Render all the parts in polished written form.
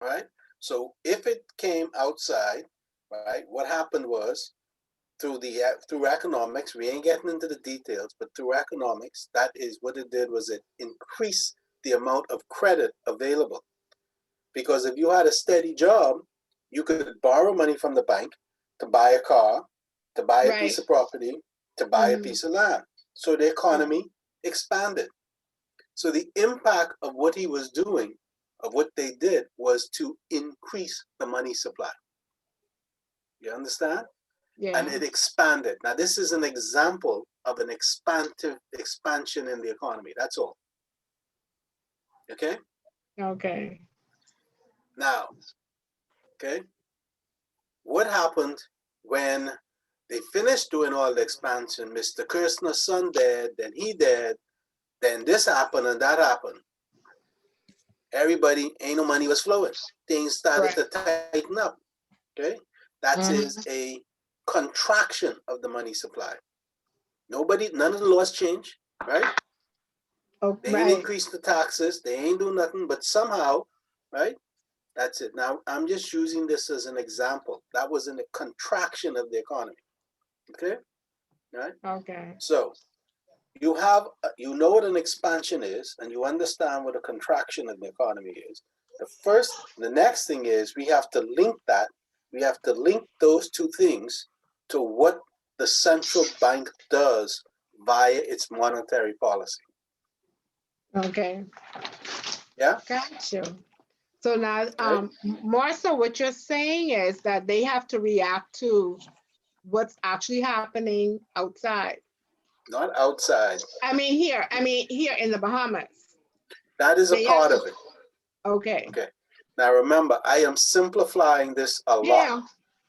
right? So if it came outside, right, what happened was through economics, we ain't getting into the details, but through economics, that is what it did was it increased the amount of credit available. Because if you had a steady job, you could borrow money from the bank to buy a car, to buy a piece Right. of property, to buy a Mm-hmm. piece of land. So the Right. economy expanded. So the impact of what he was doing, of what they did, was to increase the money supply. You understand? And Yeah. it expanded. Now, this is an example of an expansion in the economy. That's all. Okay? Okay. Now, okay, what happened when they finished doing all the expansion? Mr. Kirshner's son dead, then he dead, then this happened and that happened. Everybody, ain't no money was flowing. Things started Right. to tighten up. Okay? That is Mm-hmm. a contraction of the money supply. None of the laws changed, right? Oh, They ain't right. increase the taxes. They ain't do nothing. But somehow, right? That's it. Now I'm just using this as an example. That was in a contraction of the economy. Okay, right? Okay. So you know what an expansion is, and you understand what a contraction of the economy is. The next thing is we have to link that. We have to link those two things to what the central bank does via its monetary policy. Okay. Yeah. Gotcha. So now, Right. more so what you're saying is that they have to react to what's actually happening outside. Not outside. I mean here in the Bahamas. That is a They have part to, of it. okay. Okay. Now remember, I am simplifying this a lot. Yeah.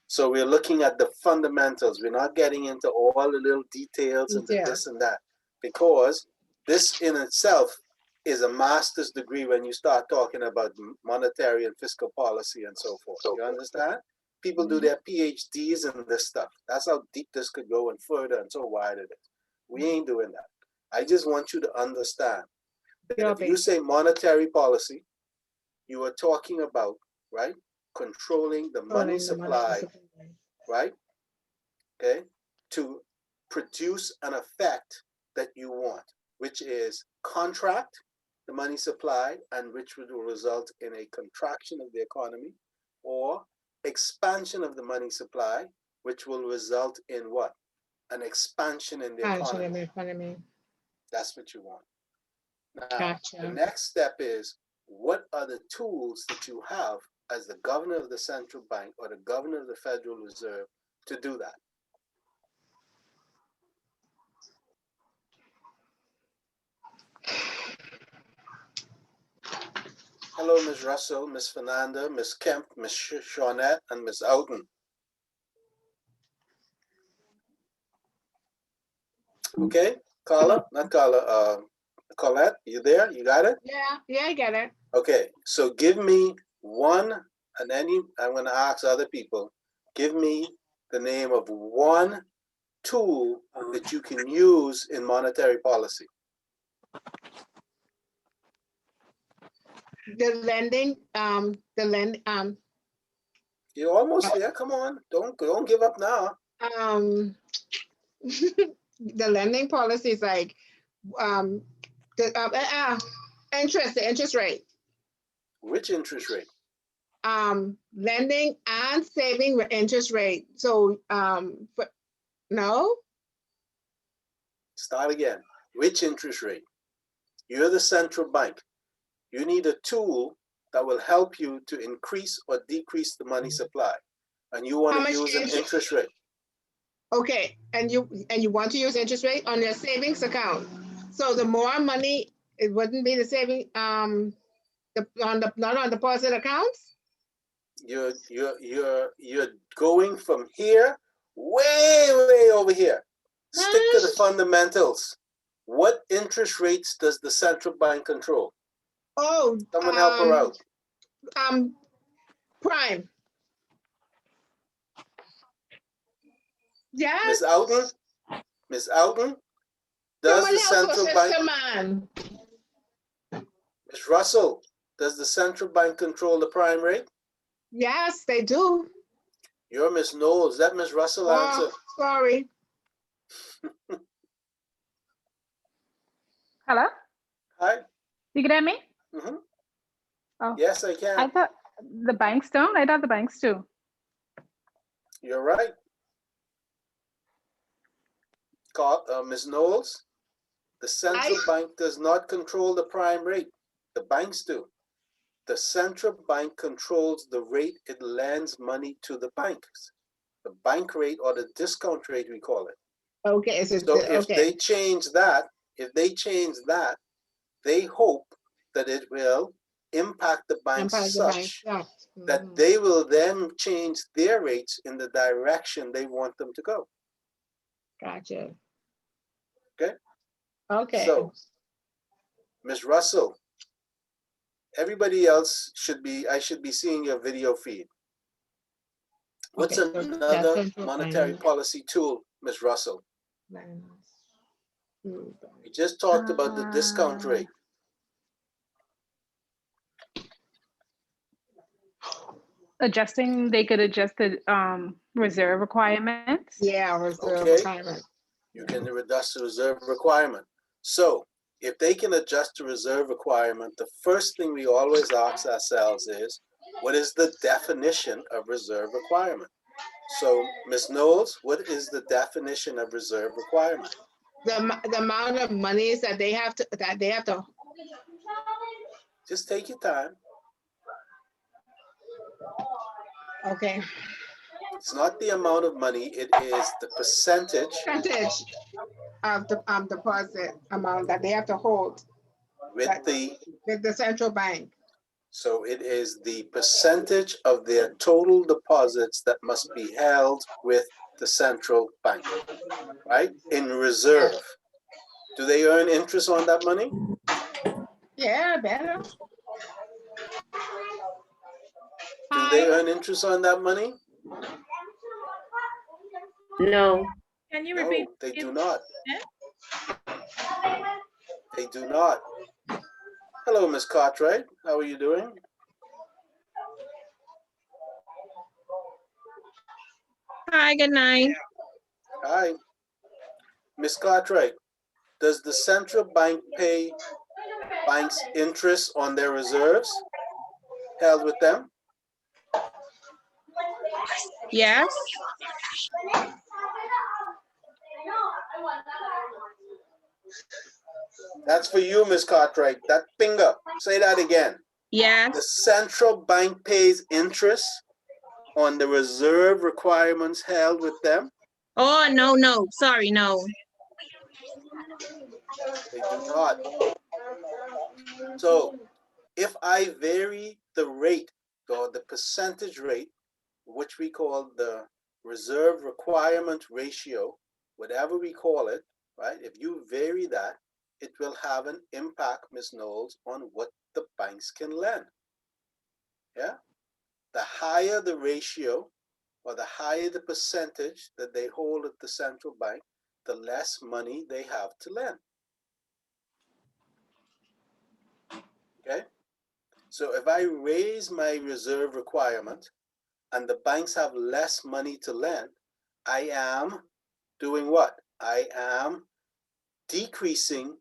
So we're looking at the fundamentals. We're not getting into all the little details and the this Details. and that, because this in itself is a master's degree when you start talking about monetary and fiscal policy and so forth. You understand? People do Mhm. their PhDs in this stuff. That's how deep this could go and further and so wide it is. We ain't doing that. I just want you to understand that if Your you say basic. monetary policy, you are talking about, right, controlling the money Calling the money supply, supply. right, okay, to produce an effect that you want, which is contract the money supply and which will result in a contraction of the economy, or expansion of the money supply, which will result in what? An expansion in the Expansion of economy. the economy. That's what you want. Now, the Gotcha. next step is, what are the tools that you have as the governor of the central bank or the governor of the Federal Reserve to do that? Hello, Ms. Russell, Ms. Fernanda, Ms. Kemp, Ms. Shawnette, and Ms. Outen. Okay, Carla, not Carla, Colette, you there? You got it? Yeah, yeah, I get it. Okay, so give me one, and then I'm going to ask other people, give me the name of one tool that you can use in monetary policy. The lending, the lend, You're almost there. Come on, don't give up now. um, the lending policy is like, um, the interest, the interest rate, Which interest rate? lending and saving with interest rate. So, but no, Start again. Which interest rate? You're the central bank. You need a tool that will help you to increase or decrease the money supply. And you want how to much use an interest? interest rate. Okay, and you want to use interest rate on your savings account. So the more money, it wouldn't be the saving, the on the not on deposit accounts. You're going from here way over here. Stick to the fundamentals. What interest rates does the central bank control? Oh, Someone help her out. um, prime. Miss Yes. Outen? Miss Outen? Does Someone the help her, central bank, sister man. Miss Russell, Does the central bank control the prime rate? Yes, they do. You're Miss Knowles. That Miss Russell answer. Oh, sorry. Hello? Hi. You can hear me? Mm-hmm. Oh, Yes, I can. I thought the banks don't. I thought the banks do. You're right. Ms. Knowles, the central bank does not control the prime rate. The banks do. The central bank controls the rate it lends money to the banks. The bank rate, or the discount rate, we call it. Okay, So if they change that, they hope that it will impact the banks such that they will then change their rates in the direction they want them to go. Gotcha. Okay. Okay. So, Ms. Russell, everybody else I should be seeing your video feed. What's Okay, so another that's monetary policy tool, Ms. Russell? We just talked about the discount rate. They could adjust the reserve requirements. Yeah, reserve Okay. requirement. You can adjust the reserve requirement. So if they can adjust the reserve requirement, the first thing we always ask ourselves is, what is the definition of reserve requirement? So, Ms. Knowles, what is the definition of reserve requirement? The amount of monies that they have to. Just take your time. Okay. It's not the amount of money, it is the percentage Of the deposit amount that they have to hold with the central bank. So it is the percentage of their total deposits that must be held with the central bank, right? In reserve. Do they earn interest on that money? Yeah, better. Do they earn interest on that money? No. Can you repeat? No, they do not. They do not. Hello, Ms. Cartwright. How are you doing? Hi, good night. Hi. Ms. Cartwright, does the central bank pay banks interest on their reserves held with them? Yes. That's for you, Ms. Cartwright. That finger. Say that again. Yes. The central bank pays interest on the reserve requirements held with them? Oh, no. Sorry, no. They do not. So if I vary the rate or the percentage rate, which we call the reserve requirement ratio, whatever we call it, right? If you vary that, it will have an impact, Ms. Knowles, on what the banks can lend. Yeah? The higher the ratio or the higher the percentage that they hold at the central bank, the less money they have to lend. Okay? So if I raise my reserve requirement and the banks have less money to lend, I am doing what? I am decreasing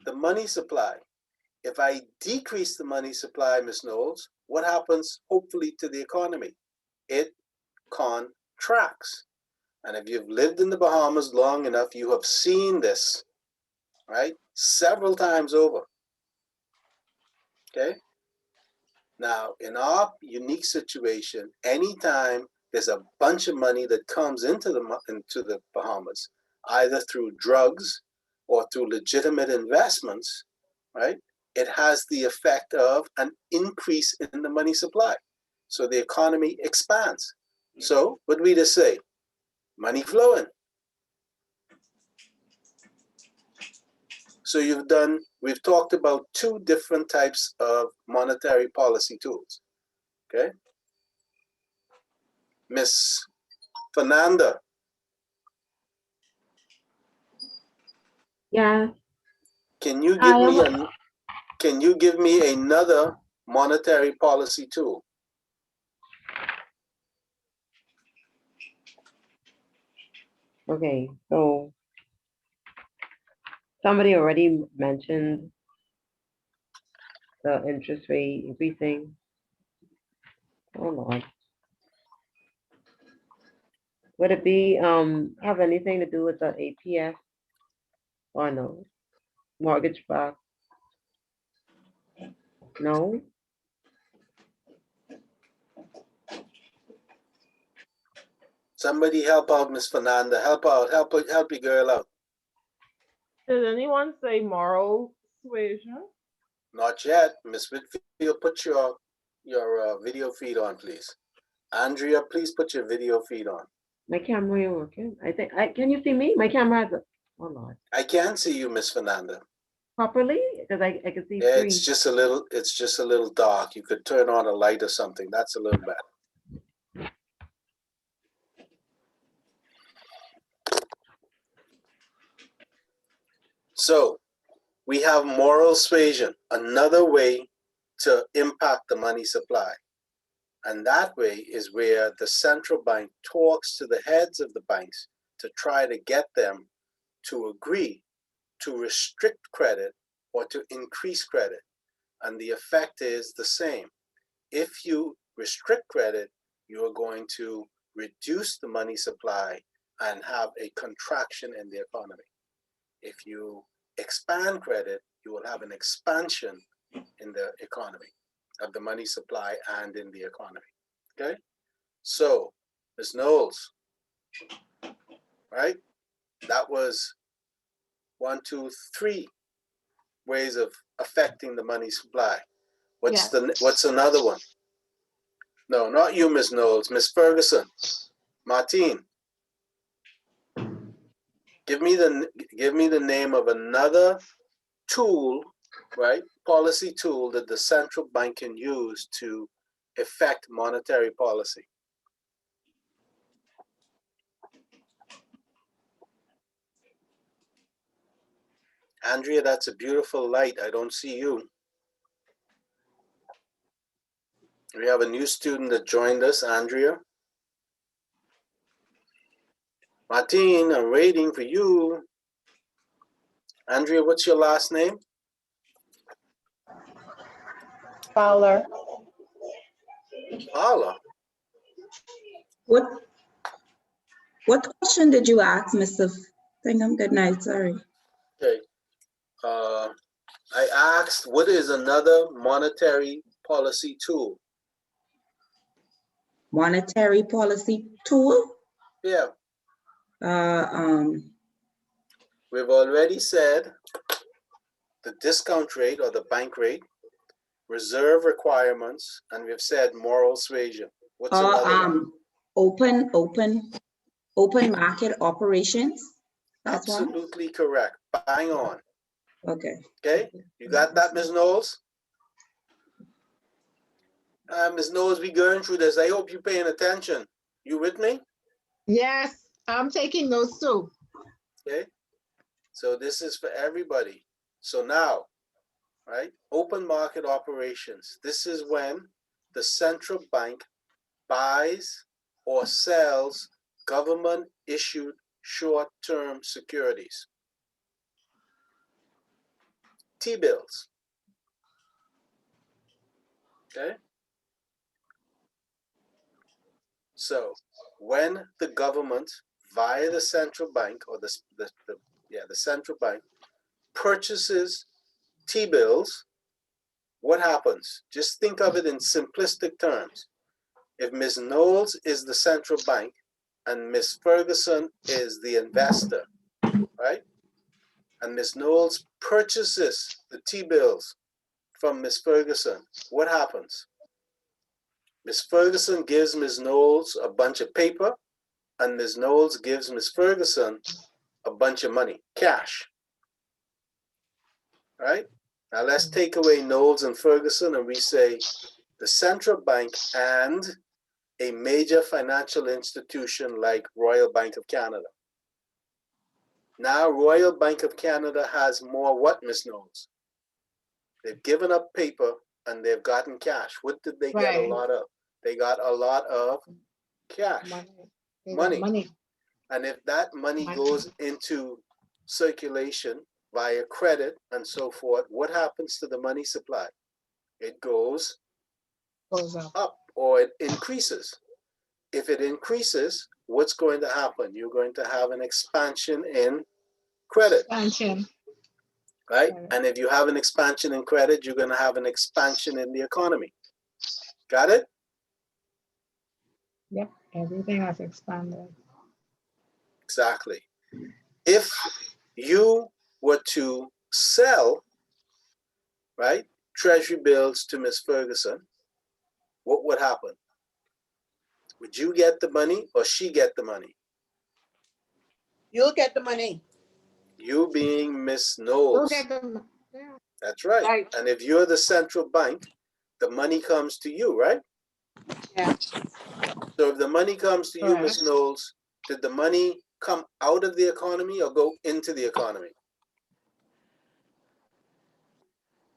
the money supply. If I decrease the money supply, Ms. Knowles, what happens hopefully to the economy? It contracts. And if you've lived in the Bahamas long enough, you have seen this, right? Several times over. Okay? Now, in our unique situation, anytime there's a bunch of money that comes into the Bahamas, either through drugs or through legitimate investments, right? It has the effect of an increase in the money supply. So the economy expands. So what do we just say? Money flowing. So we've talked about two different types of monetary policy tools. Okay? Miss Fernanda. Yeah. Can you give me another monetary policy tool? Okay, so somebody already mentioned the interest rate increasing. Hold on. Would it be have anything to do with the APS or no? Mortgage back? No? Somebody help out, Miss Fernanda. Help out. Help your girl out. Did anyone say moral suasion? Not yet. Miss Whitfield, put your video feed on, please. Andrea, please put your video feed on. My camera ain't working. I think can you see me? My camera has a hold on. I can see you, Miss Fernanda. Properly? Because I can see Yeah, three. it's just a little dark. You could turn on a light or something. That's a little better. So we have moral suasion, another way to impact the money supply. And that way is where the central bank talks to the heads of the banks to try to get them to agree to restrict credit or to increase credit. And the effect is the same. If you restrict credit, you are going to reduce the money supply and have a contraction in the economy. If you expand credit, you will have an expansion in the economy, of the money supply and in the economy. Okay? So, Ms. Knowles, right? That was 1, 2, 3 ways of affecting the money supply. What's another one? No, not you, Ms. Knowles. Ms. Ferguson. Martine. Give me the name of another tool, right? Policy tool that the central bank can use to affect monetary policy. Andrea, that's a beautiful light. I don't see you. We have a new student that joined us, Andrea. Martine, I'm waiting for you. Andrea, what's your last name? Fowler. Paula. What question did you ask, Mr. Thingham? Good night, sorry. Okay. I asked, what is another monetary policy tool? Monetary policy tool? Yeah, Um, we've already said the discount rate or the bank rate, reserve requirements, and we've said moral suasion. What's another one? Open market operations. That's one. Absolutely correct. Bang on. Okay. Okay, you got that, Ms. Knowles? Ms. Knowles, we going through this. I hope you're paying attention. You with me? Yes, I'm taking those too. Okay, so this is for everybody. So now, right, open market operations. This is when the central bank buys or sells government issued short-term securities. T-bills. Okay. So when the government via the central bank or the central bank purchases T-bills, what happens? Just think of it in simplistic terms. If Ms. Knowles is the central bank and Ms. Ferguson is the investor, right? And Ms. Knowles purchases the T-bills from Ms. Ferguson, what happens? Ms. Ferguson gives Ms. Knowles a bunch of paper, and Ms. Knowles gives Ms. Ferguson a bunch of money, cash. Right? Now let's take away Knowles and Ferguson, and we say the central bank and a major financial institution like Royal Bank of Canada. Now Royal Bank of Canada has more what, Ms. Knowles? They've given up paper and they've gotten cash. What did they get a Right. lot of? They got a lot of cash, Money. They got money. money. And if that money Money. goes into circulation via credit and so forth, what happens to the money supply? It goes Goes up. up or it increases. If it increases, what's going to happen? You're going to have an expansion in credit, Expansion. right? Right. And if you have an expansion in credit, you're going to have an expansion in the economy. Got it? Yep. Everything has expanded. Exactly. If you were to sell, right, treasury bills to Miss Ferguson, what would happen? Would you get the money or she get the money? You'll get the money. You being Miss Go Knowles. get them. Yeah. That's right. Right. And if you're the central bank, the money comes to you, right? Yeah. So if the money comes to you, Miss Correct. Knowles, did the money come out of the economy or go into the economy?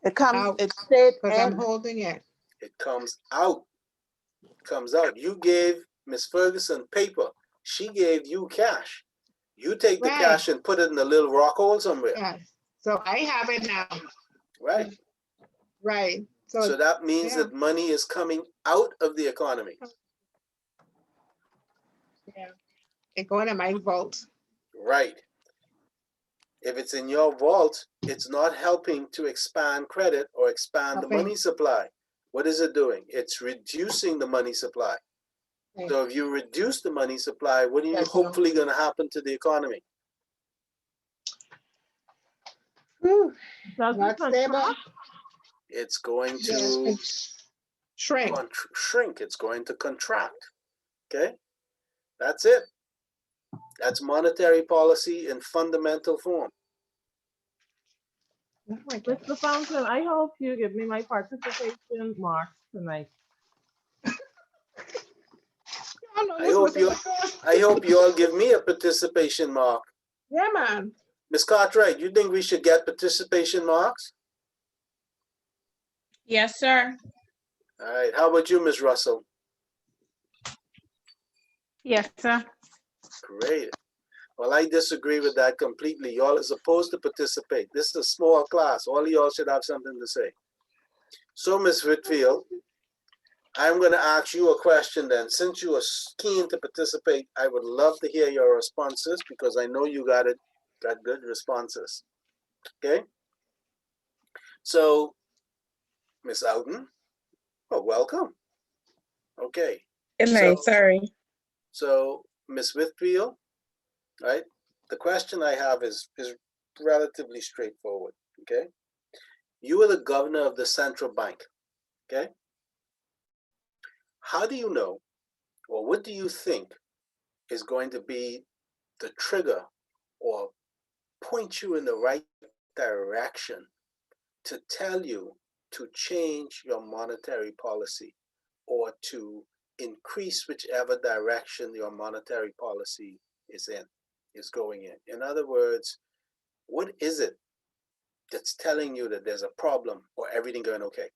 It comes, Out. it stayed Because I'm in. holding it. It comes out. It comes out. You gave Miss Ferguson paper. She gave you cash. You take the Right. cash and put it in a little rock hole somewhere, Yes. So I have it now. right? Right. So So that means yeah. that money is coming out of the economy. Yeah. It going in my vault. Right. If it's in your vault, it's not helping to expand credit or expand the Helping. money supply. What is it doing? It's reducing the money supply. Right. So if you reduce the money supply, what are you That's no- hopefully going to happen to the economy? Whew. Does Not it stable. contract? It's going Yeah. to It's shrink. shrink. It's going to contract. Okay? That's it. That's monetary policy in fundamental form. Oh my God. Mr. Fountain, I hope you give me my participation marks tonight. I know I this hope was in you the course. I hope you all give me a participation mark. Yeah, man. Ms. Cartwright, you think we should get participation marks? Yes, sir. All right. How about you, Ms. Russell? Yes, sir. Great. Well, I disagree with that completely. Y'all are supposed to participate. This is a small class. All of y'all should have something to say. So, Ms. Whitfield, I'm going to ask you a question then. Since you are keen to participate, I would love to hear your responses because I know you got good responses. Okay? So, Ms. Outen, well, welcome. Okay. Good night, So- sorry. So, Ms. Whitfield, right? The question I have is relatively straightforward, okay? You are the governor of the central bank, okay? How do you know, or what do you think is going to be the trigger or point you in the right direction to tell you to change your monetary policy or to increase whichever direction your monetary policy is going in? In other words, what is it that's telling you that there's a problem or everything going okay?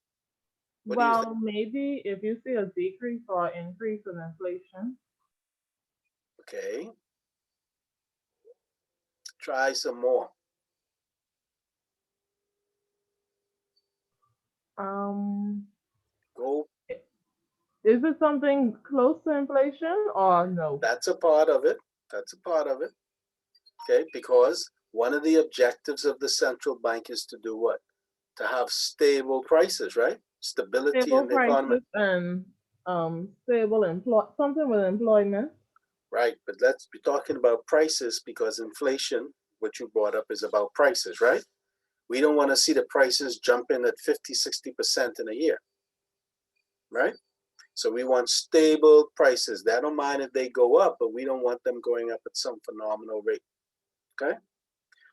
What do you think? Well, maybe if you see a decrease or increase in inflation. Okay. Try some more. Go. Is it something close to inflation or no? That's a part of it. That's a part of it. Okay. Because one of the objectives of the central bank is to do what? To have stable prices, right? Stability Stable in the economy. prices and stable something with employment. Right. But let's be talking about prices because inflation, what you brought up, is about prices, right? We don't want to see the prices jumping at 50, 60% in a year, right? So we want stable prices. They don't mind if they go up, but we don't want them going up at some phenomenal rate, okay?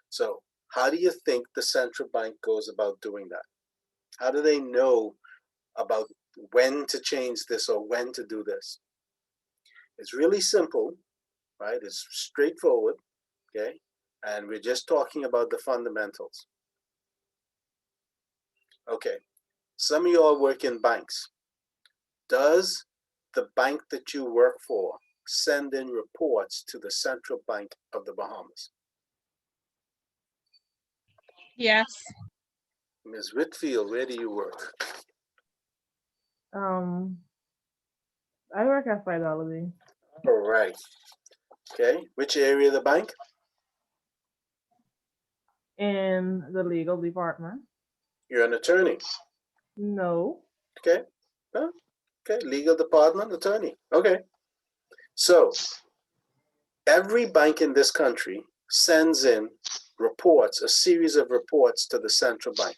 So how do you think the central bank goes about doing that? How do they know about when to change this or when to do this? It's really simple, right? It's straightforward, okay? And we're just talking about the fundamentals. Okay, some of you all work in banks. Does the bank that you work for send in reports to the Central Bank of the Bahamas? Yes. Ms. Whitfield, where do you work? I work at Fidelity. All right. Okay. Which area of the bank? In the legal department. You're an attorney. No. Okay. Huh? Okay. Legal department, attorney. Okay. So every bank in this country sends in reports, a series of reports to the central bank,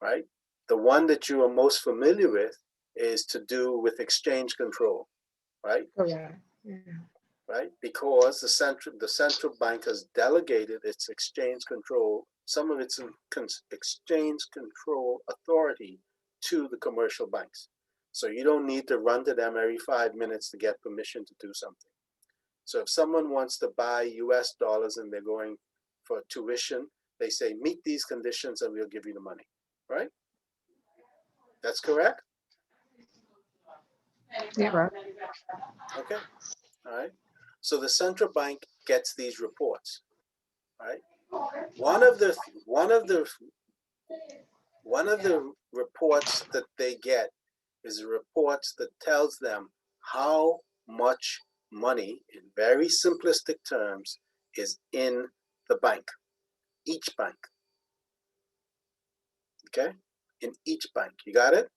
right? The one that you are most familiar with is to do with exchange control, right? Correct. Yeah. Right? Because the central bank has delegated its exchange control, some of its exchange control authority to the commercial banks. So you don't need to run to them every 5 minutes to get permission to do something. So if someone wants to buy US dollars and they're going for tuition, they say, meet these conditions and we'll give you the money, right? That's correct? Yeah. Correct. Okay, all right. So the central bank gets these reports, right? One of the reports that they get is reports that tells them how much money, in very simplistic terms, is in the bank, each bank. Okay, in each bank, you got it?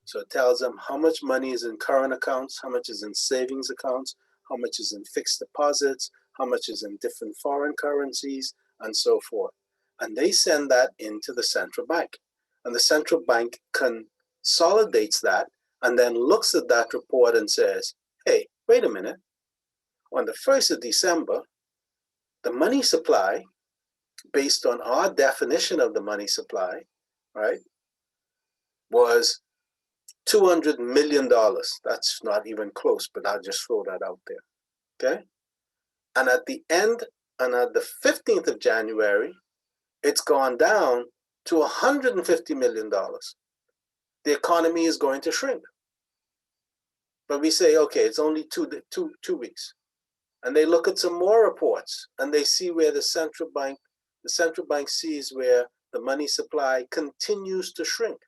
So it tells them how much money is in current accounts, how much is in savings accounts, how much is in fixed deposits, how much is in different foreign currencies, and so forth. And they send that into the central bank. And the central bank consolidates that and then looks at that report and says, hey, wait a minute. On the 1st of December, the money supply, based on our definition of the money supply, right, was $200 million. That's not even close, but I'll just throw that out there. Okay. And at the end, and at the 15th of January, it's gone down to $150 million. The economy is going to shrink. But we say, okay, it's only two weeks. And they look at some more reports and they see where the central bank sees where the money supply continues to shrink.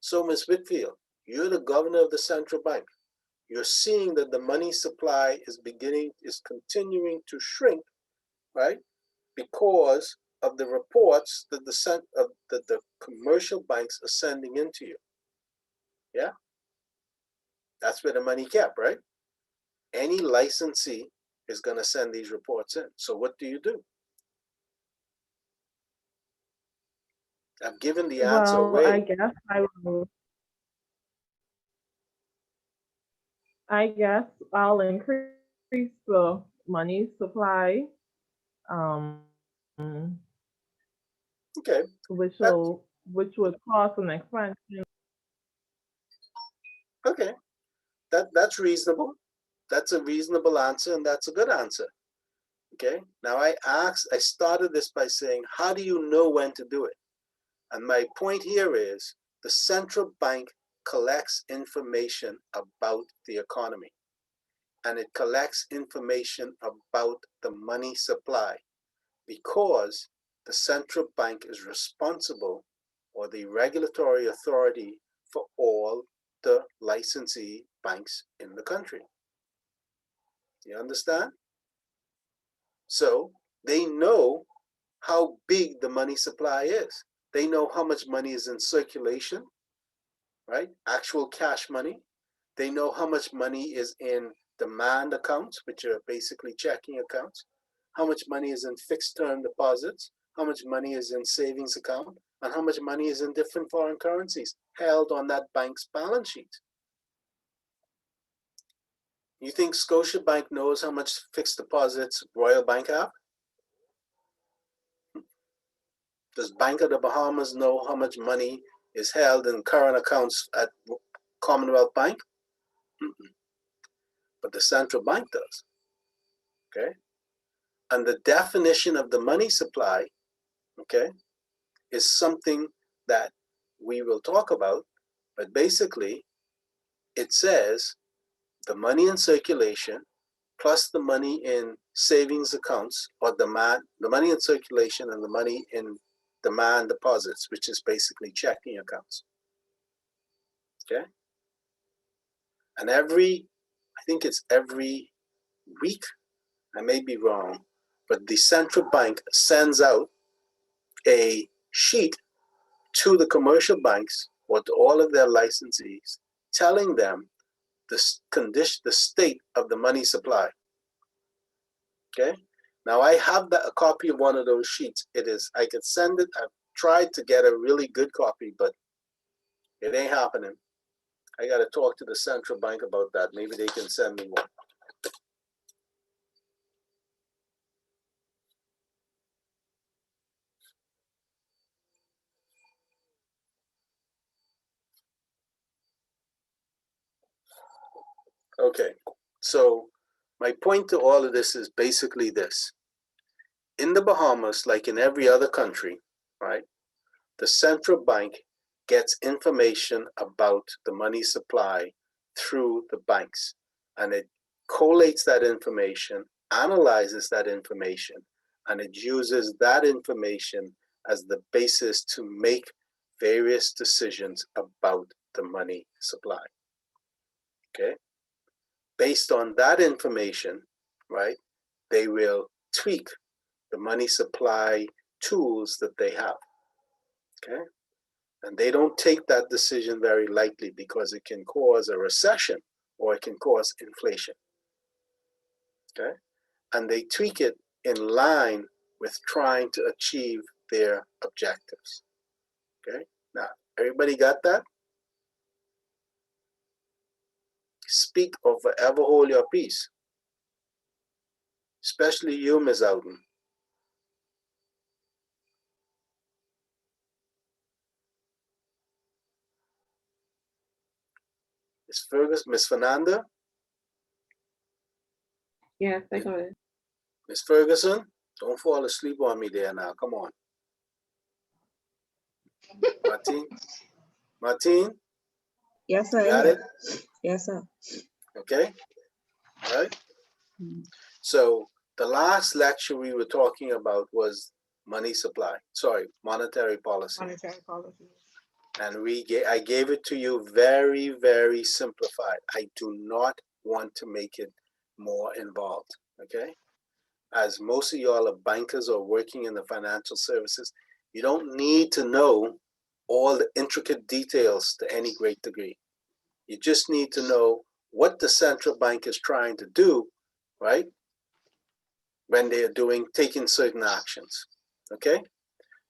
So, Ms. Whitfield, you're the governor of the central bank. You're seeing that the money supply is continuing to shrink, right? Because of the reports that the commercial banks are sending into you. Yeah, that's where the money kept, right? Any licensee is going to send these reports in. So what do? I've given the answer Well, I away. guess I'll increase the money supply, um, Okay, which that's would cause an expansion. okay. That's reasonable. That's a reasonable answer, and that's a good answer. Okay. Now I started this by saying, how do you know when to do it? And my point here is the central bank collects information about the economy, and it collects information about the money supply because the central bank is responsible, or the regulatory authority, for all the licensee banks in the country. You understand? So they know how big the money supply is. They know how much money is in circulation, right? Actual cash money. They know how much money is in demand accounts, which are basically checking accounts, how much money is in fixed term deposits, how much money is in savings account, and how much money is in different foreign currencies held on that bank's balance sheet. You think Scotiabank knows how much fixed deposits Royal Bank have? Does Bank of the Bahamas know how much money is held in current accounts at Commonwealth Bank? Mm-mm. But the central bank does. Okay. And the definition of the money supply, okay, is something that we will talk about, but basically it says the money in circulation plus the money in savings accounts or demand, the money in circulation and the money in demand deposits, which is basically checking accounts. Okay? And I think it's every week, I may be wrong, but the central bank sends out a sheet to the commercial banks or to all of their licensees, telling them the condition, the state of the money supply. Okay. Now I have a copy of one of those sheets. I could send it. I've tried to get a really good copy, but it ain't happening. I got to talk to the central bank about that. Maybe they can send me one. Okay, so my point to all of this is basically this. In the Bahamas, like in every other country, right, the central bank gets information about the money supply through the banks, and it collates that information, analyzes that information, and it uses that information as the basis to make various decisions about the money supply. Okay? Based on that information, right, they will tweak the money supply tools that they have. Okay? And they don't take that decision very lightly because it can cause a recession or it can cause inflation. Okay? And they tweak it in line with trying to achieve their objectives. Okay? Now, everybody got that? Speak or forever hold your peace. Especially you, Ms. Ouden. Ms. Ferguson, Ms. Fernanda? Yes, I got it. Ms. Ferguson, don't fall asleep on me there now. Come on. Martine, Yes, you sir. got it? Yes, sir. Okay. All right. So the last lecture we were talking about was monetary policy. Monetary policy. And I gave it to you very, very simplified. I do not want to make it more involved. Okay. As most of y'all are bankers or working in the financial services, you don't need to know all the intricate details to any great degree. You just need to know what the central bank is trying to do, right? When they are taking certain actions. Okay?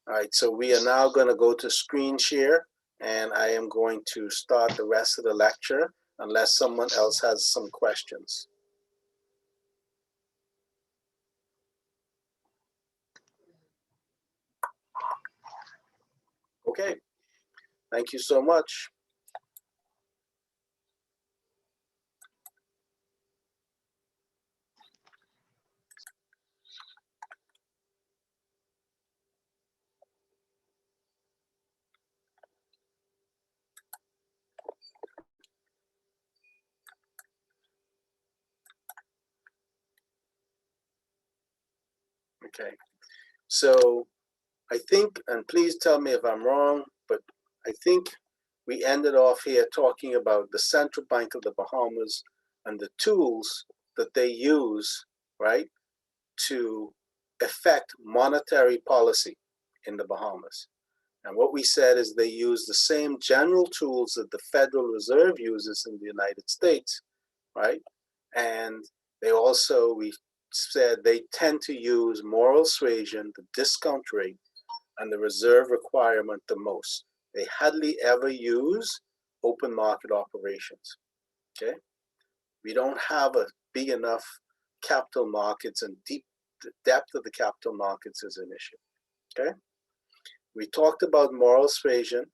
All right, so we are now going to go to screen share, and I am going to start the rest of the lecture unless someone else has some questions. Okay, thank you so much. Okay, so I think, and please tell me if I'm wrong, but I think we ended off here talking about the Central Bank of the Bahamas and the tools that they use, right, to affect monetary policy in the Bahamas. And what we said is they use the same general tools that the Federal Reserve uses in the United States, right? And they also, we said they tend to use moral suasion, the discount rate, and the reserve requirement the most. They hardly ever use open market operations, okay? We don't have a big enough capital markets, and the depth of the capital markets is an issue, okay? We talked about moral suasion,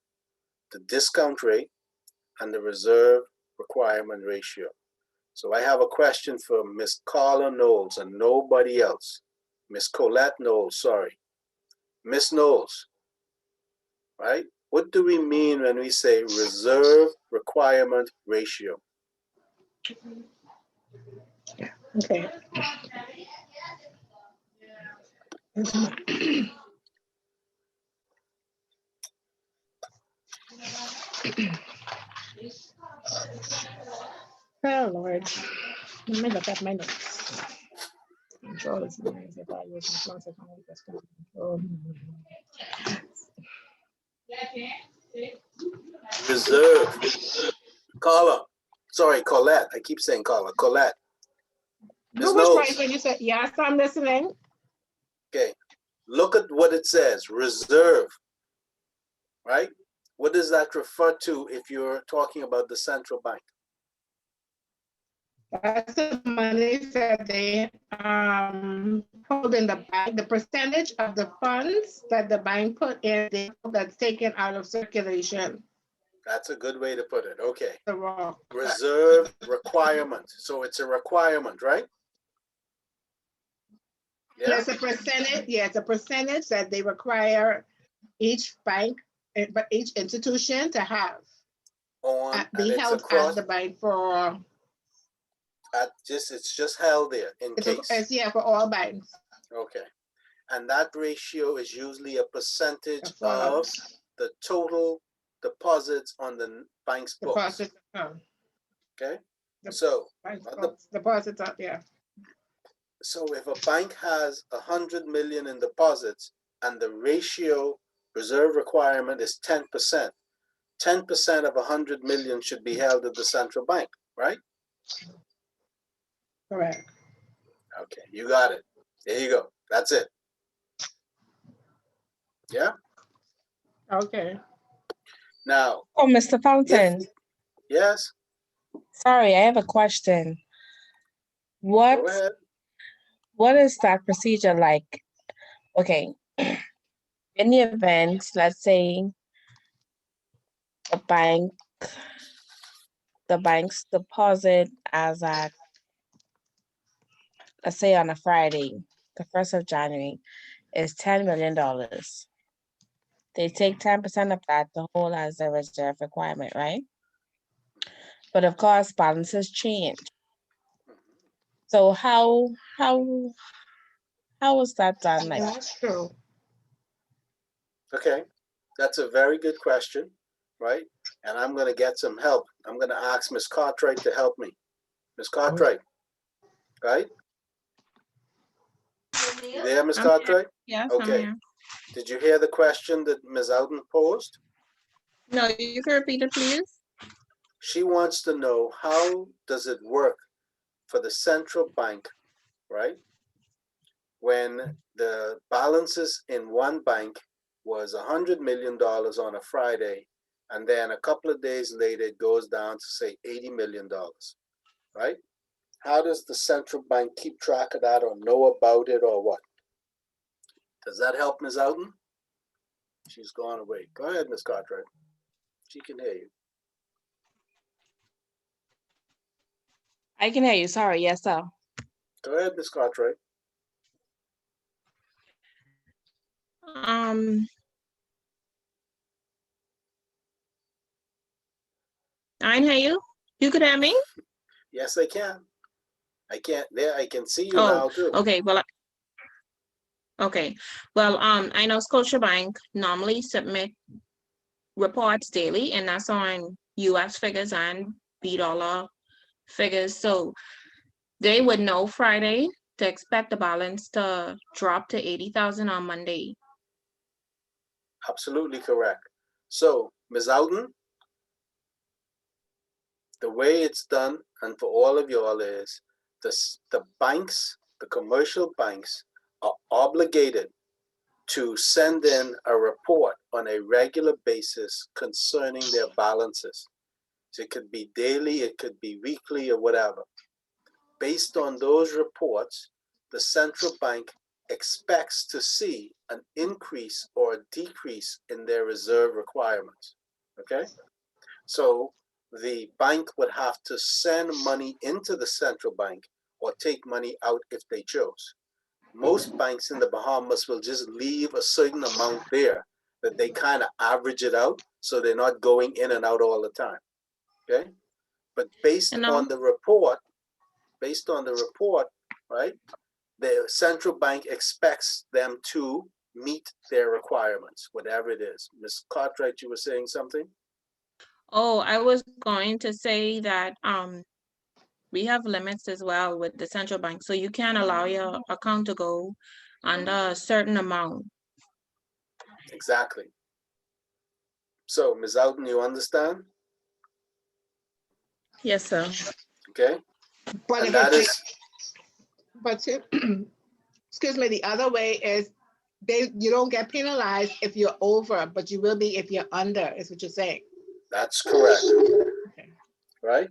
the discount rate, and the reserve requirement ratio. So I have a question for Ms. Carla Knowles and nobody else. Ms. Colette Knowles, sorry. Ms. Knowles, right? What do we mean when we say reserve requirement ratio? Okay. Oh, Lord. Let me look at my notes. Control is nice. If I use my plus, if I use this control. Reserve. Carla. Sorry, Colette. I keep saying Carla. Colette. Ms. You was right Knowles. when you said, yes, I'm listening. Okay. Look at what it says. Reserve. Right? What does that refer to if you're talking about the central bank? That's the money that they hold in the bank, the percentage of the funds that the bank put in, that's taken out of circulation. That's a good way to put it. Okay. The raw. Reserve requirement. So it's a requirement, right? Yeah. Yes, a percentage, yes, a percentage that they require each bank, but each institution to have. On and Be it's held across at the bank for, it's just held there in case. yeah, for all banks. Okay. And that ratio is usually a percentage The of funds, the total deposits on the bank's books. deposits, Okay. The So bank's on the books, deposits up, yeah. so if a bank has 100 million in deposits and the ratio reserve requirement is 10%, 10% of 100 million should be held at the central bank, right? Correct. Okay, you got it. There you go. That's it. Yeah. Okay. Now, Oh, Mr. Fountain, yes, sorry, I have a question. go ahead. What is that procedure like? Okay, in the event, let's say the bank's deposit as at, let's say on a Friday, the 1st of January, is $10 million. They take 10% of that to hold as a reserve requirement, right? But of course, balances change. So how is that done? Like, That's true. Okay, that's a very good question, right? And I'm going to get some help. I'm going to ask Ms. Cartwright to help me. Ms. Cartwright, right? You there, Ms. I'm here. Cartwright? Yes, I'm Okay. here. Did you hear the question that Ms. Alden posed? No, you can repeat it, please. She wants to know, how does it work for the central bank, right? When the balances in one bank was $100 million on a Friday, and then a couple of days later, it goes down to say $80 million, right? How does the central bank keep track of that or know about it or what? Does that help Ms. Alden? She's gone away. Go ahead, Ms. Cartwright. She can hear you. I can hear you. Sorry. Yes, sir. Go ahead, Ms. Cartwright. I can hear you. You could hear me? Yes, I can. I can't. There, I can see you Oh, now too. okay. Okay. Well, I know Scotiabank normally submit reports daily, and that's on US figures and $B figures. So they would know Friday to expect the balance to drop to 80,000 on Monday. Absolutely correct. So, Ms. Alden, the way it's done, and for all of y'all, is the banks, the commercial banks, are obligated to send in a report on a regular basis concerning their balances. So it could be daily, it could be weekly, or whatever. Based on those reports, the central bank expects to see an increase or a decrease in their reserve requirements. Okay? So the bank would have to send money into the central bank or take money out if they chose. Most banks in the Bahamas will just leave a certain amount there that they kind of average it out. so they're not going in and out all the time. Okay, but based And on the report, right, the central bank expects them to meet their requirements, whatever it is. Ms. Cartwright, you were saying something? oh, I was going to say that we have limits as well with the central bank, so you can't allow your account to go under a certain amount. Exactly. So, Ms. Alden, you understand? Yes, sir. Okay, But and if that it's, is but to, excuse me, the other way is you don't get penalized if you're over, but you will be if you're under, is what you're saying. that's correct, Okay. right?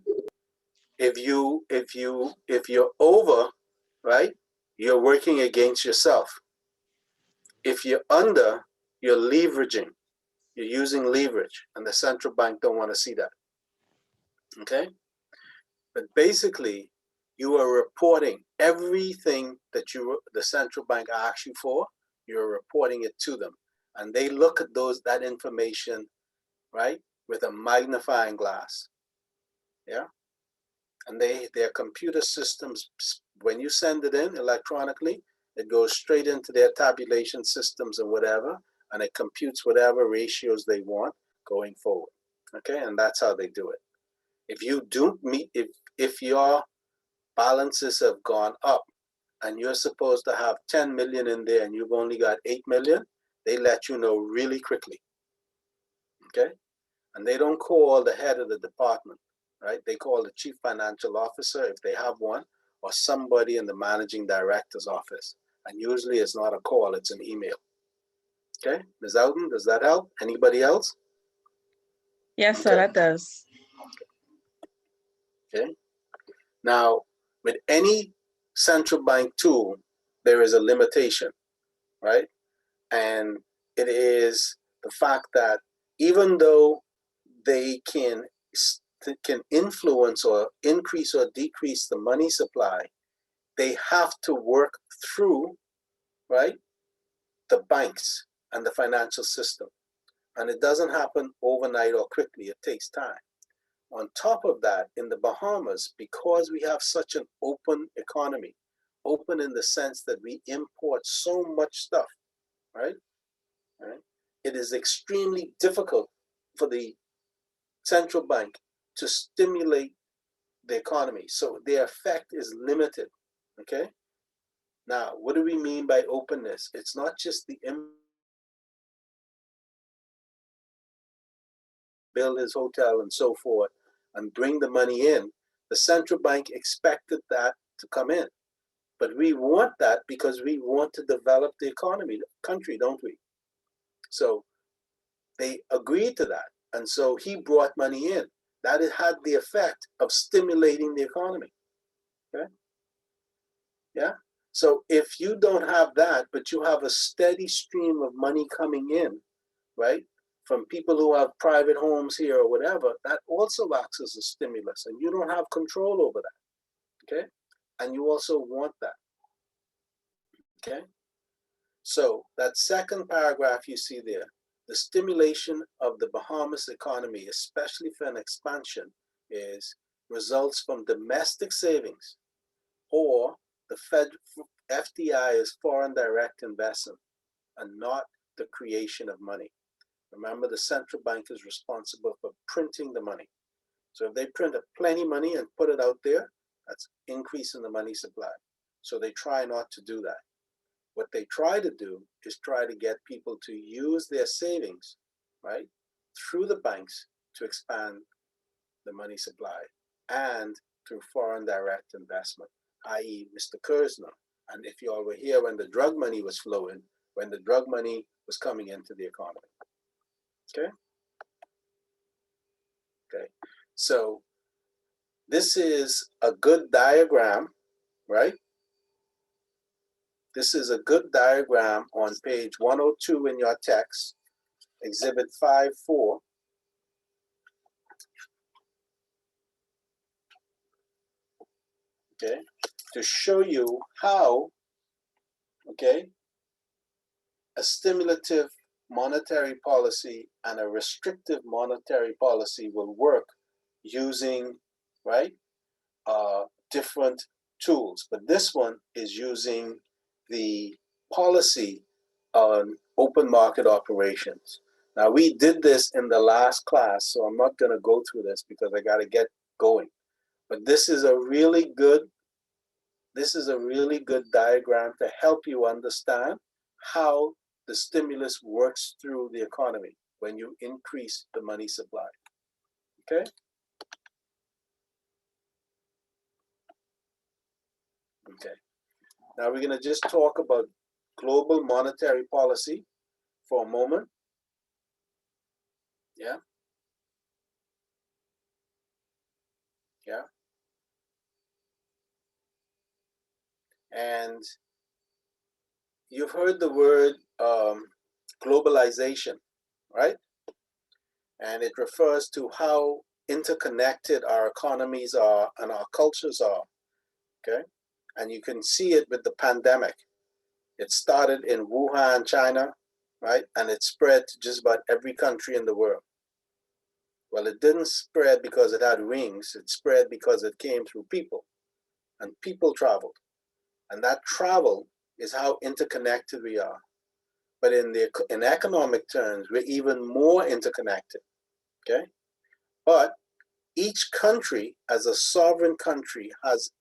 If you're over, right, you're working against yourself. If you're under, you're leveraging. You're using leverage, and the central bank don't want to see that. Okay? But basically, you are reporting everything that the central bank asks you for, you're reporting it to them. And they look at that information, right, with a magnifying glass. Yeah? And their computer systems, when you send it in electronically, it goes straight into their tabulation systems and whatever, and it computes whatever ratios they want going forward. Okay, and that's how they do it. If you do meet, if your balances have gone up and you're supposed to have 10 million in there and you've only got 8 million, they let you know really quickly. Okay, and they don't call the head of the department, right? They call the chief financial officer if they have one, or somebody in the managing director's office. And usually it's not a call, it's an email. Okay, Ms. Alden, does that help? Anybody else? Yes, sir, Okay. that does. Okay. Now, with any central bank tool, there is a limitation, right? And it is the fact that even though they can influence or increase or decrease the money supply, they have to work through, right, the banks and the financial system. And it doesn't happen overnight or quickly, it takes time. On top of that, in the Bahamas, because we have such an open economy, open in the sense that we import so much stuff, right? Right? It is extremely difficult for the central bank to stimulate the economy. So their effect is limited. Okay. Now, what do we mean by openness? It's not just the build his hotel and so forth and bring the money in. The central bank expected that to come in. But we want that because we want to develop the economy, the country, don't we? So they agreed to that. And so he brought money in. That it had the effect of stimulating the economy. Okay? Yeah? So if you don't have that, but you have a steady stream of money coming in, right? From people who have private homes here or whatever, that also acts as a stimulus. And you don't have control over that. Okay? And you also want that. Okay? So that second paragraph you see there, the stimulation of the Bahamas economy, especially for an expansion, is results from domestic savings or the FDI is foreign direct investment and not the creation of money. Remember, the central bank is responsible for printing the money. So if they print plenty money and put it out there, that's increasing the money supply. So they try not to do that. What they try to do is try to get people to use their savings, right, through the banks to expand the money supply and through foreign direct investment, i.e. Mr. Kersner. And if you all were here when the drug money was flowing, when the drug money was coming into the economy. Okay? Okay. So this is a good diagram, right? This is a good diagram on page 102 in your text, exhibit 5.4. Okay, to show you how, okay, a stimulative monetary policy and a restrictive monetary policy will work using, right, different tools. But this one is using the policy on open market operations. Now, we did this in the last class, so I'm not going to go through this because I got to get going. But this is a really good diagram to help you understand how the stimulus works through the economy when you increase the money supply. Okay? Okay. Now we're going to just talk about global monetary policy for a moment. Yeah. Yeah. And you've heard the word globalization, right? And it refers to how interconnected our economies are and our cultures are. Okay. And you can see it with the pandemic. It started in Wuhan, China, right? And it spread to just about every country in the world. Well, it didn't spread because it had wings. It spread because it came through people, and people traveled. And that travel is how interconnected we are. But in economic terms, we're even more interconnected, okay? But each country, as a sovereign country,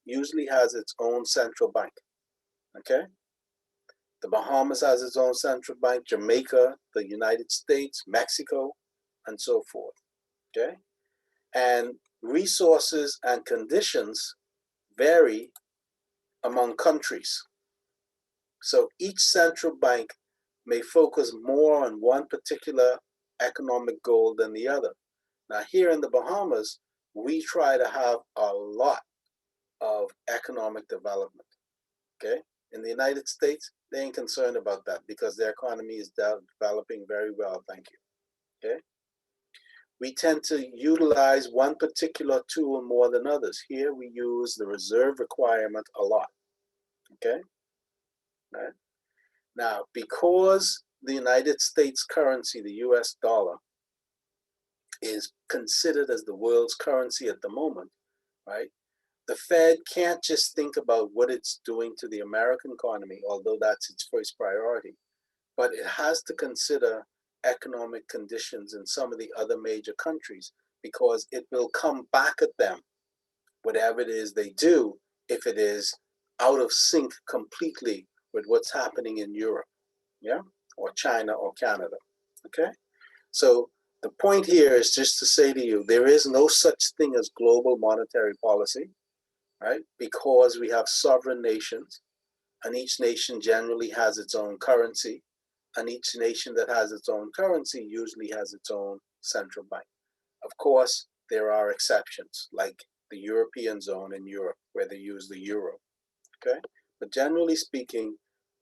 usually has its own central bank, okay? The Bahamas has its own central bank, Jamaica, the United States, Mexico, and so forth, okay? And resources and conditions vary among countries. So each central bank may focus more on one particular economic goal than the other. Now, here in the Bahamas, we try to have a lot of economic development, okay? In the United States, they ain't concerned about that because their economy is developing very well, thank you, okay? We tend to utilize one particular tool more than others. Here we use the reserve requirement a lot, okay? Right? Now, because the United States currency, the US dollar, is considered as the world's currency at the moment, right? The Fed can't just think about what it's doing to the American economy, although that's its first priority, but it has to consider economic conditions in some of the other major countries because it will come back at them, whatever it is they do, if it is out of sync completely with what's happening in Europe, yeah, or China or Canada, okay? So the point here is just to say to you, there is no such thing as global monetary policy, right? Because we have sovereign nations, and each nation generally has its own currency, and each nation that has its own currency usually has its own central bank. Of course, there are exceptions, like the European zone in Europe, where they use the euro, okay? But generally speaking,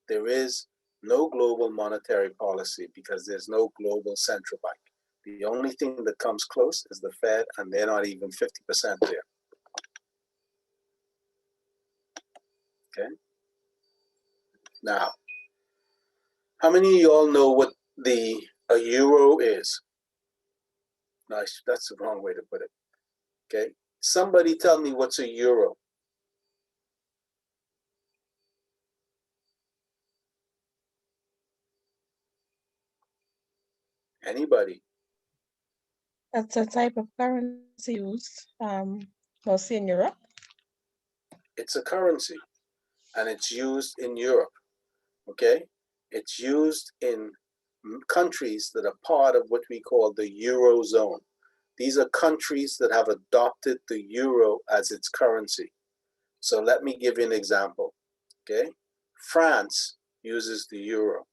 there is no global monetary policy because there's no global central bank. The only thing that comes close is the Fed, and they're not even 50% there, okay? Now, how many of y'all know what a euro is? Nice, that's the wrong way to put it, okay? Somebody tell me what's a euro. Anybody? That's a type of currency used mostly in Europe. It's a currency, and it's used in Europe, okay? It's used in countries that are part of what we call the Eurozone. These are countries that have adopted the euro as its currency. So let me give you an example, okay? France uses the euro.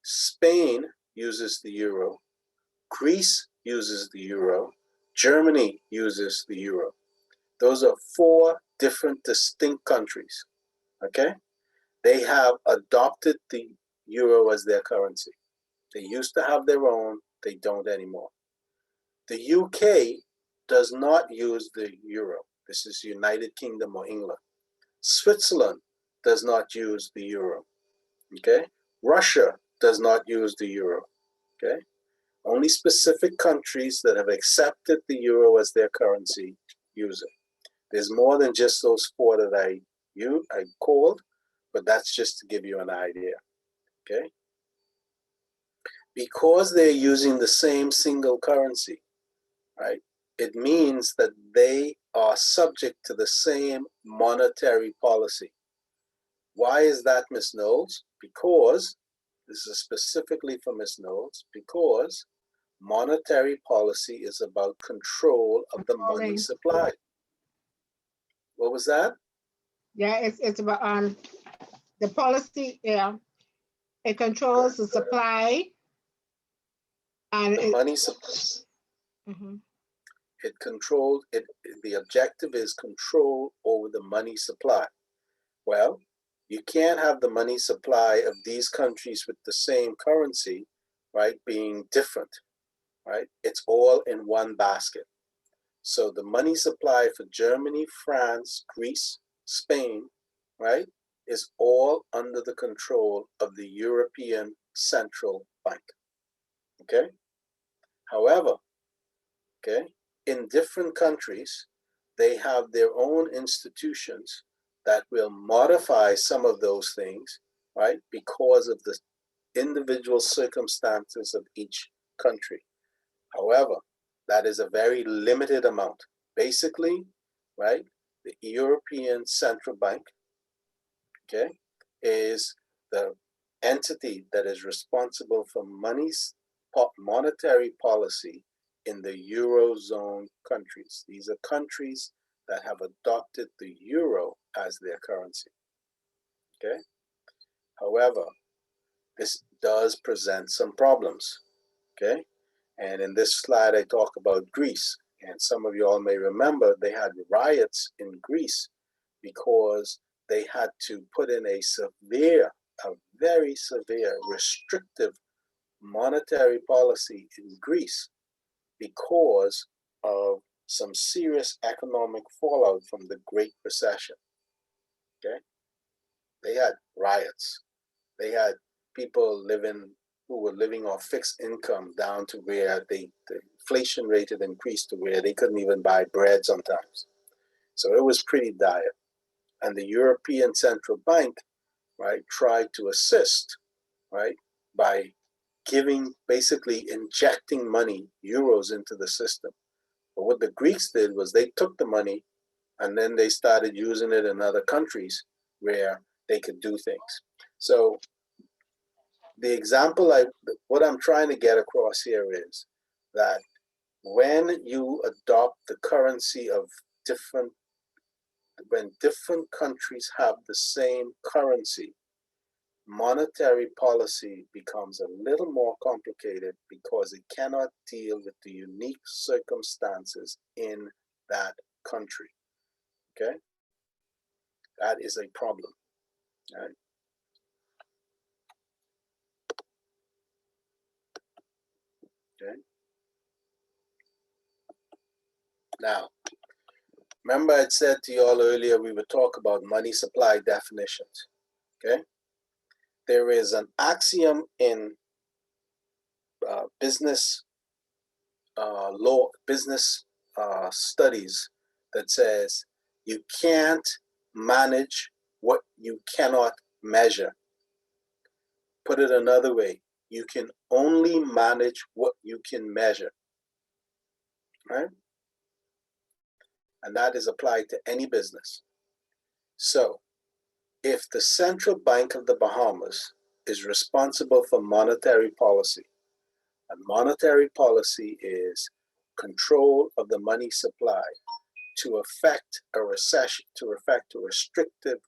Spain uses the euro. Greece uses the euro. Germany uses the euro. Those are 4 different distinct countries, okay? They have adopted the euro as their currency. They used to have their own, they don't anymore. The UK does not use the euro. This is United Kingdom or England. Switzerland does not use the euro, okay? Russia does not use the euro. Okay, only specific countries that have accepted the euro as their currency use it. There's more than just those four that I called, but that's just to give you an idea. Okay, because they're using the same single currency, right? It means that they are subject to the same monetary policy. Why is that, Ms. Knowles? Because, this is specifically for Ms. Knowles, because monetary policy is about control of the money Controlling. supply. What was that? Yeah, it's about the policy. Yeah, it controls the supply and The money supply. Mhm. It controlled it. The objective is control over the money supply. Well, you can't have the money supply of these countries with the same currency, right, being different, right? It's all in one basket. So the money supply for Germany, France, Greece, Spain, right, is all under the control of the European Central Bank. Okay? However, okay, in different countries, they have their own institutions that will modify some of those things, right, because of the individual circumstances of each country. However, that is a very limited amount. Basically, right, the European Central Bank, okay, is the entity that is responsible for monetary policy in the Eurozone countries. These are countries that have adopted the euro as their currency. Okay. However, this does present some problems. Okay. And in this slide, I talk about Greece. And some of you all may remember they had riots in Greece because they had to put in a very severe, restrictive monetary policy in Greece because of some serious economic fallout from the Great Recession. Okay? They had riots. They had people who were living off fixed income down to where the inflation rate had increased to where they couldn't even buy bread sometimes. So it was pretty dire. And the European Central Bank, right, tried to assist, right, by basically injecting money, euros, into the system. But what the Greeks did was they took the money and then they started using it in other countries where they could do things. So the example what I'm trying to get across here is that when you adopt the currency of when different countries have the same currency, monetary policy becomes a little more complicated because it cannot deal with the unique circumstances in that country. Okay? That is a problem. Right? Okay. Now, remember I said to you all earlier we would talk about money supply definitions. Okay? There is an axiom in business law, business studies that says you can't manage what you cannot measure. Put it another way, you can only manage what you can measure. Right? And that is applied to any business. So, if the Central Bank of the Bahamas is responsible for monetary policy, and monetary policy is control of the money supply to affect a recession, to affect a restrictive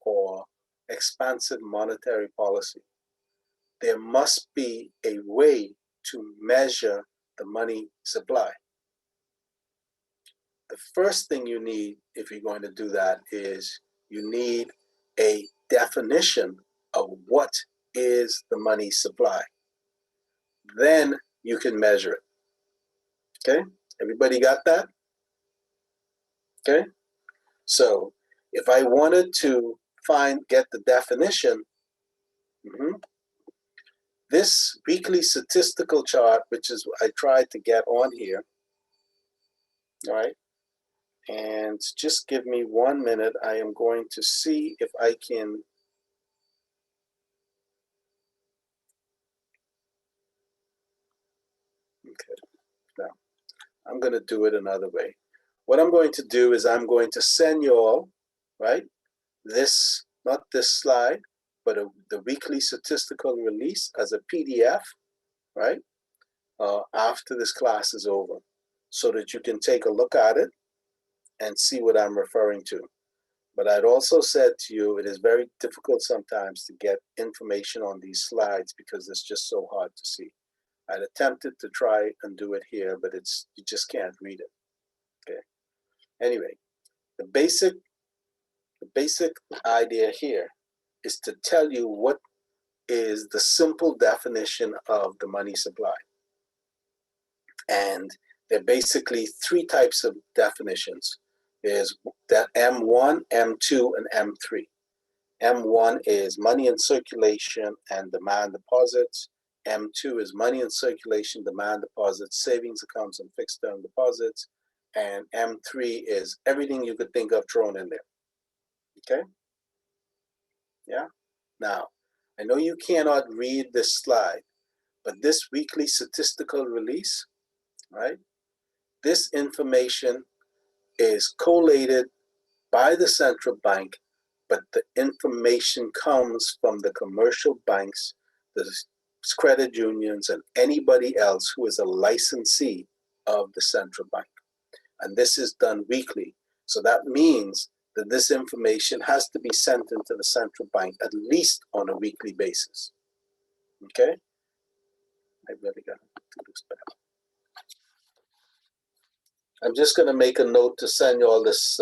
or expansive monetary policy, there must be a way to measure the money supply. The first thing you need, if you're going to do that, is you need a definition of what is the money supply. Then you can measure it. Okay? Everybody got that? Okay? So if I wanted to get the definition, This weekly statistical chart, which is I tried to get on here, all right? And just give me 1 minute. I am going to see if I can. Okay, now I'm going to do it another way. What I'm going to do is I'm going to send you all, right, this, not this slide, but the weekly statistical release as a PDF, right, after this class is over, so that you can take a look at it and see what I'm referring to. But I'd also said to you, it is very difficult sometimes to get information on these slides because it's just so hard to see. I'd attempted to try and do it here, but you just can't read it. Okay. Anyway, the basic idea here is to tell you what is the simple definition of the money supply. And there are basically three types of definitions. There's that M1, M2, and M3. M1 is money in circulation and demand deposits. M2 is money in circulation, demand deposits, savings accounts, and fixed term deposits. And M3 is everything you could think of thrown in there. Okay? Yeah? Now, I know you cannot read this slide, but this weekly statistical release, right? This information is collated by the central bank, but the information comes from the commercial banks, the credit unions, and anybody else who is a licensee of the central bank. And this is done weekly. So that means that this information has to be sent into the central bank at least on a weekly basis. Okay? I really got to do this back. I'm just going to make a note to send you all this,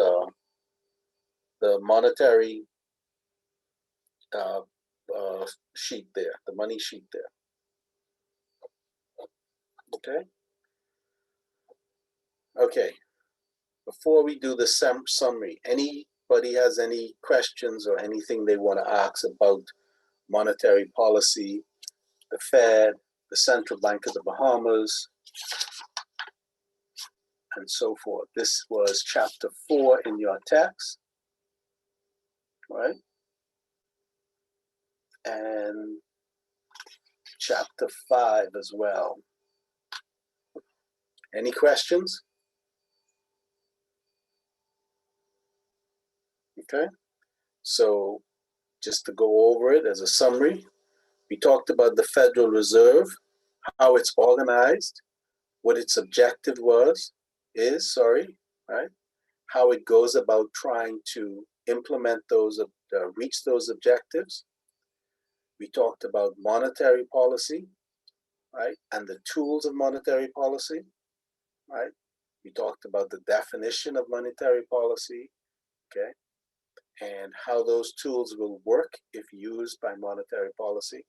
the monetary sheet there, the money sheet there. Okay? Okay. Before we do the summary, anybody has any questions or anything they want to ask about monetary policy, the Fed, the Central Bank of the Bahamas, and so forth? This was chapter 4 in your text, right? And chapter 5 as well. Any questions? Okay, so just to go over it as a summary, we talked about the Federal Reserve, how it's organized, what its objective is, right? How it goes about trying to implement those, reach those objectives. We talked about monetary policy, right? And the tools of monetary policy, right? We talked about the definition of monetary policy, okay? And how those tools will work if used by monetary policy.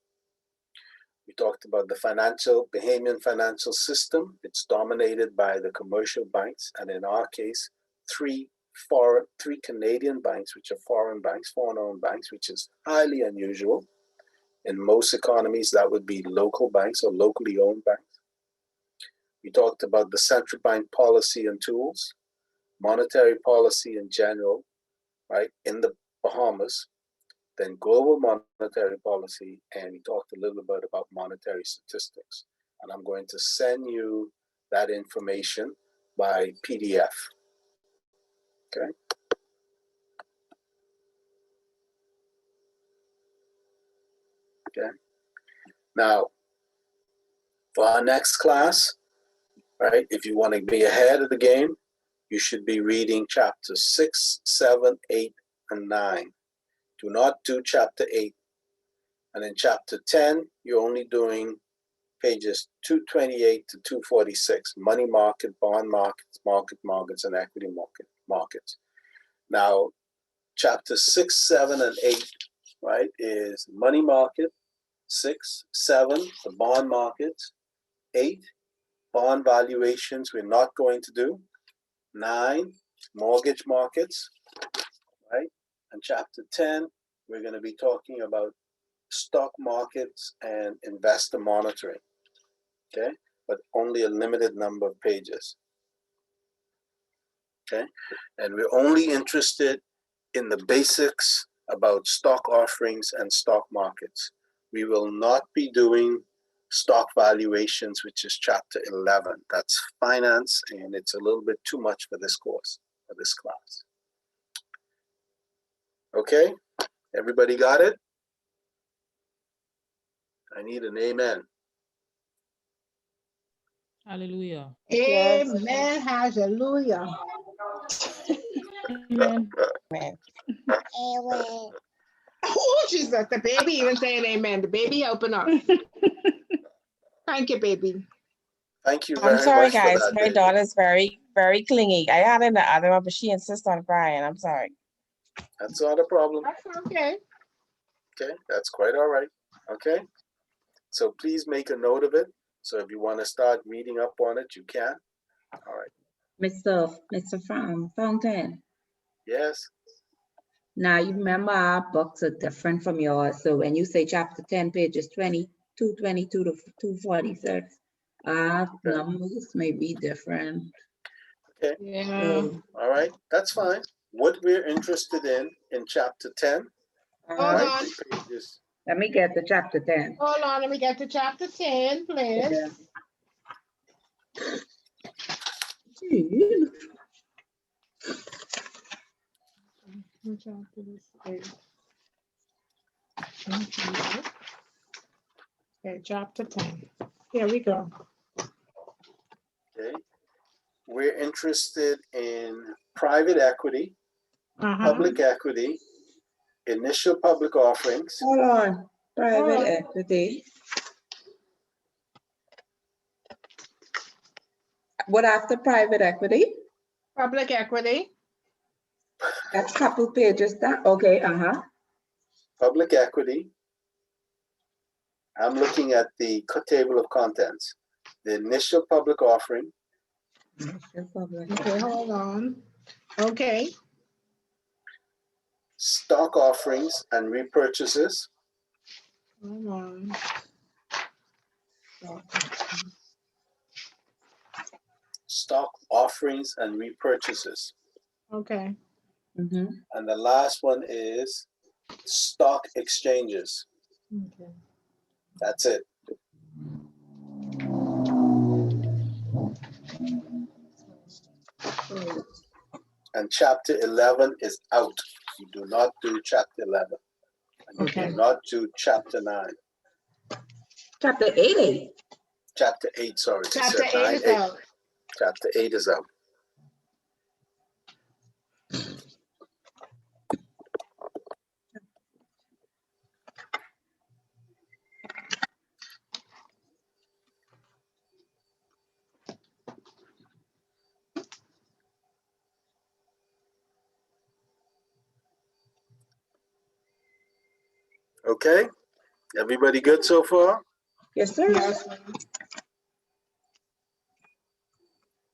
We talked about the Bahamian financial system. It's dominated by the commercial banks, and in our case, three Canadian banks, which are foreign-owned banks, which is highly unusual. In most economies, that would be local banks or locally owned banks. We talked about the central bank policy and tools, monetary policy in general, right, in the Bahamas, then global monetary policy, and we talked a little bit about monetary statistics. And I'm going to send you that information by PDF. Okay. Okay. Now, for our next class, right, if you want to be ahead of the game, you should be reading chapters 6, 7, 8, and 9. Do not do chapter 8. And in chapter 10, you're only doing pages 228 to 246, money market, bond markets, and equity markets. Now, chapter 6, 7, and 8, right, is money market. 6, 7, the bond markets. 8, bond valuations we're not going to do. 9, mortgage markets, right? And chapter 10, we're going to be talking about stock markets and investor monitoring, okay? But only a limited number of pages, okay? And we're only interested in the basics about stock offerings and stock markets. We will not be doing stock valuations, which is chapter 11. That's finance, and it's a little bit too much for this course, for this class. Okay, everybody got it? I need an amen. Hallelujah. Yes. Amen, hallelujah. Amen. Oh, Jesus, the baby even saying amen. The baby helping us. Thank you, baby. Thank you I'm very sorry, much for guys. that, My baby. daughter's very, very clingy. I had her in the other one, but she insists on crying. I'm sorry. That's not a problem. That's okay. Okay, that's quite all right. Okay, so please make a note of it. So if you want to start reading up on it, you can. All right. Mr. Fountain, Yes. now you remember our books are different from yours. So when you say chapter 10, pages 22 to 246, our Okay. numbers may be different. Okay. Yeah. So, All right. That's fine. What we're interested in chapter 10, Hold right? on. Pages. let me get to chapter 10. Hold on. Let me get to chapter 10, please. Yeah. Which chapter is it? Okay, chapter 10. Here we go. Okay. We're interested in private equity, public equity, initial public offerings, Hold on, private Hold on. equity. What after private equity? Public equity. That's couple pages down. Okay, public equity. I'm looking at the table of contents. The initial public offering, Okay, hold on. Okay. stock offerings and repurchases, Hold on. stock offerings and repurchases. Okay. And the last one is stock exchanges. Okay. That's it. And chapter 11 is out. You do not do chapter 11. And you Okay. do not do chapter 9. chapter 8. Chapter 8, sorry. I Chapter said 8 9, is 8. out. Chapter 8 is out. Okay, everybody good so far? Yes, sir. Yes.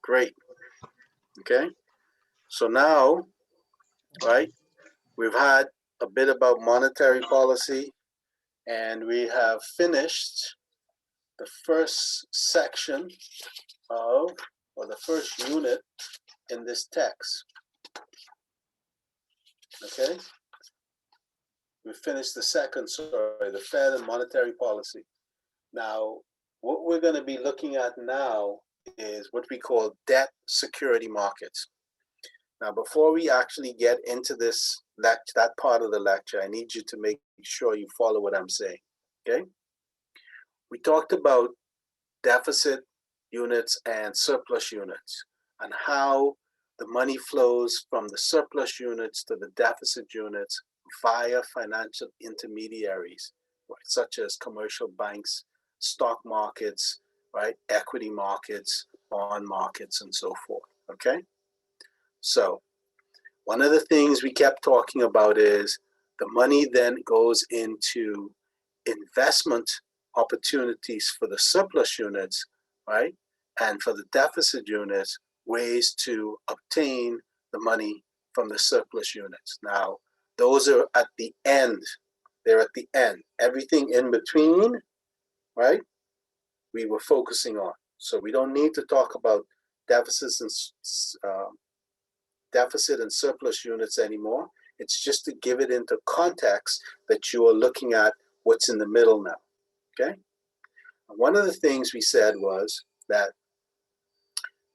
Great. Okay, so now, right, we've had a bit about monetary policy, and we have finished the first section of, or the first unit in this text. Okay, we finished the second, sorry, the Fed and monetary policy. Now, what we're going to be looking at now is what we call debt security markets. Now, before we actually get into this that part of the lecture, I need you to make sure you follow what I'm saying, okay? We talked about deficit units and surplus units and how the money flows from the surplus units to the deficit units via financial intermediaries, right, such as commercial banks, stock markets, right, equity markets, bond markets, and so forth, okay? So one of the things we kept talking about is the money then goes into investment opportunities for the surplus units, right? And for the deficit units, ways to obtain the money from the surplus units. Now, those are at the end They're at the end. Everything in between, right, we were focusing on. So we don't need to talk about deficits and deficit and surplus units anymore. It's just to give it into context that you are looking at what's in the middle now, okay? One of the things we said was that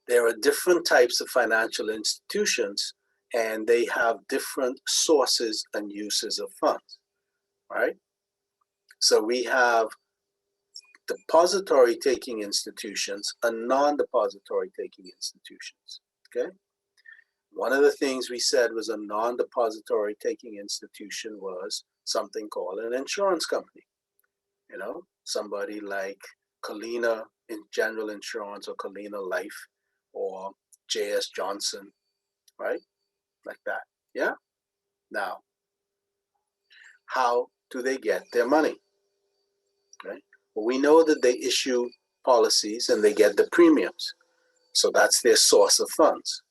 there are different types of financial institutions and they have different sources and uses of funds, right? So we have depository taking institutions and non-depository taking institutions, okay? One of the things we said was a non-depository taking institution was something called an insurance company. You know, somebody like Colina in General Insurance or Colina Life or J.S. Johnson, right? Like that. Yeah? Now, how do they get their money? Okay? Well, we know that they issue policies and they get the premiums. So that's their source of funds.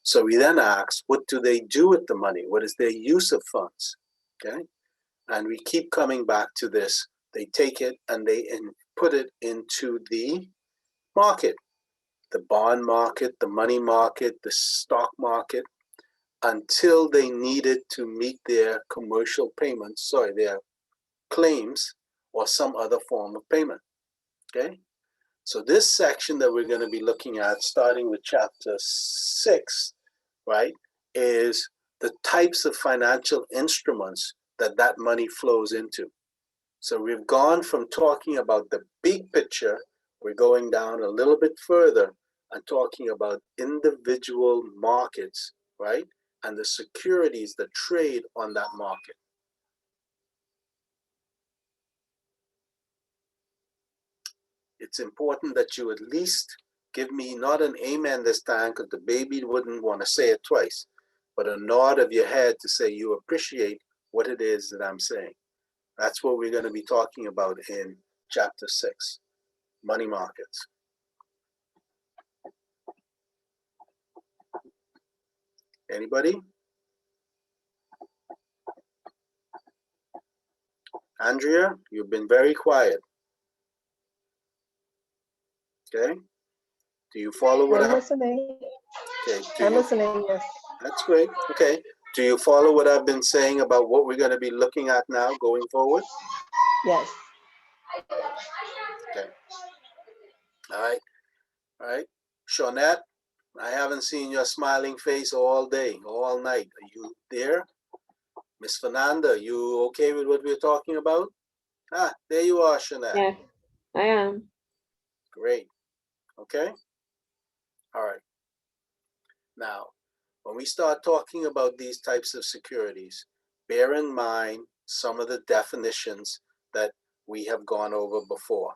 So we then ask, what do they do with the money? What is their use of funds? Okay? And we keep coming back to this. They take it and they put it into the market, the bond market, the money market, the stock market, until they need it to meet their commercial payments, their claims or some other form of payment. Okay? So this section that we're going to be looking at, starting with chapter 6, right, is the types of financial instruments that money flows into. So we've gone from talking about the big picture, we're going down a little bit further and talking about individual markets, right, and the securities that trade on that market. It's important that you at least give me not an amen this time, because the baby wouldn't want to say it twice, but a nod of your head to say you appreciate what it is that I'm saying. That's what we're going to be talking about in chapter 6, money markets. Anybody? Andrea, you've been very quiet. Okay? Do you follow what I'm listening. Okay, I'm listening, yes. That's great. Okay. Do you follow what I've been saying about what we're going to be looking at now going forward? Yes. Okay. All right. All right. Shawnette, I haven't seen your smiling face all day, all night. Are you there? Miss Fernanda, you okay with what we're talking about? Ah, there you are, Shawnette. Yes, I am. Great. Okay. All right. Now, when we start talking about these types of securities, bear in mind some of the definitions that we have gone over before.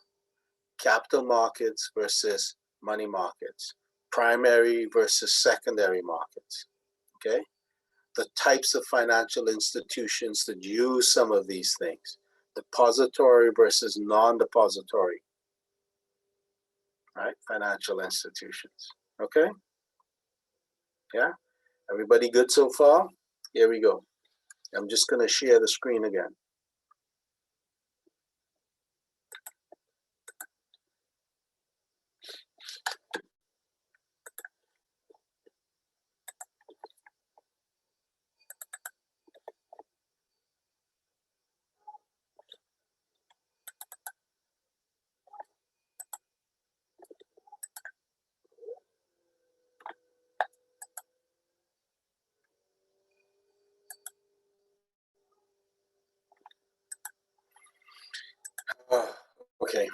Capital markets versus money markets, primary versus secondary markets, okay? The types of financial institutions that use some of these things, depository versus non-depository, right? Financial institutions, okay? Yeah, everybody good so far? Here we go. I'm just gonna share the screen again. Okay.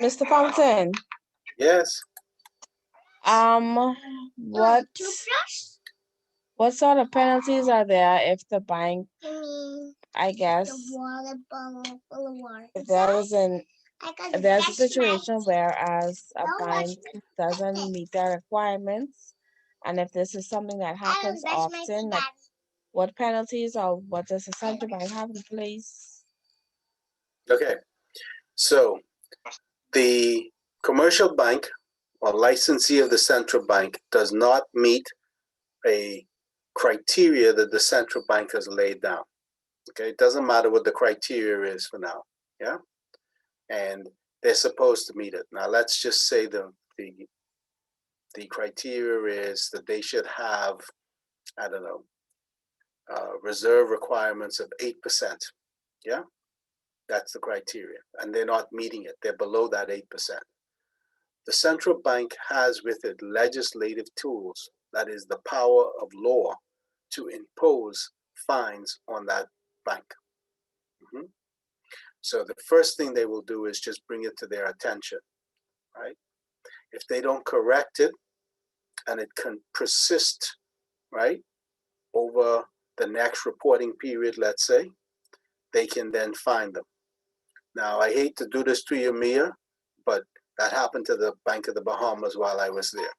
Mr. Fountain, Yes. what sort of penalties are there if the bank, I guess, if there is an If there's a situation whereas a bank doesn't meet their requirements, and if this is something that happens often, like what penalties or what does the central bank have in place? Okay, so the commercial bank or licensee of the central bank does not meet a criteria that the central bank has laid down. Okay, it doesn't matter what the criteria is for now. Yeah, and they're supposed to meet it. Now let's just say the criteria is that they should have, I don't know, reserve requirements of 8%. Yeah, that's the criteria, and they're not meeting it. They're below that 8%. The central bank has with it legislative tools, that is the power of law, to impose fines on that bank. Mhm. So the first thing they will do is just bring it to their attention, right? If they don't correct it and it can persist, right, over the next reporting period, let's say, they can then fine them. Now, I hate to do this to you, Mia, but that happened to the Bank of the Bahamas while I was there.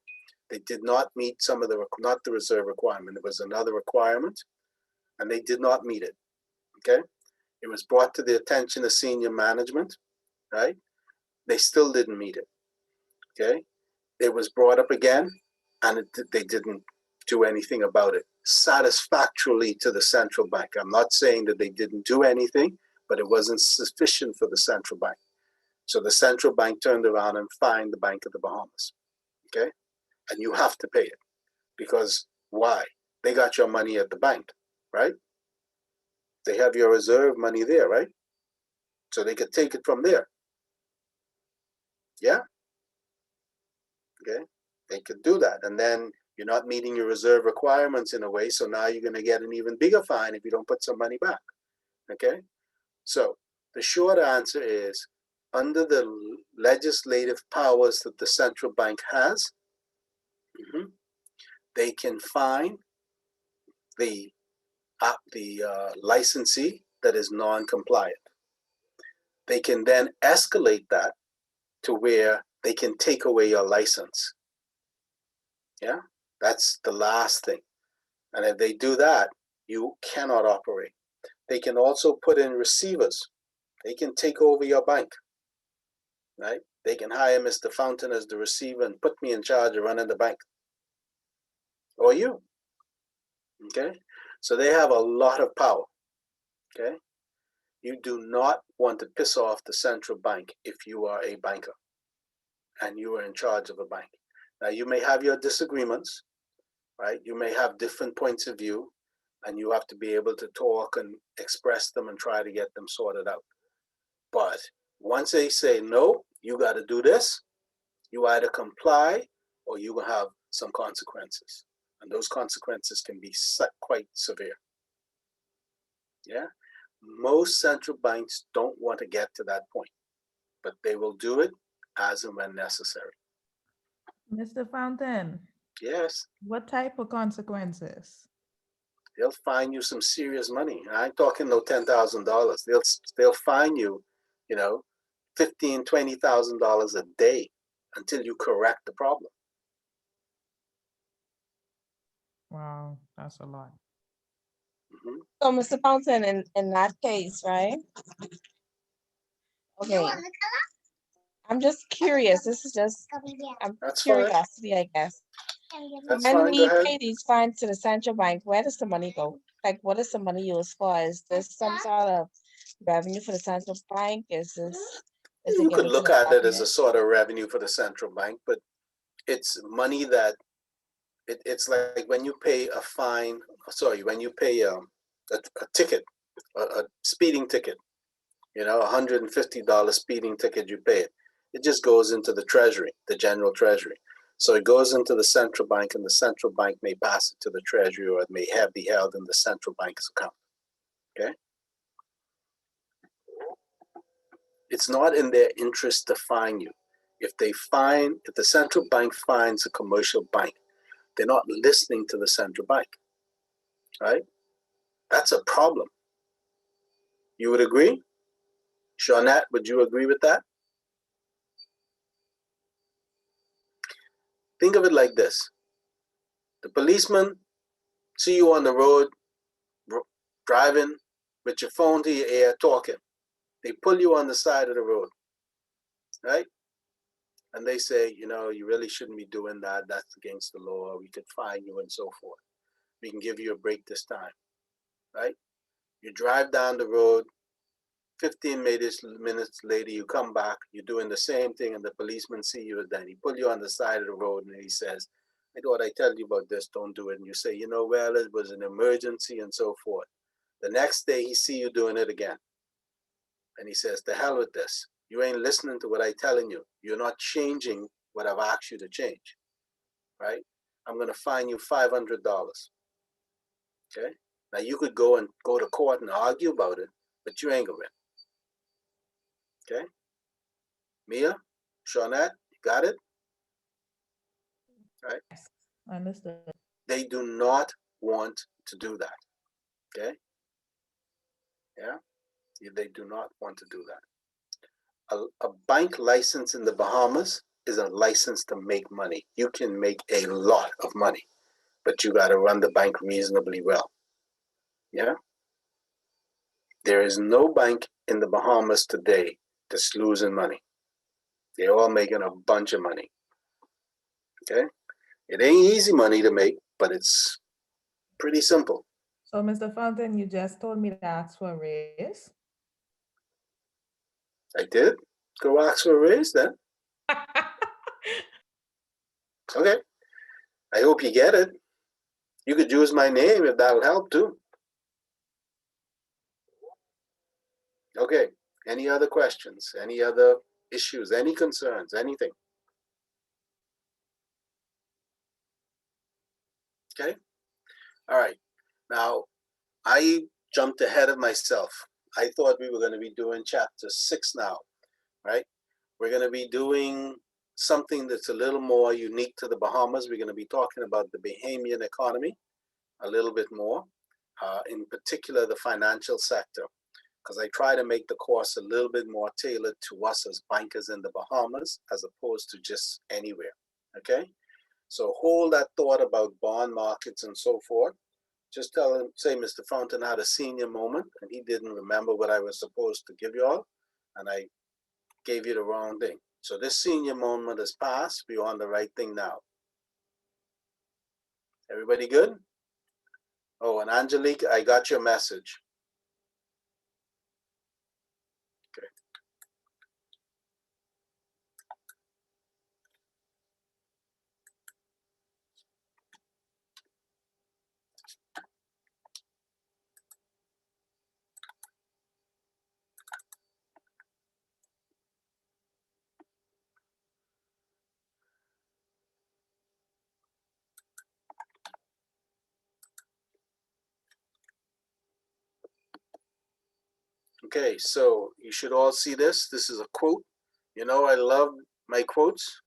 They did not meet some of the, not the reserve requirement, it was another requirement, and they did not meet it, okay? It was brought to the attention of senior management, right? They still didn't meet it, okay? It was brought up again, and they didn't do anything about it satisfactorily to the central bank. I'm not saying that they didn't do anything, but it wasn't sufficient for the central bank. So the central bank turned around and fined the Bank of the Bahamas, okay? And you have to pay it, because why? They got your money at the bank, right? They have your reserve money there, right? So they could take it from there. Yeah? Okay? They could do that. And then you're not meeting your reserve requirements in a way, so now you're going to get an even bigger fine if you don't put some money back. Okay? So the short answer is, under the legislative powers that the central bank has, they can fine the licensee that is non-compliant. They can then escalate that to where they can take away your license. Yeah, that's the last thing. And if they do that, you cannot operate. They can also put in receivers. They can take over your bank, right? They can hire Mr. Fountain as the receiver and put me in charge of running the bank, or you, okay? So they have a lot of power, okay? You do not want to piss off the central bank if you are a banker and you are in charge of a bank. Now, you may have your disagreements, right? You may have different points of view, and you have to be able to talk and express them and try to get them sorted out. But once they say, no, you got to do this, you either comply or you will have some consequences. And those consequences can be quite severe. Yeah? Most central banks don't want to get to that point, but they will do it as and when necessary. Mr. Fountain, Yes, what type of consequences? they'll fine you some serious money. I ain't talking no $10,000. They'll fine you, you know, $15,000, $20,000 a day until you correct the problem. Wow, that's a lot. Mhm. So, Mr. Fountain, in that case, right? Okay. I'm just curious. This is just That's fine. curiosity, I guess. That's When fine. Go we ahead. pay these fines to the central bank, where does the money go? Like, what is the money used for? Is this some sort of revenue for the central bank? Is it You could given to look the at it as a government? sort of revenue for the central bank, but it's money that it's like when you pay a fine, sorry, when you pay a ticket, a speeding ticket, you know, $150 speeding ticket, you pay it. It just goes into the treasury, the general treasury. So it goes into the central bank, and the central bank may pass it to the treasury, or it may be held in the central bank's account. Okay? It's not in their interest to fine you. If the central bank fines a commercial bank, they're not listening to the central bank, right? That's a problem. You would agree? Shawnette, would you agree with that? Think of it like this. The policeman see you on the road driving with your phone to your ear talking. They pull you on the side of the road, right? And they say, you know, you really shouldn't be doing that. That's against the law. We could fine you and so forth. We can give you a break this time, right? You drive down the road, 15 minutes later, you come back, you're doing the same thing, and the policeman see you again. He pull you on the side of the road and he says, I thought I tell you about this, don't do it. And you say, you know, well, it was an emergency and so forth. The next day he see you doing it again. And he says, to hell with this. You ain't listening to what I'm telling you. You're not changing what I've asked you to change, right? I'm gonna fine you $500, okay? Now you could go to court and argue about it, but you ain't gonna win, okay? Mia, Shawnette, you got it? Right? Yes, understood. They do not want to do that, okay? Yeah, they do not want to do that. A bank license in the Bahamas is a license to make money. You can make a lot of money, but you got to run the bank reasonably well. Yeah? There is no bank in the Bahamas today that's losing money. They're all making a bunch of money. Okay? It ain't easy money to make, but it's pretty simple. So, Mr. Fountain, you just told me to ask for a raise. I did. Go ask for a raise then. Okay. I hope you get it. You could use my name if that'll help too. Okay. Any other questions? Any other issues? Any concerns? Anything? Okay. All right. Now, I jumped ahead of myself. I thought we were going to be doing chapter 6 now, right? We're going to be doing something that's a little more unique to the Bahamas. We're going to be talking about the Bahamian economy a little bit more, in particular the financial sector, because I try to make the course a little bit more tailored to us as bankers in the Bahamas as opposed to just anywhere, okay? So hold that thought about bond markets and so forth. Just tell him, say Mr. Fountain had a senior moment and he didn't remember what I was supposed to give you all, and I gave you the wrong thing. So this senior moment has passed. We're on the right thing now. Everybody good? Oh, and Angelique, I got your message. Okay. Okay, so you should all see this. This is a quote. You know, I love my quotes.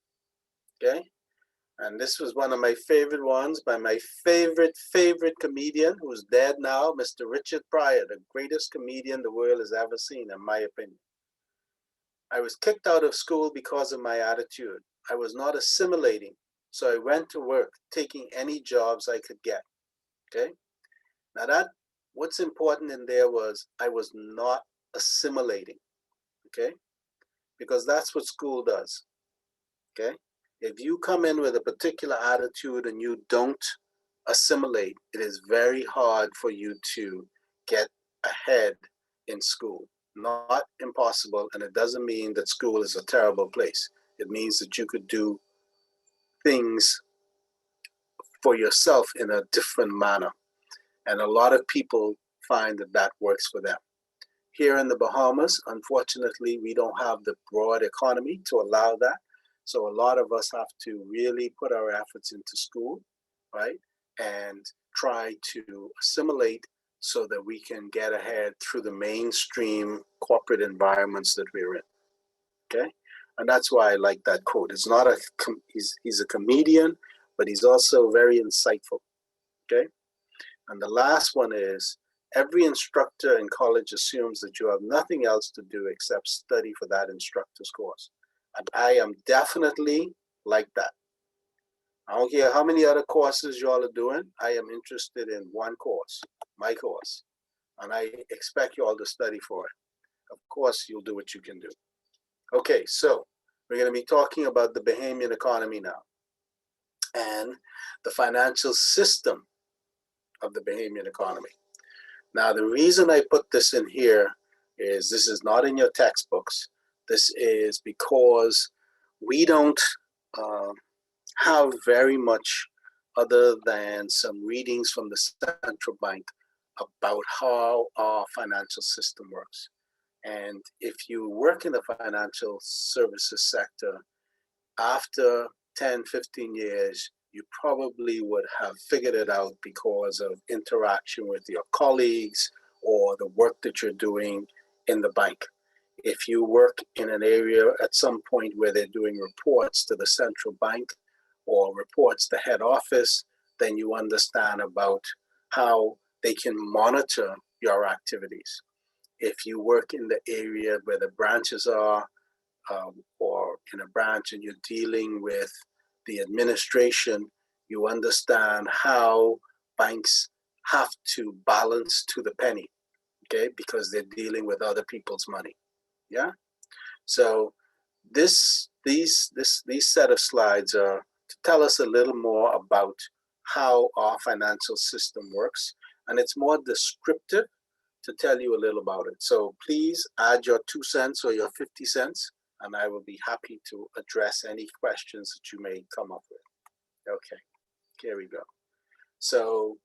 Okay. And this was one of my favorite ones by my favorite comedian who's dead now, Mr. Richard Pryor, the greatest comedian the world has ever seen, in my opinion. I was kicked out of school because of my attitude. I was not assimilating, so I went to work, taking any jobs I could get. Okay. Now what's important in there was I was not assimilating. Okay. Because that's what school does. Okay. If you come in with a particular attitude and you don't assimilate, it is very hard for you to get ahead in school. Not impossible, and it doesn't mean that school is a terrible place. It means that you could do things for yourself in a different manner. And a lot of people find that that works for them. Here in the Bahamas, unfortunately, we don't have the broad economy to allow that. So a lot of us have to really put our efforts into school, right? And try to assimilate so that we can get ahead through the mainstream corporate environments that we're in, okay? And that's why I like that quote. It's not he's a comedian, but he's also very insightful, okay? And the last one is, every instructor in college assumes that you have nothing else to do except study for that instructor's course. And I am definitely like that. I don't care how many other courses y'all are doing. I am interested in one course, my course, and I expect y'all to study for it. Of course, you'll do what you can do. Okay, so we're going to be talking about the Bahamian economy now and the financial system of the Bahamian economy. Now, the reason I put this in here is this is not in your textbooks. This is because we don't have very much other than some readings from the central bank about how our financial system works. And if you work in the financial services sector, after 10, 15 years, you probably would have figured it out because of interaction with your colleagues or the work that you're doing in the bank. If you work in an area at some point where they're doing reports to the central bank or reports to head office, then you understand about how they can monitor your activities. If you work in the area where the branches are, or in a branch and you're dealing with the administration, you understand how banks have to balance to the penny, okay, because they're dealing with other people's money. Yeah. So these set of slides are to tell us a little more about how our financial system works, and it's more descriptive to tell you a little about it. So please add your 2 cents or your 50 cents, and I will be happy to address any questions that you may come up with. Okay, here we go. So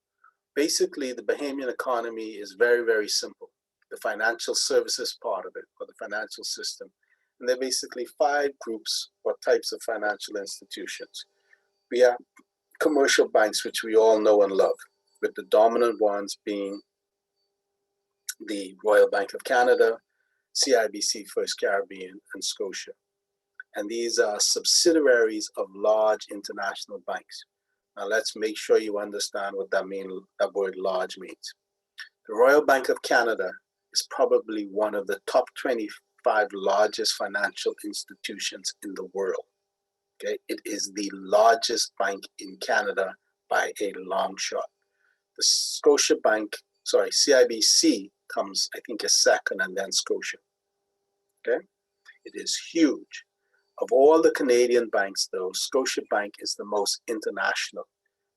basically, the Bahamian economy is very, very simple. The financial services part of it, or the financial system. And there are basically 5 groups or types of financial institutions. We have commercial banks, which we all know and love, with the dominant ones being the Royal Bank of Canada, CIBC, First Caribbean, and Scotia. And these are subsidiaries of large international banks. Now let's make sure you understand what that word large means. The Royal Bank of Canada is probably one of the top 25 largest financial institutions in the world. Okay, it is the largest bank in Canada by a long shot. The CIBC comes, I think, a second, and then Scotia. Okay, it is huge. Of all the Canadian banks, though, Scotiabank is the most international.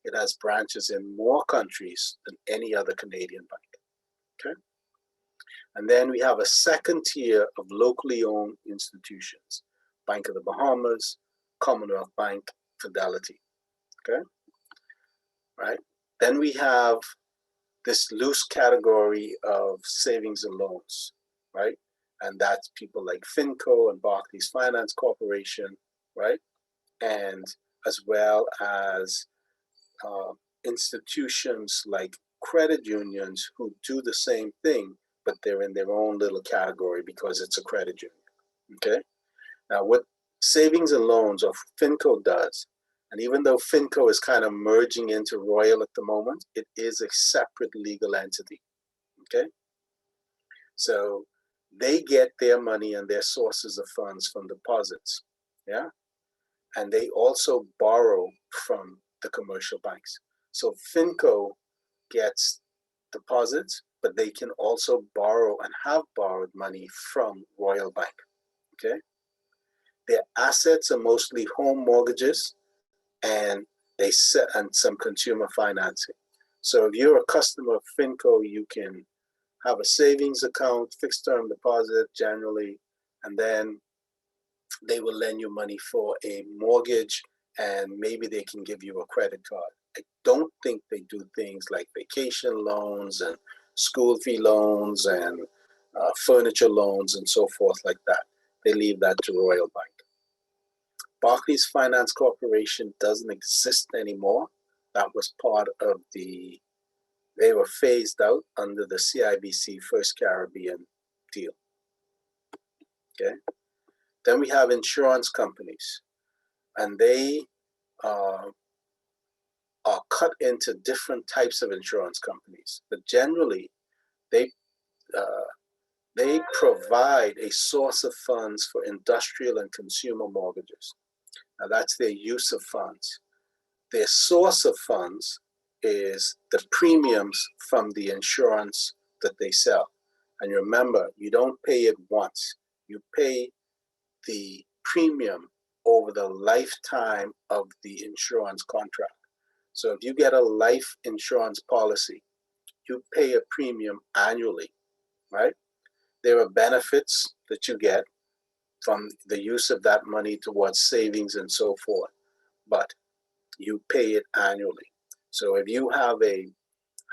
It has branches in more countries than any other Canadian bank. Okay, and then we have a second tier of locally owned institutions: Bank of the Bahamas, Commonwealth Bank, Fidelity. Okay, right. Then we have this loose category of savings and loans, right? And that's people like Finco and Barclays Finance Corporation, right? And as well as institutions like credit unions who do the same thing, but they're in their own little category because it's a credit union, okay? Now what savings and loans, or Finco, does, and even though Finco is kind of merging into Royal at the moment, it is a separate legal entity, okay? So they get their money and their sources of funds from deposits, yeah? And they also borrow from the commercial banks. So Finco gets deposits, but they can also borrow and have borrowed money from Royal Bank, okay? Their assets are mostly home mortgages and and some consumer financing. So if you're a customer of Finco, you can have a savings account, fixed term deposit generally, and then they will lend you money for a mortgage, and maybe they can give you a credit card. I don't think they do things like vacation loans and school fee loans and furniture loans and so forth like that. They leave that to Royal Bank. Barclays Finance Corporation doesn't exist anymore. That was part of they were phased out under the CIBC First Caribbean deal. Okay. Then we have insurance companies, and they are cut into different types of insurance companies. But generally, they provide a source of funds for industrial and consumer mortgages. Now that's their use of funds. their source of funds is the premiums from the insurance that they sell. And remember, you don't pay it once. You pay the premium over the lifetime of the insurance contract. So if you get a life insurance policy, you pay a premium annually, right? There are benefits that you get from the use of that money towards savings and so forth, but you pay it annually. So if you have a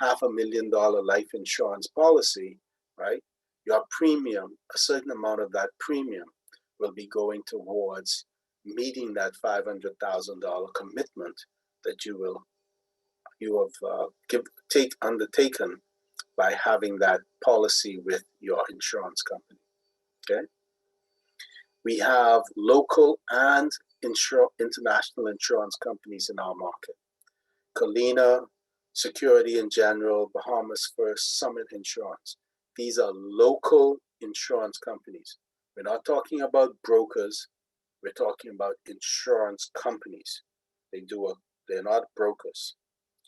$500,000 life insurance policy, right, your premium, a certain amount of that premium will be going towards meeting that $500,000 commitment that you have undertaken by having that policy with your insurance company. Okay. We have local and international insurance companies in our market. Colina, Security in General, Bahamas First, Summit Insurance. These are local insurance companies. We're not talking about brokers. We're talking about insurance companies. They're not brokers.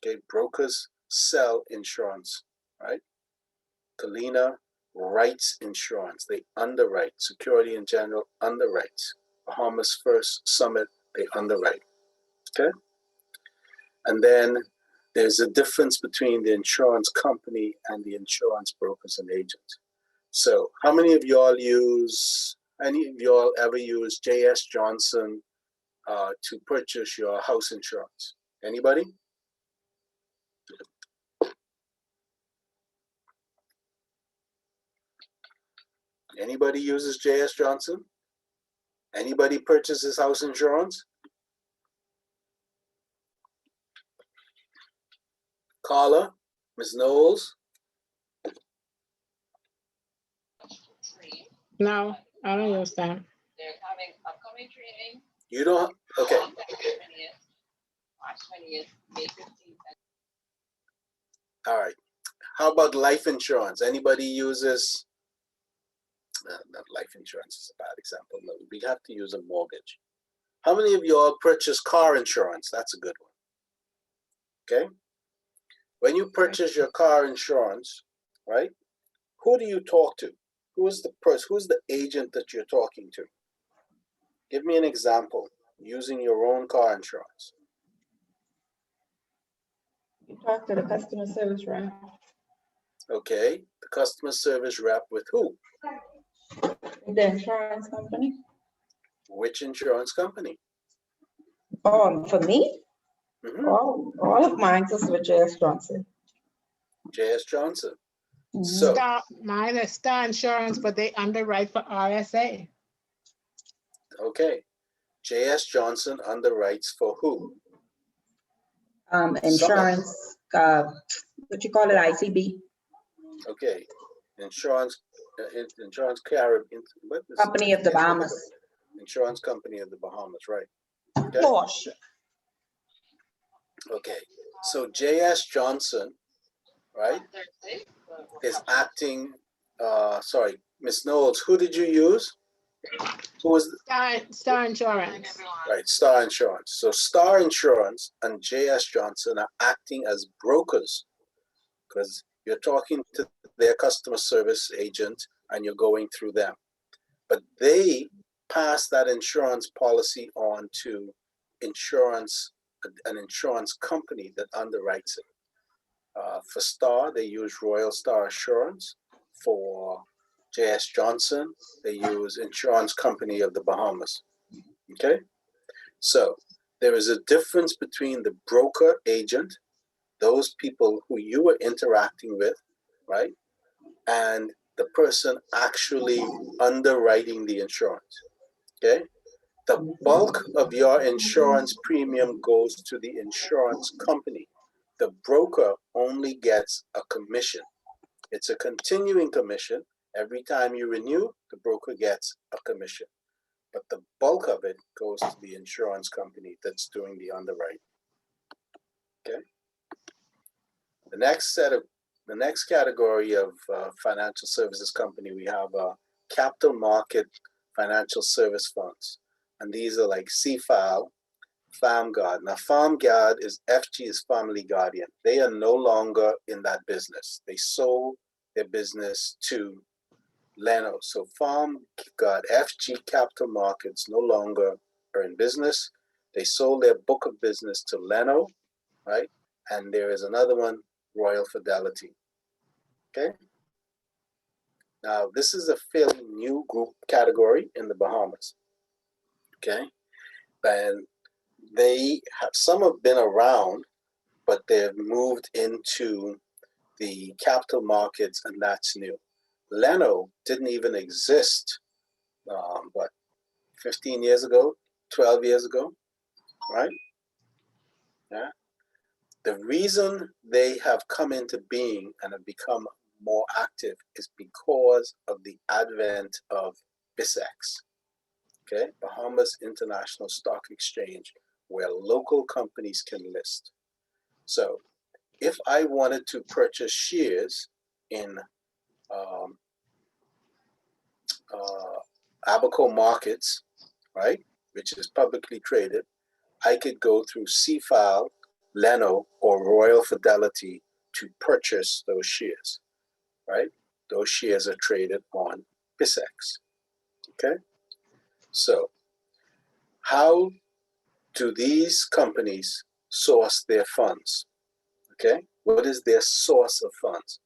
Okay, brokers sell insurance, right? Colina writes insurance. They underwrite. Security in General underwrites. Bahamas First, Summit, they underwrite. Okay? And then there's a difference between the insurance company and the insurance brokers and agents. So how many of y'all ever use J.S. Johnson to purchase your house insurance? Anybody? Anybody uses J.S. Johnson? Anybody purchases house insurance? Carla, Ms. Knowles? No, I don't use that. They're having upcoming training. You don't? Okay. March 20th, May 15th. All right. How about life insurance? Anybody uses, not life insurance is a bad example. No, we have to use a mortgage. How many of y'all purchase car insurance? That's a good one. Okay. When you purchase your car insurance, right? Who do you talk to? Who is the person? Who's the agent that you're talking to? Give me an example using your own car insurance. You talk to the customer service rep. Okay, the customer service rep with who? The insurance company. Which insurance company? For me, all of mine is with J.S. Johnson. J.S. Johnson. So Mine is Star Insurance, but they underwrite for RSA. okay, J.S. Johnson underwrites for who? Insurance, what you call it, ICB. Okay, insurance carrier. Company of the Bahamas. Insurance company of the Bahamas, right? Okay. Gosh. Okay, so J.S. Johnson, right, is acting. Sorry, Miss Knowles. Who did you use? Who was Star Insurance? Right, Star Insurance. So Star Insurance and J.S. Johnson are acting as brokers because you're talking to their customer service agent and you're going through them. But they pass that insurance policy on to an insurance company that underwrites it. For Star, they use Royal Star Assurance. For J.S. Johnson, they use Insurance Company of the Bahamas. Okay? So there is a difference between the broker agent, those people who you were interacting with, right? And the person actually underwriting the insurance. Okay? The bulk of your insurance premium goes to the insurance company. The broker only gets a commission. It's a continuing commission. Every time you renew, the broker gets a commission. But the bulk of it goes to the insurance company that's doing the underwriting. Okay. The next category of financial services company, we have capital market financial service funds. And these are like CFAL, Farm Guard. Now, Farm Guard is FG's family guardian. They are no longer in that business. They sold their business to Leno. So Farm Guard, FG Capital Markets no longer are in business. They sold their book of business to Leno, right? And there is another one, Royal Fidelity. Okay. Now, this is a fairly new group category in the Bahamas. Okay. And they have, some have been around, but they've moved into the capital markets, and that's new. Leno didn't even exist, what, 15 years ago, 12 years ago, right? Yeah. The reason they have come into being and have become more active is because of the advent of BISEX, okay? Bahamas International Stock Exchange, where local companies can list. So if I wanted to purchase shares in Abaco Markets, right, which is publicly traded, I could go through CFAL, Leno, or Royal Fidelity to purchase those shares, right? Those shares are traded on BISEX, okay? So how do these companies source their funds, okay? What is their source of funds?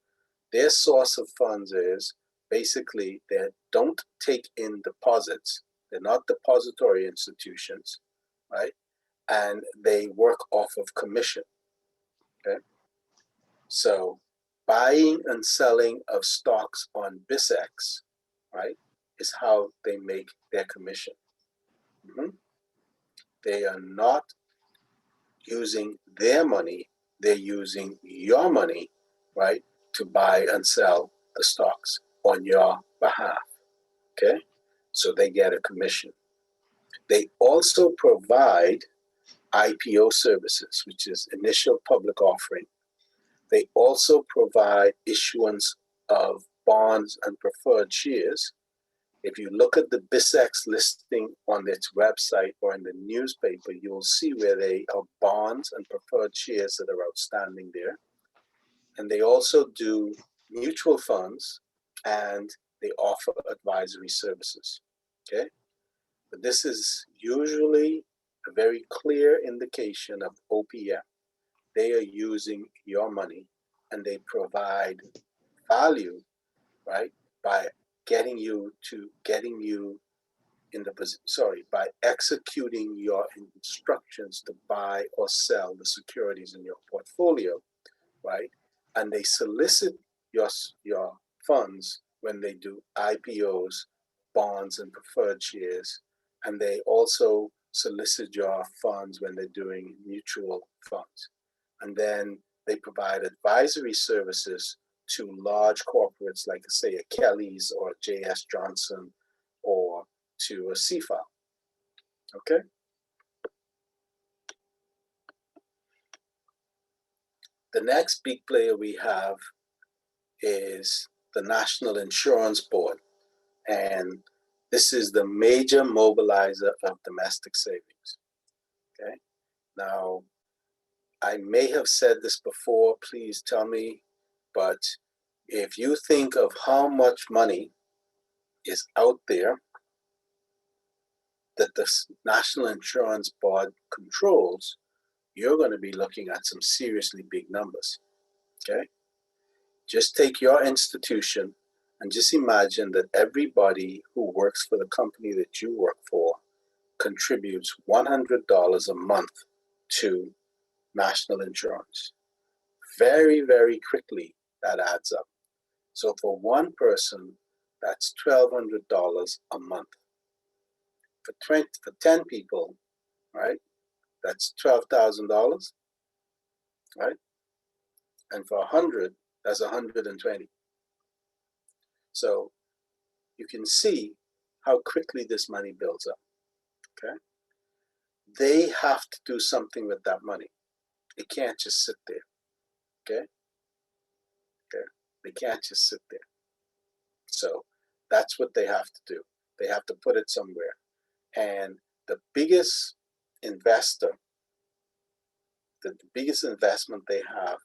Their source of funds is basically they don't take in deposits. They're not depository institutions, right? And they work off of commission, okay? So buying and selling of stocks on BISEX, right, is how they make their commission. They are not using their money, they're using your money, right, to buy and sell the stocks on your behalf, okay? So they get a commission. They also provide IPO services, which is initial public offering. They also provide issuance of bonds and preferred shares. If you look at the BISEX listing on its website or in the newspaper, you will see where they are bonds and preferred shares that are outstanding there. And they also do mutual funds and they offer advisory services, okay? But this is usually a very clear indication of OPM. They are using your money and they provide value, right, by getting you in the position, by executing your instructions to buy or sell the securities in your portfolio, right? And they solicit your funds when they do IPOs, bonds, and preferred shares. And they also solicit your funds when they're doing mutual funds. And then they provide advisory services to large corporates like, say, a Kelly's or a J.S. Johnson or to a CFA. Okay? The next big player we have is the National Insurance Board. And this is the major mobilizer of domestic savings. Okay? Now, I may have said this before, please tell me, but if you think of how much money is out there that the National Insurance Board controls, you're going to be looking at some seriously big numbers. Okay? Just take your institution and just imagine that everybody who works for the company that you work for contributes $100 a month to national insurance. Very, very quickly, that adds up. So for one person, that's $1,200 a month. For 10 people, right, that's $12,000, right? And for 100, that's 120. So you can see how quickly this money builds up, okay? They have to do something with that money. It can't just sit there, okay? Okay, they can't just sit there. So that's what they have to do. They have to put it somewhere. And the biggest investor, the biggest investment they have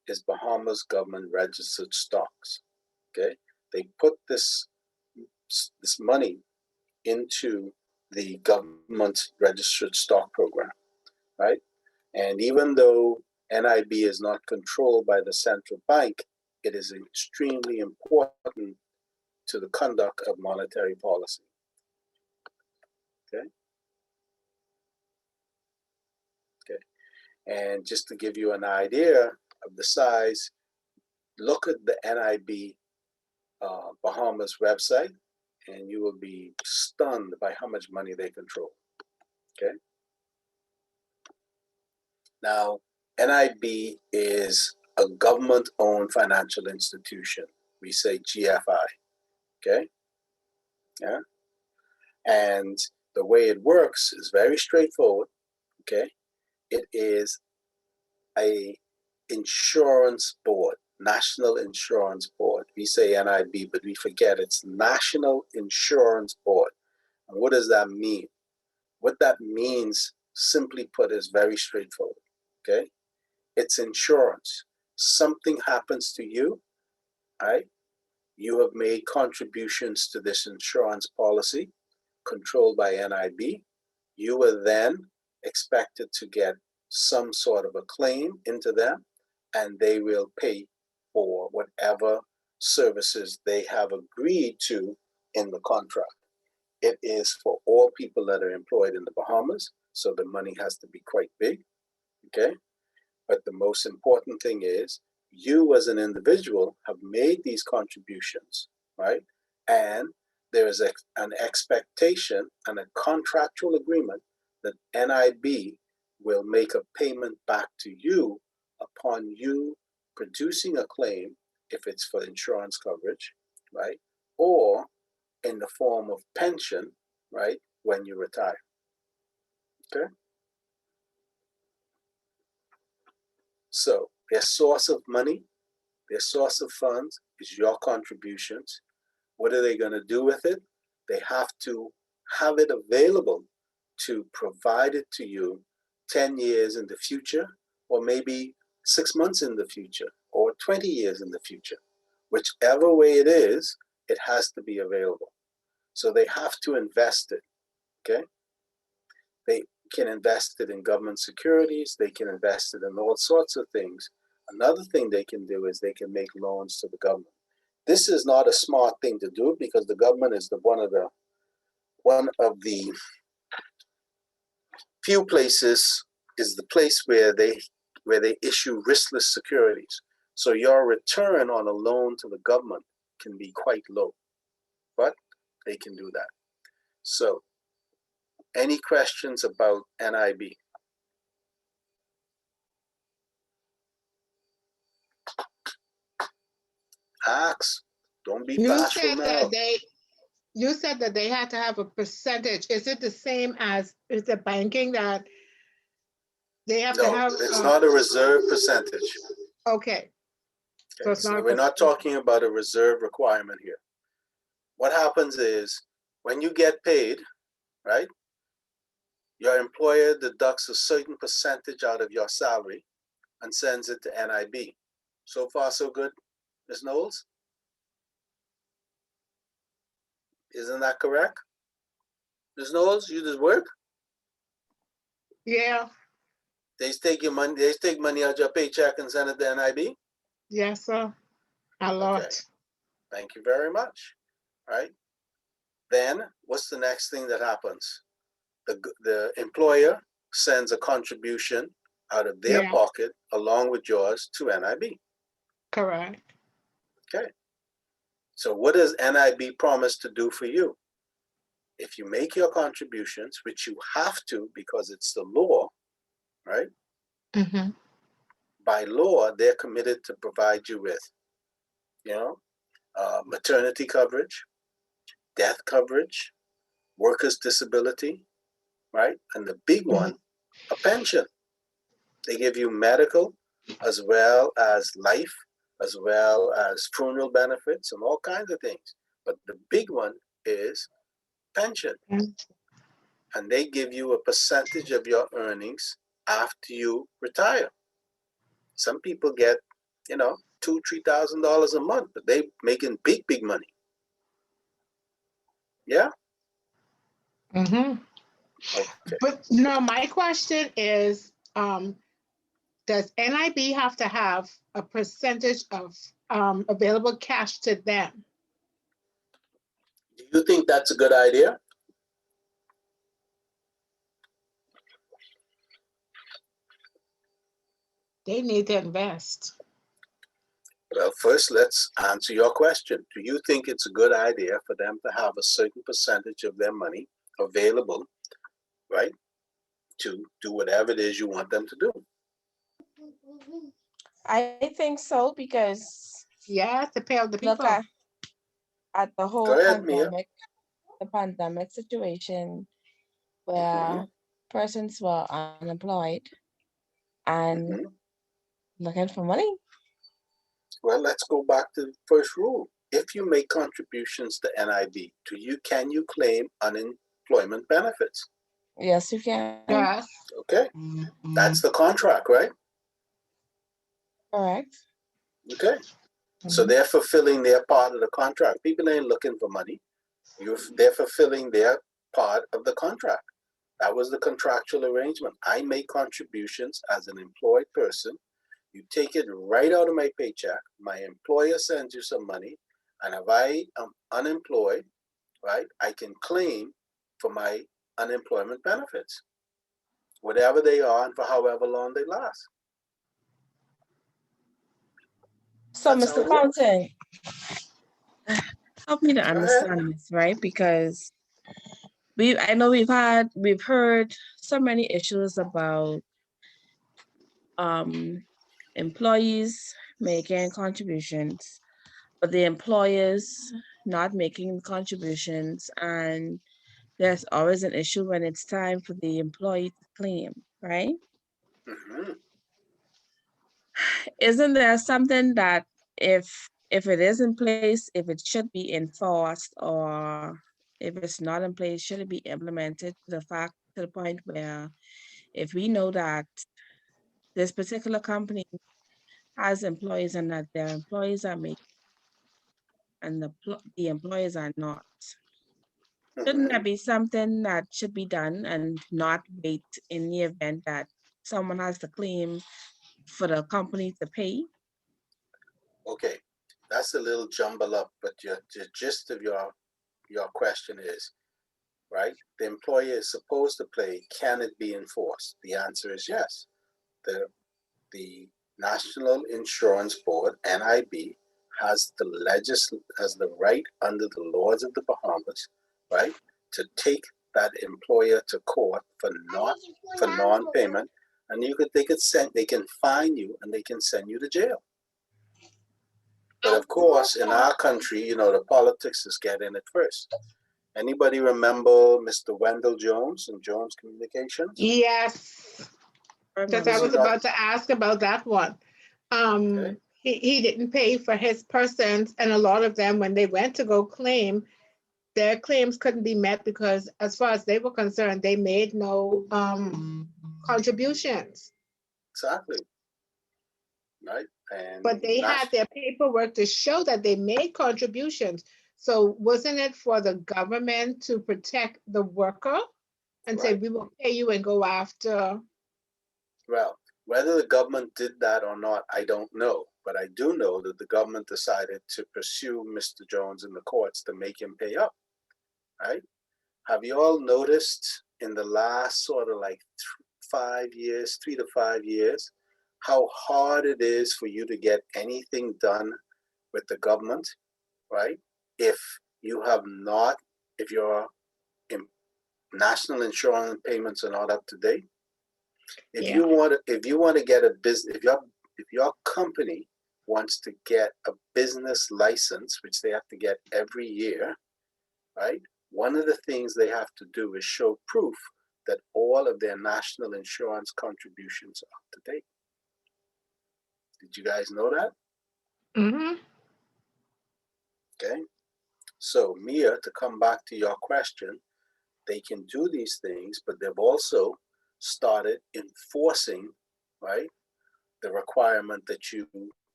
is Bahamas government registered stocks. Okay, they put this money into the government registered stock program, right? And even though NIB is not controlled by the central bank, it is extremely important to the conduct of monetary policy. Okay. Okay. And just to give you an idea of the size, look at the NIB Bahamas website, and you will be stunned by how much money they control. Okay. Now, NIB is a government-owned financial institution. We say GFI. Okay. Yeah. And the way it works is very straightforward. Okay. It is a insurance board, National Insurance Board. We say NIB, but we forget it's National Insurance Board. And what does that mean? What that means, simply put, is very straightforward. Okay. It's insurance. Something happens to you, right? You have made contributions to this insurance policy controlled by NIB. You were then expected to get some sort of a claim into them, and they will pay for whatever services they have agreed to in the contract. It is for all people that are employed in the Bahamas, so the money has to be quite big, okay? But the most important thing is you as an individual have made these contributions, right? And there is an expectation and a contractual agreement that NIB will make a payment back to you upon you producing a claim, if it's for insurance coverage, right? Or in the form of pension, right? When you retire. Okay? So their source of money, their source of funds is your contributions. What are they going to do with it? They have to have it available to provide it to you 10 years in the future, or maybe 6 months in the future, or 20 years in the future. Whichever way it is, it has to be available. So they have to invest it, okay? They can invest it in government securities. They can invest it in all sorts of things. Another thing they can do is they can make loans to the government. This is not a smart thing to do because the government is one of the few places, is the place where they issue riskless securities. So your return on a loan to the government can be quite low, but they can do that. So any questions about NIB? Ask. Don't be You bashful said now. that they had to have a percentage. Is it the same as is the banking that they have to No, have? it's not a reserve percentage. Okay. So Okay, it's so not a we're not percentage. talking about a reserve requirement here. What happens is when you get paid, right? Your employer deducts a certain percentage out of your salary and sends it to NIB. So far, so good, Ms. Knowles? Isn't that correct? Ms. Knowles, you just work? Yeah. They take your money. They take money out your paycheck and send it to NIB. Yes, sir. A lot. Okay. Thank you very much. Right. Then what's the next thing that happens? The employer sends a contribution out of their Yeah. pocket along with yours to NIB. Correct. Okay. So what does NIB promise to do for you? If you make your contributions, which you have to because it's the law, right? Mm-hmm. By law, they're committed to provide you with, maternity coverage, death coverage, workers' disability, right? And the big one, a pension. They give you medical as well as life, as well as funeral benefits and all kinds of things. But the big one is pension. and they give you a percentage of your earnings after you retire. Some people get, $2,000-$3,000 a month, but they making big money. Yeah. Mm-hmm. Okay. But no, my question is, does NIB have to have a percentage of available cash to them? Do you think that's a good idea? They need to invest. Well, first, let's answer your question. Do you think it's a good idea for them to have a certain percentage of their money available, right, to do whatever it is you want them to do? I think so because Yes, to pay off the look people. at the whole Go ahead, Mia. the pandemic situation where Mhm, persons were unemployed and mhm. looking for money. Well, let's go back to the first rule. If you make contributions to NIB, can you claim unemployment benefits? Yes, you can. Yes. Okay, that's the contract, right? Correct. Okay, so they're fulfilling their part of the contract. People ain't looking for money. They're fulfilling their part of the contract. That was the contractual arrangement. I make contributions as an employed person. You take it right out of my paycheck. My employer sends you some money, and if I am unemployed, right, I can claim for my unemployment benefits, whatever they are and for however long they last. So, That's how Mr. it works. Fountain, help me to Go ahead. understand this, right? Because I know we've heard so many issues about employees making contributions, but the employers not making contributions, and there's always an issue when it's time for the employee to claim, right? Mhm. Isn't there something that if it is in place, if it should be enforced, or if it's not in place, should it be implemented to the point where if we know that this particular company has employees and that their employees are making and the employees are not, shouldn't that Mhm. be something that should be done and not wait in the event that someone has to claim for the company to pay? Okay, that's a little jumble up, but the gist of your question is, right? The employer is supposed to play. Can it be enforced? The answer is yes. The National Insurance Board (NIB) has the right under the laws of the Bahamas, right, to take that employer to court for non-payment, and they can fine you and they can send you to jail. But of course, in our country, the politics is getting it first. Anybody remember Mr. Wendell Jones and Jones Communications? Yes. Because I Was he was not? about to ask about that one. Okay. He didn't pay for his persons, and a lot of them, when they went to go claim, their claims couldn't be met because, as far as they were concerned, they made no contributions. Exactly. Right. And But they had their paperwork to show that they made contributions. So wasn't it for the government to protect the worker and say, right. we will pay you and go after? Well, whether the government did that or not, I don't know. But I do know that the government decided to pursue Mr. Jones in the courts to make him pay up. Right. Have you all noticed in the last sort of like 3 to 5 years, how hard it is for you to get anything done with the government, right? If you have not, if your national insurance payments are not up to date, if Yeah. you want to get a business, if your company wants to get a business license, which they have to get every year, right? One of the things they have to do is show proof that all of their national insurance contributions are up to date. Did you guys know that? Mm-hmm. Okay. So, Mia, to come back to your question, they can do these things, but they've also started enforcing, right, the requirement that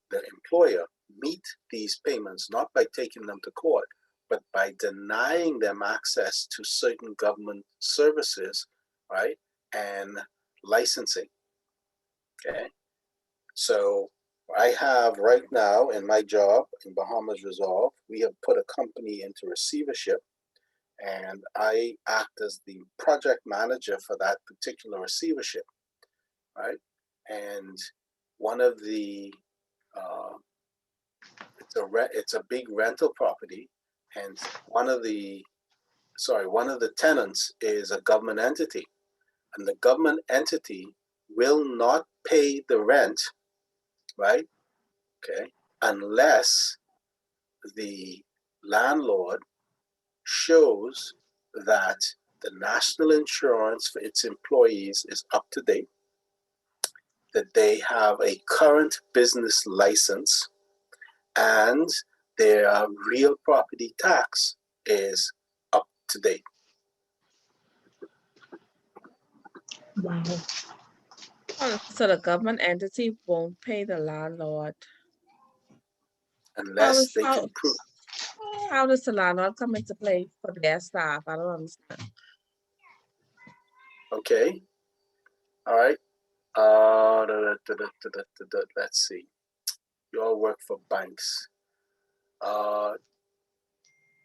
the employer, meet these payments, not by taking them to court, but by denying them access to certain government services, right, and licensing. Okay, so I have right now in my job in Bahamas Resolve, we have put a company into receivership, and I act as the project manager for that particular receivership, right? And one of the it's a big rental property, and one of the tenants is a government entity, and the government entity will not pay the rent, right? Okay, unless the landlord shows that the national insurance for its employees is up to date, that they have a current business license, and their real property tax is up to date. Wow. Oh, so the government entity won't pay the landlord. Unless they can prove. How does the landlord come into play for their staff? I don't understand. Okay. All right. Let's see. You all work for banks.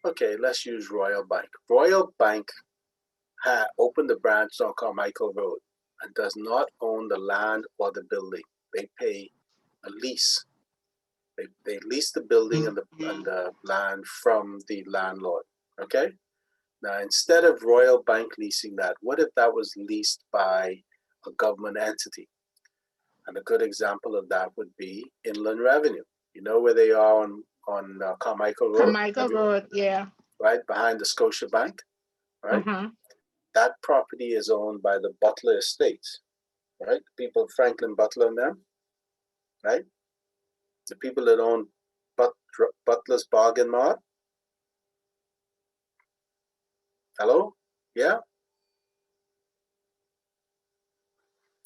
Okay, let's use Royal Bank. Royal Bank opened a branch on Carmichael Road and does not own the land or the building. They pay a lease. They lease the building and the land from the landlord. Okay. Now, instead of Royal Bank leasing that, what if that was leased by a government entity? And a good example of that would be Inland Revenue. You know where they are on Carmichael Road? Carmichael Road, yeah. Right behind the Scotia Bank, right? Mhm. That property is owned by the Butler Estates, right? People, Franklin Butler and them, right? The people that own Butler's Bargain Mart. Hello? Yeah?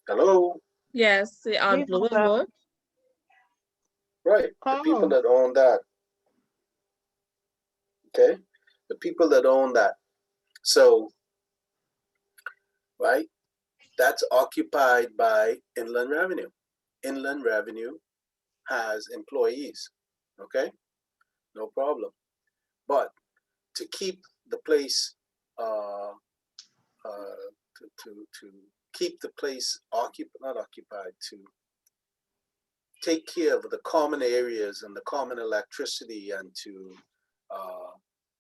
Hello? Yes, on Blue and Wood. Right, the people Oh. that own that. Okay, the people that own that. So, right, that's occupied by Inland Revenue. Inland Revenue has employees. Okay, no problem. But to keep the place, to keep the place not occupied, to take care of the common areas and the common electricity, and to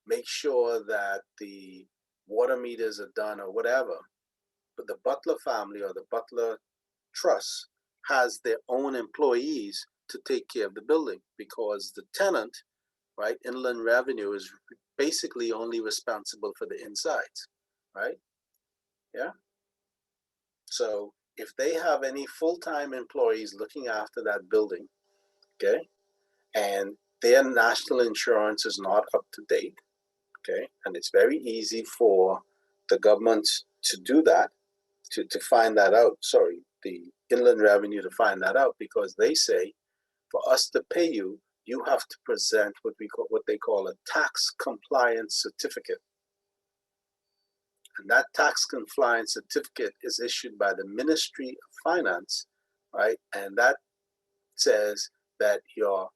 make sure that the water meters are done or whatever. But the Butler family or the Butler Trust has their own employees to take care of the building, because the tenant, right, Inland Revenue, is basically only responsible for the insides, right? Yeah. So if they have any full-time employees looking after that building, okay, and their national insurance is not up to date, okay, and it's very easy for the government to do that, to find that out. Sorry, the Inland Revenue to find that out, because they say for us to pay you, you have to present what they call a tax compliance certificate. And that tax compliance certificate is issued by the Ministry of Finance, right? And that says that your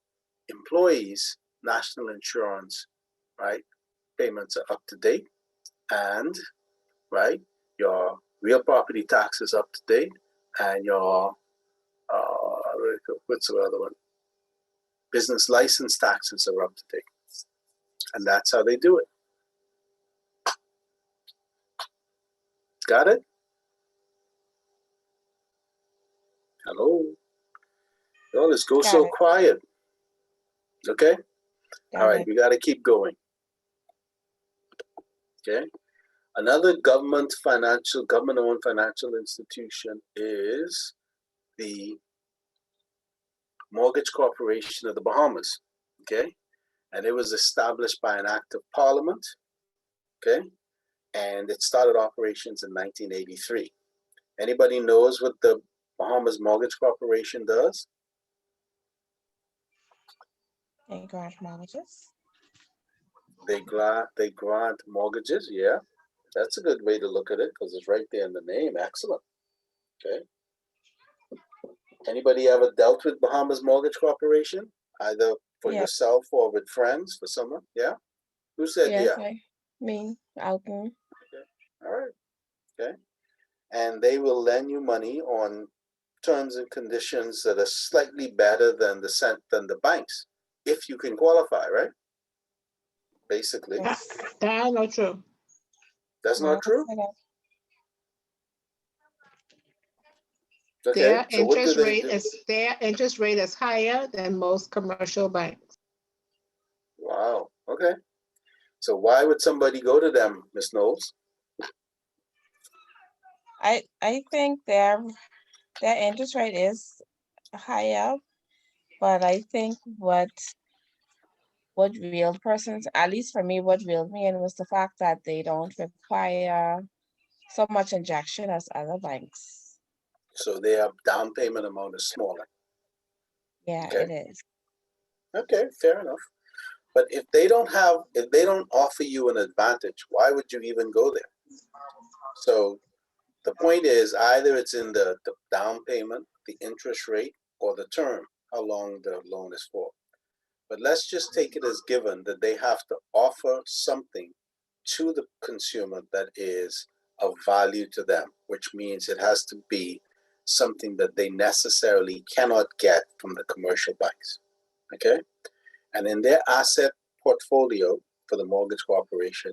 employees' national insurance, right, payments are up to date, and right, your real property tax is up to date, and your what's the other one? Business license taxes are up to date, and that's how they do it. Got it? Hello. Y'all, let's go so quiet. Okay. All right, we got to keep going. Okay. Another government-owned financial institution is the Mortgage Corporation of the Bahamas. Okay. And it was established by an act of parliament. Okay. and it started operations in 1983. Anybody knows what the Bahamas Mortgage Corporation does? They grant mortgages. They grant mortgages. Yeah, that's a good way to look at it because it's right there in the name. Excellent. Okay. Anybody ever dealt with Bahamas Mortgage Corporation, either for Yeah. yourself or with friends, for someone? Yeah. Who said Yes, yeah? me, Alton. All right. Okay. And they will lend you money on terms and conditions that are slightly better than the banks, if you can qualify, right? Basically, That's not true. that's not true. Okay, Their so what do interest they rate do? is higher than most commercial banks. Wow. Okay. So why would somebody go to them, Miss Knowles? I think their interest rate is higher, but I think what real persons, at least for me, what reeled me in was the fact that they don't require so much injection as other banks. So their down payment amount is smaller. Yeah, Okay. it is. Okay, fair enough. But if they don't offer you an advantage, why would you even go there? So the point is either it's in the down payment, the interest rate, or the term, how long the loan is for. But let's just take it as given that they have to offer something to the consumer that is of value to them, which means it has to be something that they necessarily cannot get from the commercial banks. Okay? And in their asset portfolio for the mortgage corporation,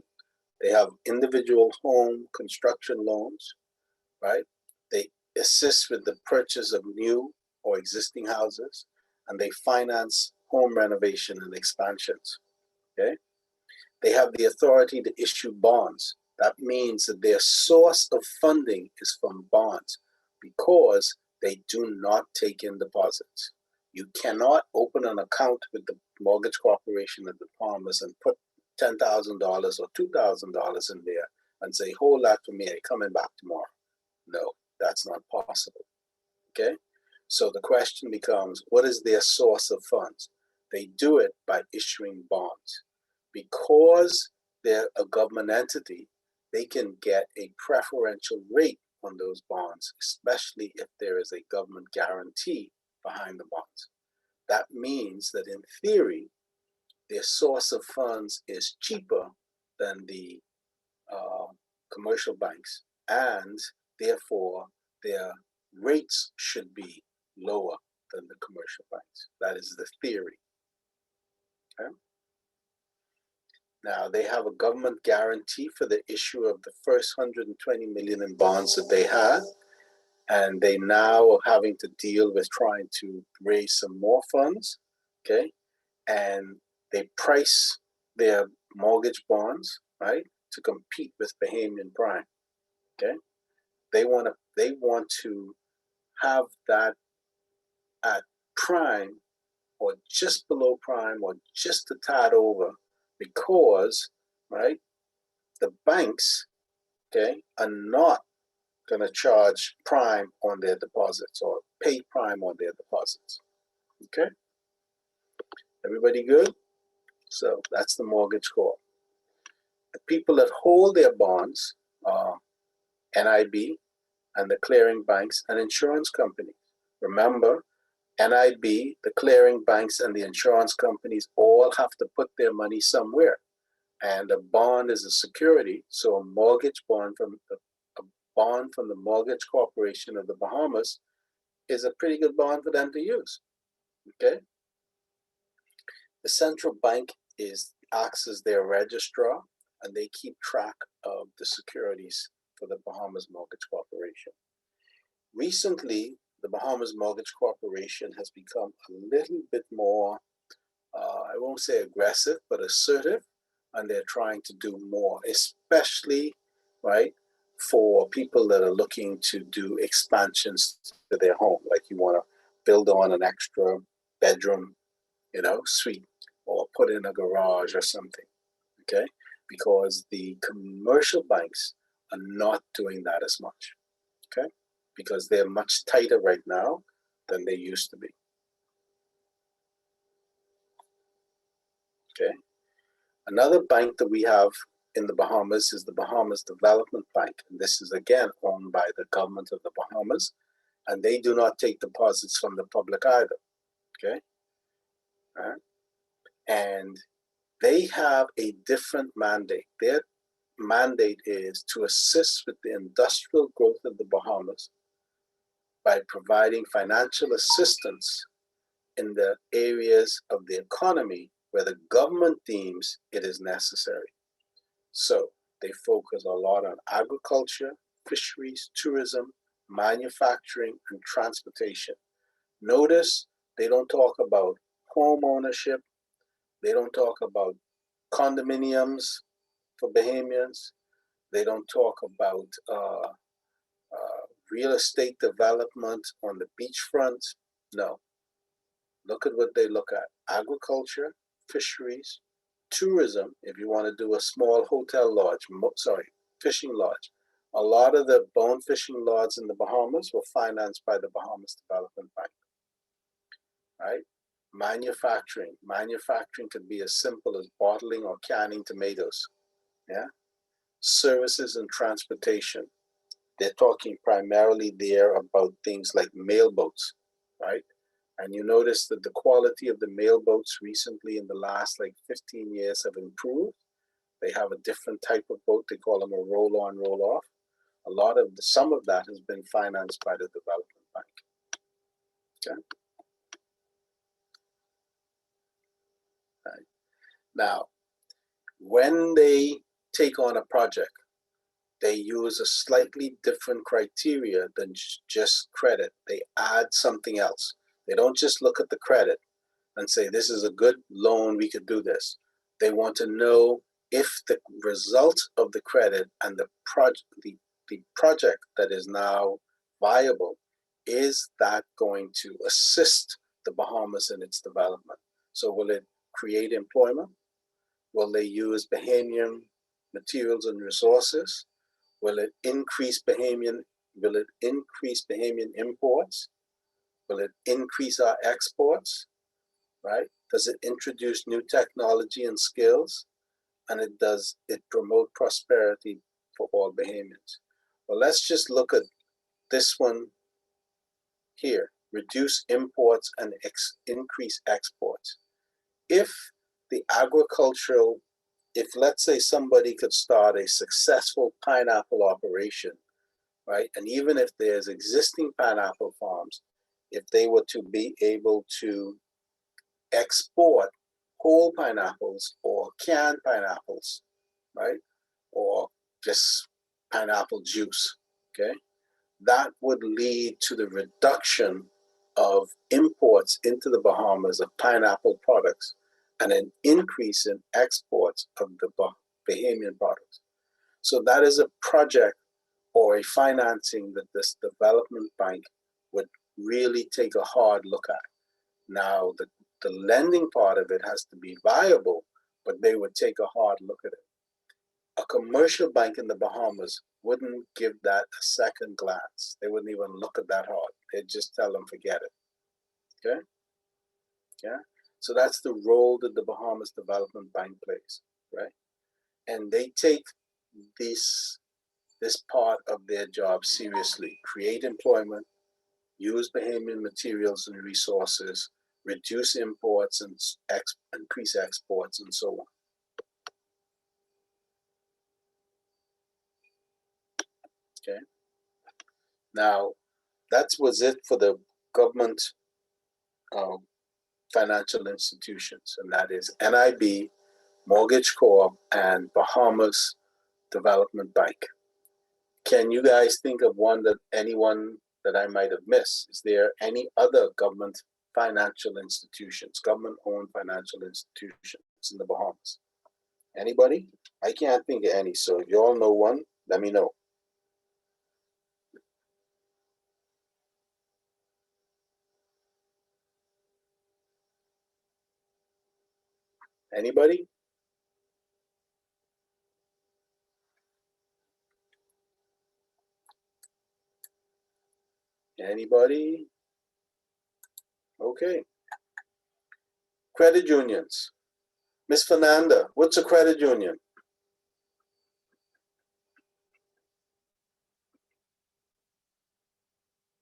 they have individual home construction loans, right? They assist with the purchase of new or existing houses, and they finance home renovation and expansions. Okay? They have the authority to issue bonds. That means that their source of funding is from bonds because they do not take in deposits. You cannot open an account with the mortgage corporation at the Bahamas and put $10,000 or $2,000 in there and say, hold that for me, I'm coming back tomorrow. No, that's not possible. Okay? So the question becomes, what is their source of funds? They do it by issuing bonds. Because they're a government entity, they can get a preferential rate on those bonds, especially if there is a government guarantee behind the bonds. That means that in theory, their source of funds is cheaper than the commercial banks, and therefore their rates should be lower than the commercial banks. That is the theory. Okay? Now they have a government guarantee for the issue of the first 120 million in bonds that they had, and they now are having to deal with trying to raise some more funds. Okay, and they price their mortgage bonds right to compete with Bahamian prime. Okay, they want to have that at prime or just below prime or just a tad over because right the banks okay are not going to charge prime on their deposits or pay prime on their deposits. Okay, everybody good? So that's the mortgage corp. The people that hold their bonds are NIB and the clearing banks and insurance companies. Remember, NIB, the clearing banks, and the insurance companies all have to put their money somewhere. And a bond is a security. So a mortgage bond a bond from the Mortgage Corporation of the Bahamas is a pretty good bond for them to use. Okay. The central bank acts as their registrar, and they keep track of the securities for the Bahamas Mortgage Corporation. Recently, the Bahamas Mortgage Corporation has become a little bit more, I won't say aggressive, but assertive, and they're trying to do more, especially, right, for people that are looking to do expansions to their home, like you want to build on an extra bedroom, suite, or put in a garage or something, okay? because the commercial banks are not doing that as much, okay? Because they're much tighter right now than they used to be, okay? Another bank that we have in the Bahamas is the Bahamas Development Bank. And this is again owned by the government of the Bahamas, and they do not take deposits from the public either, okay? And they have a different mandate. Their mandate is to assist with the industrial growth of the Bahamas by providing financial assistance in the areas of the economy where the government deems it is necessary. So they focus a lot on agriculture, fisheries, tourism, manufacturing, and transportation. Notice they don't talk about home ownership. They don't talk about condominiums for Bahamians. They don't talk about real estate development on the beachfront. No. Look at what they look at. Agriculture, fisheries, tourism, if you want to do a small hotel lodge, fishing lodge. A lot of the bone fishing lodges in the Bahamas were financed by the Bahamas Development Bank, right? Manufacturing could be as simple as bottling or canning tomatoes, yeah? Services and transportation. They're talking primarily there about things like mailboats, right? And you notice that the quality of the mailboats recently in the last like 15 years have improved. They have a different type of boat. They call them a roll-on, roll-off. Some of that has been financed by the development bank. Okay. Right. Now, when they take on a project, they use a slightly different criteria than just credit. They add something else. They don't just look at the credit and say, this is a good loan, we could do this. They want to know if the result of the credit and the project that is now viable, is that going to assist the Bahamas in its development? So will it create employment? Will they use Bahamian materials and resources? Will it increase Bahamian imports? Will it increase our exports? Right? Does it introduce new technology and skills? And does it promote prosperity for all Bahamians? Well, let's just look at this one here. Reduce imports and increase exports. If let's say somebody could start a successful pineapple operation, right? And even if there's existing pineapple farms, if they were to be able to export whole pineapples or canned pineapples, right? Or just pineapple juice, okay? That would lead to the reduction of imports into the Bahamas of pineapple products and an increase in exports of the Bahamian products. So that is a project or a financing that this development bank would really take a hard look at. Now, the lending part of it has to be viable, but they would take a hard look at it. A commercial bank in the Bahamas wouldn't give that a second glance. They wouldn't even look at that hard. They'd just tell them, forget it. Okay? Yeah? So that's the role that the Bahamas Development Bank plays, right? And they take this part of their job seriously. Create employment, use Bahamian materials and resources, reduce imports and increase exports, and so on. Okay. Now, that was it for the government financial institutions, and that is NIB, Mortgage Corp, and Bahamas Development Bank. Can you guys think of anyone that I might have missed? Is there any other government financial institutions, government-owned financial institutions in the Bahamas? Anybody? I can't think of any, so if you all know one, let me know. Anybody? Anybody? Okay. Credit unions. Miss Fernanda, what's a credit union?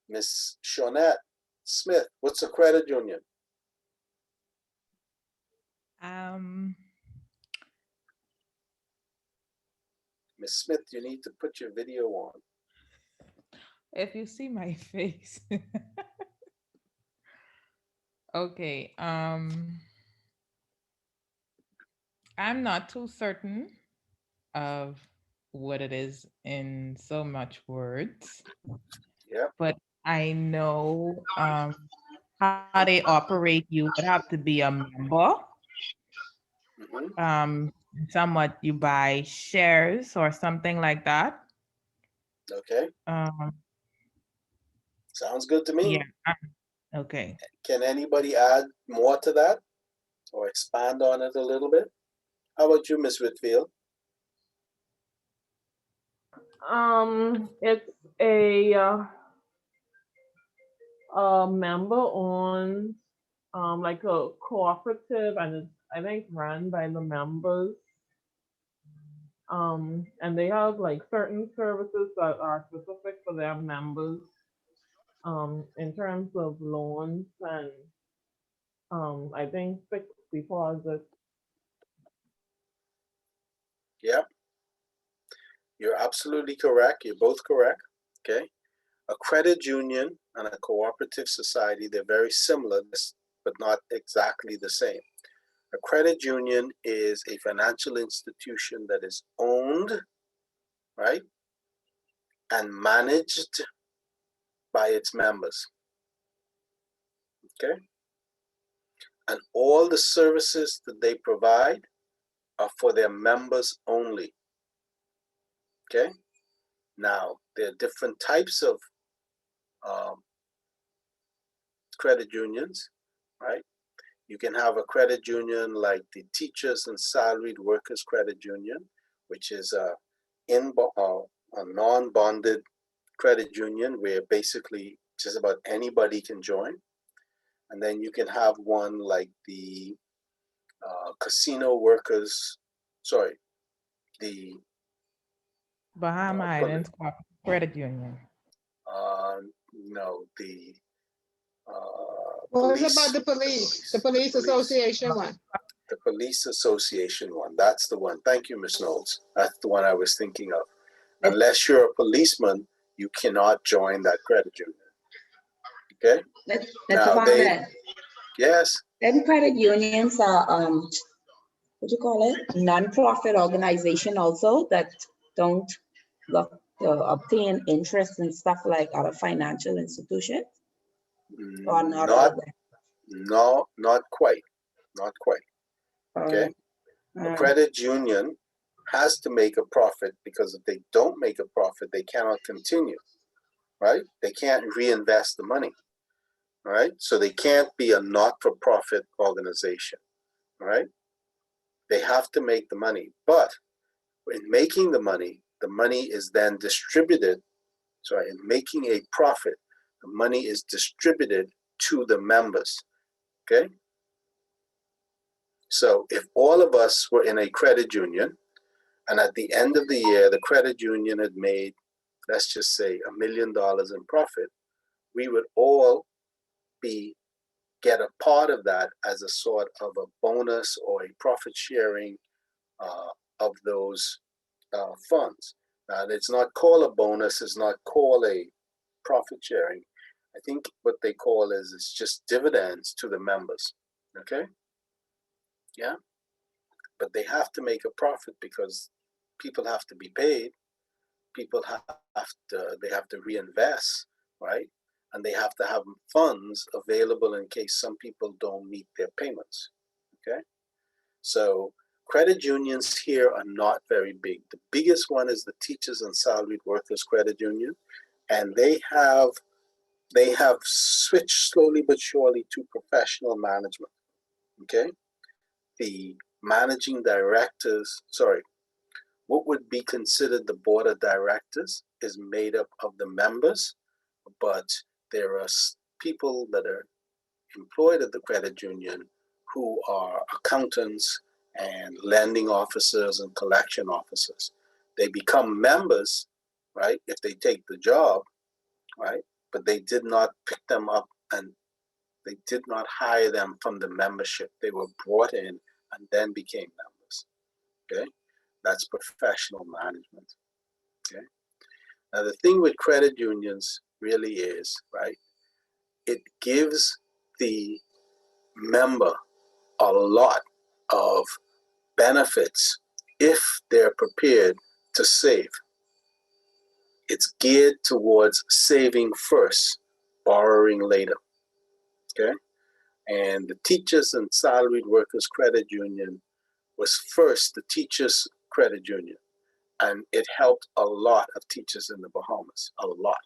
Miss Shawnette Smith, what's a credit union? Um, Miss Smith, you need to put your video on. if you see my face. Okay. I'm not too certain of what it is in so much words, Yeah. but I know how they operate. You would have to be a member. Mhm. Somewhat you buy shares or something like that. Okay. Um, Sounds good to me. yeah. Okay. Can anybody add more to that or expand on it a little bit? How about you, Miss Whitfield? It's a member owned, like a cooperative, and it's, I think, run by the members. And they have like certain services that are specific for their members, in terms of loans and, I think fixed deposits. Yeah, you're absolutely correct. You're both correct. Okay. A credit union and a cooperative society, they're very similar, but not exactly the same. A credit union is a financial institution that is owned, right, and managed by its members. Okay. And all the services that they provide are for their members only. Okay. Now, there are different types of um, credit unions, right? You can have a credit union like the Teachers and Salaried Workers Credit Union, which is a non-bonded credit union where basically just about anybody can join. And then you can have one like the casino workers, sorry, the Bahama Islands Credit Union. no, the What police, about the police? The police association one? the police association one. That's the one. Thank you, Ms. Knowles. That's the one I was thinking of. Unless you're a policeman, you cannot join that credit union. Okay? Now they, yes, Then credit unions are, what do you call it? Non-profit organization also that don't obtain interest and stuff like other financial institutions, or not all of them? no, not quite. Not quite. Okay? A credit union has to make a profit because if they don't make a profit, they cannot continue, right? They can't reinvest the money, right? So they can't be a not-for-profit organization, right? They have to make the money, but in making the money is then distributed. Sorry, in making a profit, the money is distributed to the members, okay? So if all of us were in a credit union, and at the end of the year, the credit union had made, let's just say, $1 million in profit, we would all get a part of that as a sort of a bonus or a profit sharing of those funds. Now, it's not called a bonus, it's not called a profit sharing. I think what they call is it's just dividends to the members. Okay? Yeah? But they have to make a profit because people have to be paid. People they have to reinvest, right? And they have to have funds available in case some people don't meet their payments. Okay? So credit unions here are not very big. The biggest one is the Teachers and Salaried Workers Credit Union, and they have switched slowly but surely to professional management. Okay, the managing directors, sorry, what would be considered the board of directors is made up of the members, but there are people that are employed at the credit union who are accountants and lending officers and collection officers. They become members, right, if they take the job, right, but they did not pick them up and they did not hire them from the membership. They were brought in and then became members. Okay, that's professional management. Okay, now the thing with credit unions really is, right, it gives the member a lot of benefits if they're prepared to save. It's geared towards saving first, borrowing later. Okay, and the Teachers and Salaried Workers Credit Union was first the teachers credit union, and it helped a lot of teachers in the Bahamas, a lot,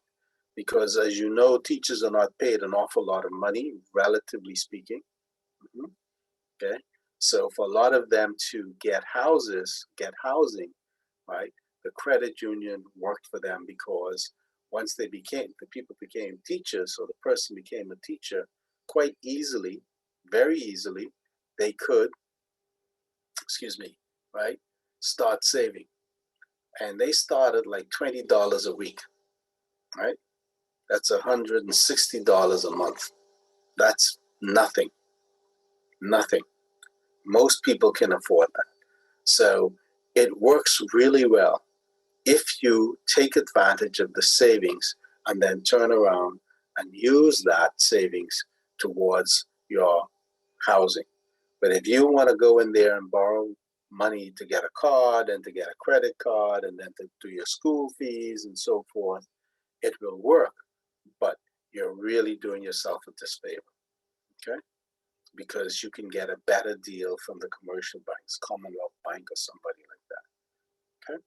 because as you know, teachers are not paid an awful lot of money, relatively speaking. Okay, so for a lot of them to get housing, right, the credit union worked for them, because once the people became teachers, or the person became a teacher, quite easily, very easily, they could, right, start saving. And they started like $20 a week, right? That's $160 a month. That's nothing. Most people can afford that. So it works really well if you take advantage of the savings and then turn around and use that savings towards your housing. But if you want to go in there and borrow money to get a card and to get a credit card and then to do your school fees and so forth, it will work, but you're really doing yourself a disfavor, okay? Because you can get a better deal from the commercial banks, Commonwealth Bank or somebody like that, okay?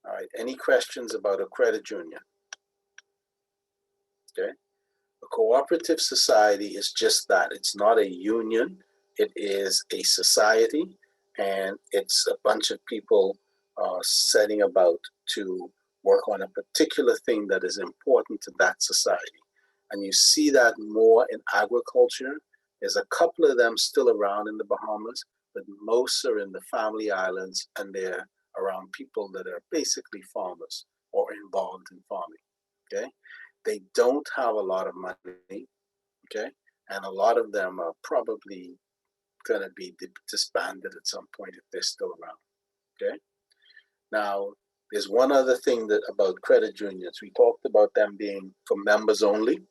All right, any questions about a credit union? Okay, a cooperative society is just that. It's not a union, it is a society, and it's a bunch of people setting about to work on a particular thing that is important to that society. And you see that more in agriculture. There's a couple of them still around in the Bahamas, but most are in the Family Islands, and they're around people that are basically farmers or involved in farming, okay? They don't have a lot of money, okay? And a lot of them are probably gonna be disbanded at some point if they're still around, okay? Now, there's one other thing that about credit unions. We talked about them being for members only,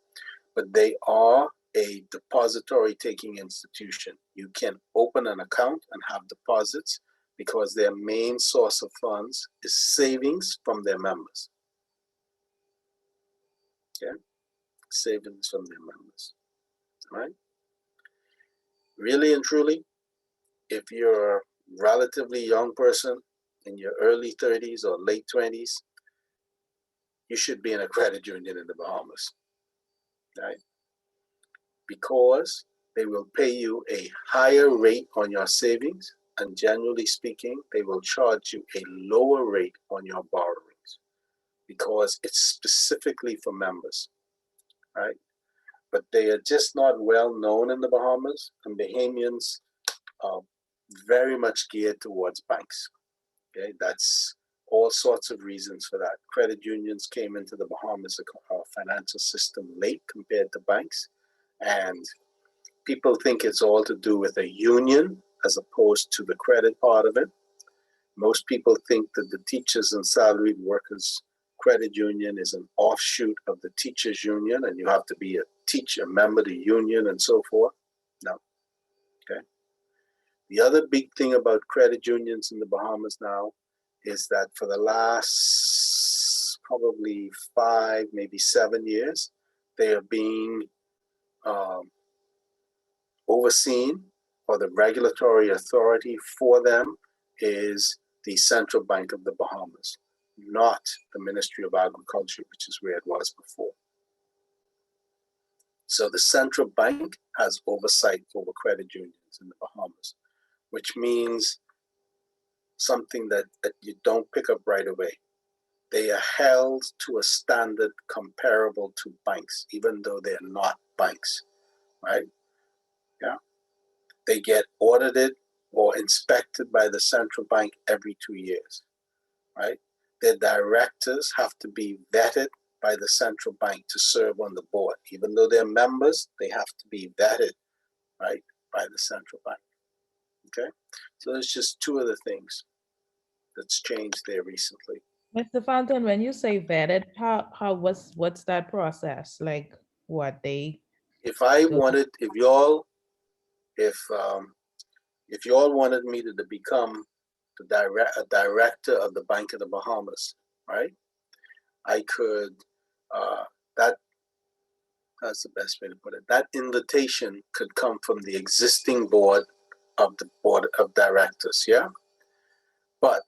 but they are a depository taking institution. You can open an account and have deposits because their main source of funds is savings from their members. Okay, savings from their members. All right. Really and truly, if you're a relatively young person in your early 30s or late 20s, you should be in a credit union in the Bahamas, right? Because they will pay you a higher rate on your savings, and generally speaking, they will charge you a lower rate on your borrowings because it's specifically for members, right? But they are just not well known in the Bahamas, and Bahamians are very much geared towards banks. Okay, that's all sorts of reasons for that. Credit unions came into the Bahamas financial system late compared to banks, and people think it's all to do with a union as opposed to the credit part of it. Most people think that the Teachers and Salaried Workers Credit Union is an offshoot of the teachers union, and you have to be a teacher, member of the union and so forth. No, okay. The other big thing about credit unions in the Bahamas now is that for the last probably 5, maybe 7 years, they are being overseen, or the regulatory authority for them is the Central Bank of the Bahamas, not the Ministry of Agriculture, which is where it was before. So the Central Bank has oversight over credit unions in the Bahamas, which means something that you don't pick up right away. they are held to a standard comparable to banks, even though they're not banks, right? Yeah. They get audited or inspected by the central bank every 2 years, right? Their directors have to be vetted by the central bank to serve on the board. Even though they're members, they have to be vetted, right, by the central bank. Okay, so there's just two of the things that's changed there recently. Mr. Fountain, when you say vetted, what's that process? Like what they If I go to? wanted, if y'all wanted me to become a director of the Bank of the Bahamas, right? I could. Uh, that that's the best way to put it. That invitation could come from the existing board of directors, yeah. But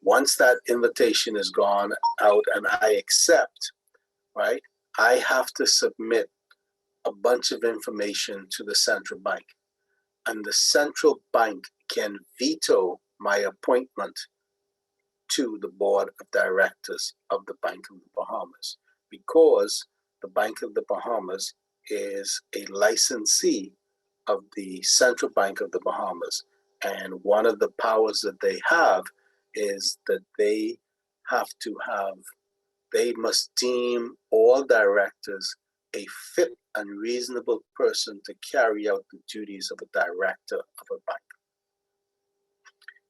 once that invitation is gone out and I accept, right, I have to submit a bunch of information to the central bank. And the central bank can veto my appointment to the board of directors of the Bank of the Bahamas, because the Bank of the Bahamas is a licensee of the Central Bank of the Bahamas. And one of the powers that they have is that they must deem all directors a fit and reasonable person to carry out the duties of a director of a bank.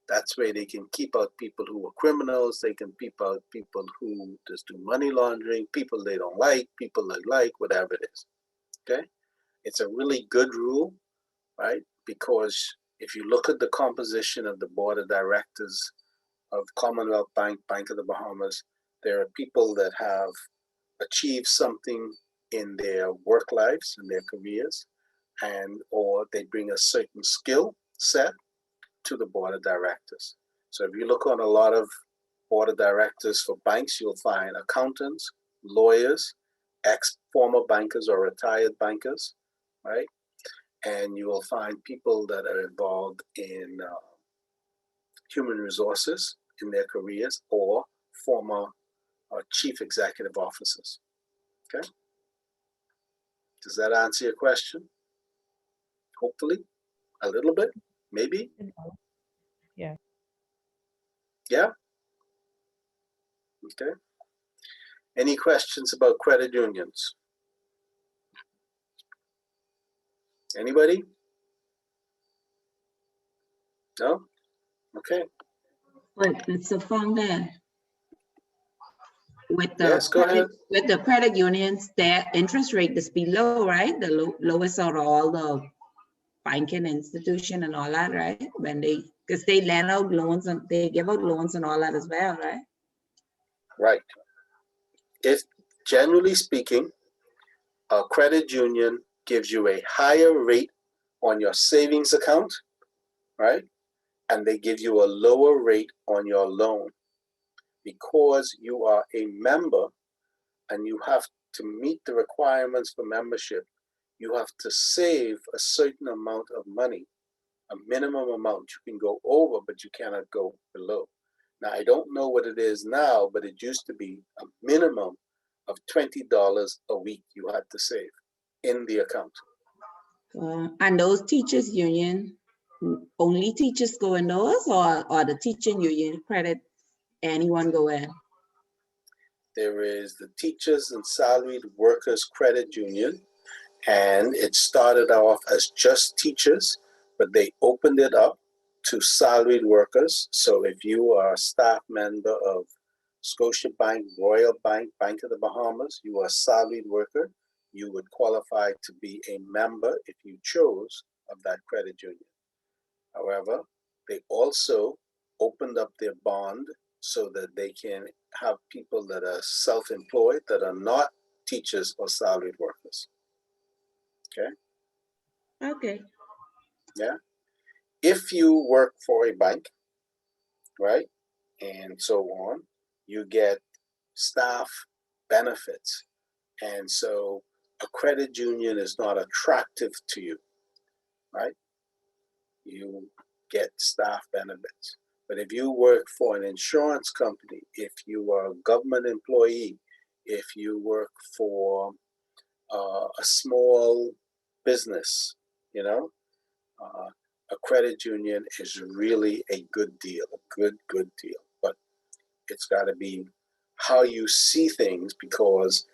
That's where they can keep out people who are criminals. They can keep out people who just do money laundering, people they don't like, people they like, whatever it is. Okay? It's a really good rule, right? Because if you look at the composition of the board of directors of Commonwealth Bank, Bank of the Bahamas, there are people that have achieved something in their work lives and their careers, and or they bring a certain skill set to the board of directors. So if you look on a lot of board of directors for banks, you'll find accountants, lawyers, former bankers or retired bankers, right? And you will find people that are involved in human resources in their careers, or former chief executive officers. Okay? Does that answer your question? Hopefully, a little bit, maybe. Yeah. Yeah. Okay. Any questions about credit unions? Anybody? No? Okay. But Mr. Founder, with the Yes, go ahead. with the credit unions, their interest rate is below, right? The lowest out of all the banking institution and all that, right? When because they lend out loans and they give out loans and all that as well, right? Right. If generally speaking, a credit union gives you a higher rate on your savings account, right? And they give you a lower rate on your loan, because you are a member and you have to meet the requirements for membership. You have to save a certain amount of money, a minimum amount. You can go over, but you cannot go below. Now, I don't know what it is now, but it used to be a minimum of $20 a week you had to save in the account. And those teachers union, only teachers go in those, or the teaching union credit anyone go in? There is the Teachers and Salaried Workers Credit Union, and it started off as just teachers, but they opened it up to salaried workers. So if you are a staff member of Scotiabank, Royal Bank, Bank of the Bahamas, you are a salaried worker, you would qualify to be a member if you chose of that credit union. However, they also opened up their bond so that they can have people that are self-employed, that are not teachers or salaried workers. Okay. Okay. Yeah. If you work for a bank, right, and so on, you get staff benefits. And so a credit union is not attractive to you, right? You get staff benefits. But if you work for an insurance company, if you are a government employee, if you work for a small business, you know, a credit union is really a good deal, a good deal. But it's got to be how you see things, because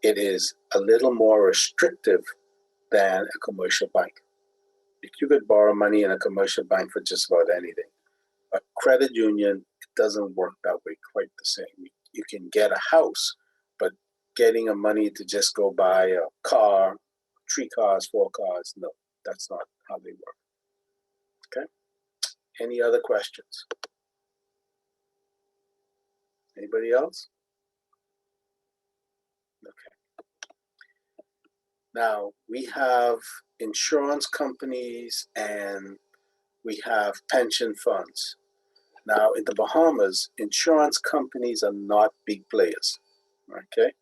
it is a little more restrictive than a commercial bank. You could borrow money in a commercial bank for just about anything. A credit union, it doesn't work that way quite the same. You can get a house, but getting a money to just go buy a car, 3 cars, 4 cars, no, that's not how they work. Okay? Any other questions? Anybody else? Okay. Now, we have insurance companies and we have pension funds. Now, in the Bahamas, insurance companies are not big players, okay?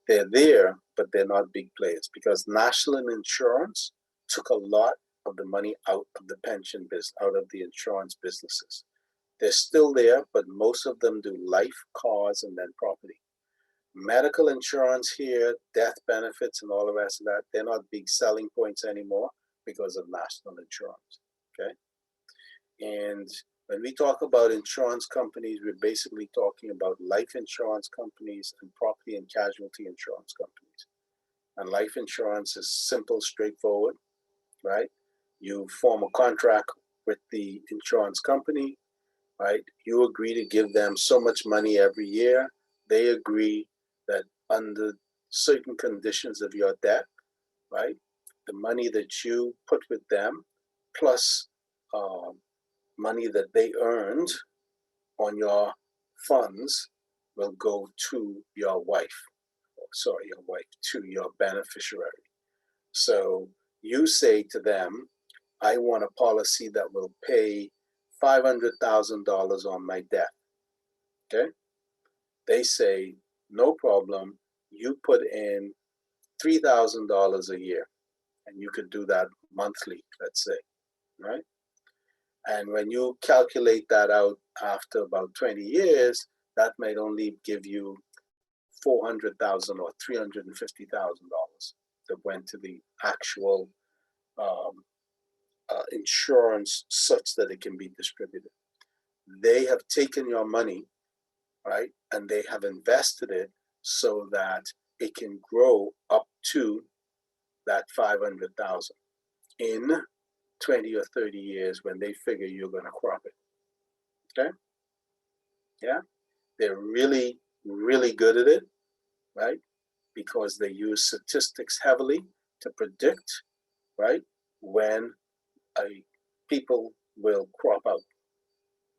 They're there, but they're not big players because National Insurance took a lot of the money out of the pension business, out of the insurance businesses. They're still there, but most of them do life, cars, and then property. Medical insurance here, death benefits, and all the rest of that, they're not big selling points anymore because of National Insurance, okay? And when we talk about insurance companies, we're basically talking about life insurance companies and property and casualty insurance companies. And life insurance is simple, straightforward, right? You form a contract with the insurance company, right? You agree to give them so much money every year. They agree that under certain conditions of your debt, right, the money that you put with them plus money that they earned on your funds will go to your wife, to your beneficiary. So you say to them, I want a policy that will pay $500,000 on my debt, okay? They say, no problem, you put in $3,000 a year, and you could do that monthly, let's say, right? And when you calculate that out after about 20 years, that might only give you $400,000 or $350,000 that went to the actual insurance such that it can be distributed. They have taken your money, right, and they have invested it so that it can grow up to that 500,000 in 20 or 30 years when they figure you're going to crop it. Okay? Yeah? They're really, really good at it, right? Because they use statistics heavily to predict, right, when people will crop out.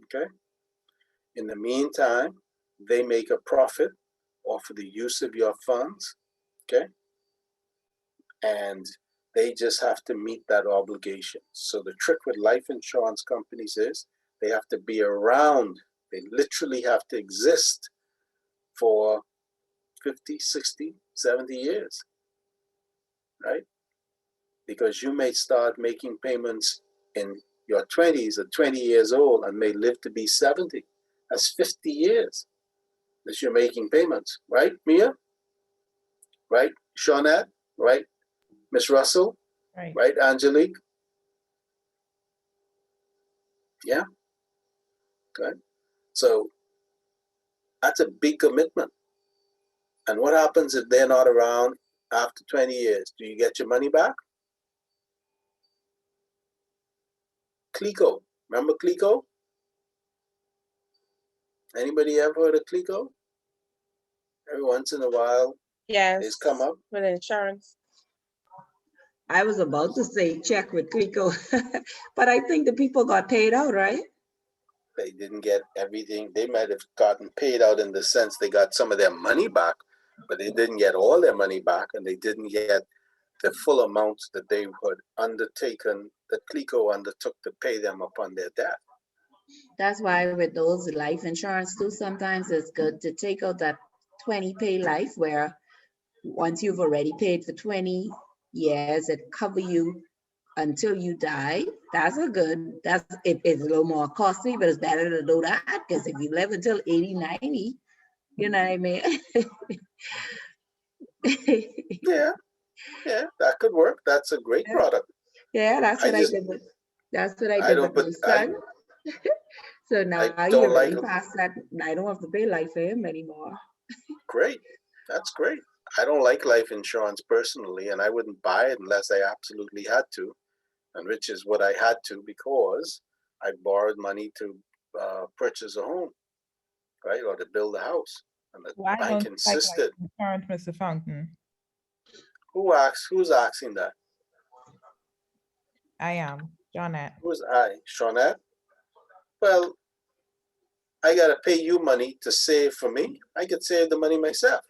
Okay? In the meantime, they make a profit off of the use of your funds, okay? And they just have to meet that obligation. So the trick with life insurance companies is they have to be around. They literally have to exist for 50, 60, 70 years, right? Because you may start making payments in your 20s or 20 years old and may live to be 70. That's 50 years that you're making payments, right, Mia? Right, Shawnette? Right, Miss Russell? Right, Angelique? Yeah? Okay. So that's a big commitment. And what happens if they're not around after 20 years? Do you get your money back? Clico. Remember Clico? Anybody ever heard of Clico? Every once in a while, Yes, it's come up. with insurance. I was about to say check with Clico, but I think the people got paid out, right? They didn't get everything. They might have gotten paid out in the sense they got some of their money back, but they didn't get all their money back, and they didn't get the full amount that they had undertaken, that Clico undertook to pay them upon their debt. That's why with those life insurance too, sometimes it's good to take out that 20 pay life where once you've already paid for 20 years, it cover you until you die. That's it's a little more costly, but it's better to do that, because if you live until 80, 90, you know what I mean? Yeah, yeah, that could work. That's a great product. Yeah, that's I what I just, did with, that's what I I did don't, with but my son. So I now don't you're like, really past that. I don't have to pay life for him anymore. great. That's great. I don't like life insurance personally, and I wouldn't buy it unless I absolutely had to, and which is what I had to because I borrowed money to purchase a home, right, or to build a house, and the Why bank don't you like insisted. insurance, Mr. Fountain? Who's asking that? I am, Janet. Who's I? Shawnette? Well, I gotta pay you money to save for me. I could save the money myself.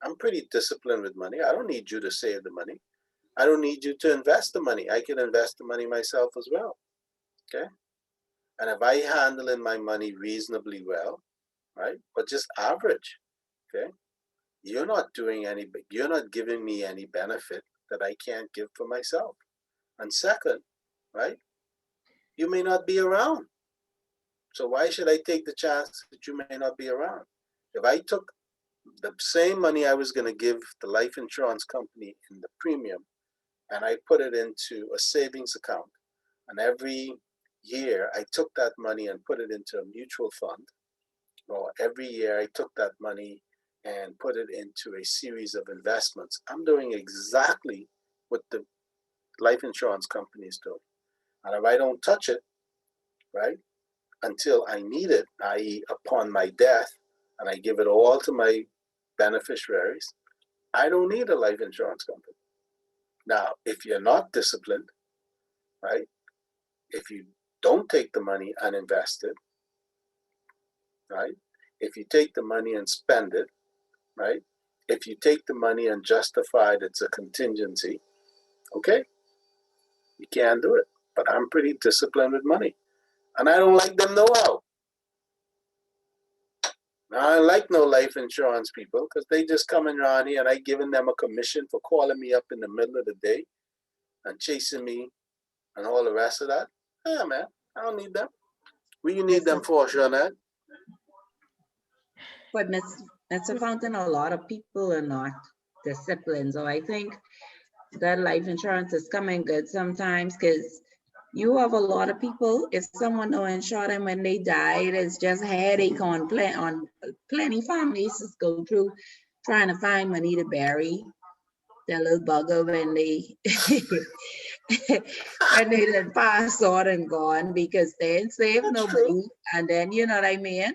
I'm pretty disciplined with money. I don't need you to save the money. I don't need you to invest the money. I can invest the money myself as well. Okay. And if I handle in my money reasonably well, right, but just average, okay, you're not giving me any benefit that I can't give for myself. And second, right, you may not be around. So why should I take the chance that you may not be around? If I took the same money I was going to give the life insurance company in the premium and I put it into a savings account, and every year I took that money and put it into a mutual fund, or every year I took that money and put it into a series of investments, I'm doing exactly what the life insurance company is doing. And if I don't touch it, right, until I need it, i.e., upon my death, and I give it all to my beneficiaries, I don't need a life insurance company. Now, if you're not disciplined, right, if you don't take the money and invest it, right, if you take the money and spend it, right, if you take the money and justify it, it's a contingency, okay, you can't do it. But I'm pretty disciplined with money. And I don't like them no how. Now, I like no life insurance people because they just coming around here and I giving them a commission for calling me up in the middle of the day and chasing me and all the rest of that. Yeah, man, I don't need them. What you need them for, Shawnette? But Mr. Fountain, a lot of people are not disciplined. So I think that life insurance is coming good sometimes, because you have a lot of people, if someone don't insure them when they die, it's just headache on plenty families just go through trying to find money to bury their little bugger when they when they done pass on and gone, because they ain't save That's no true. money. And then, you know what I mean?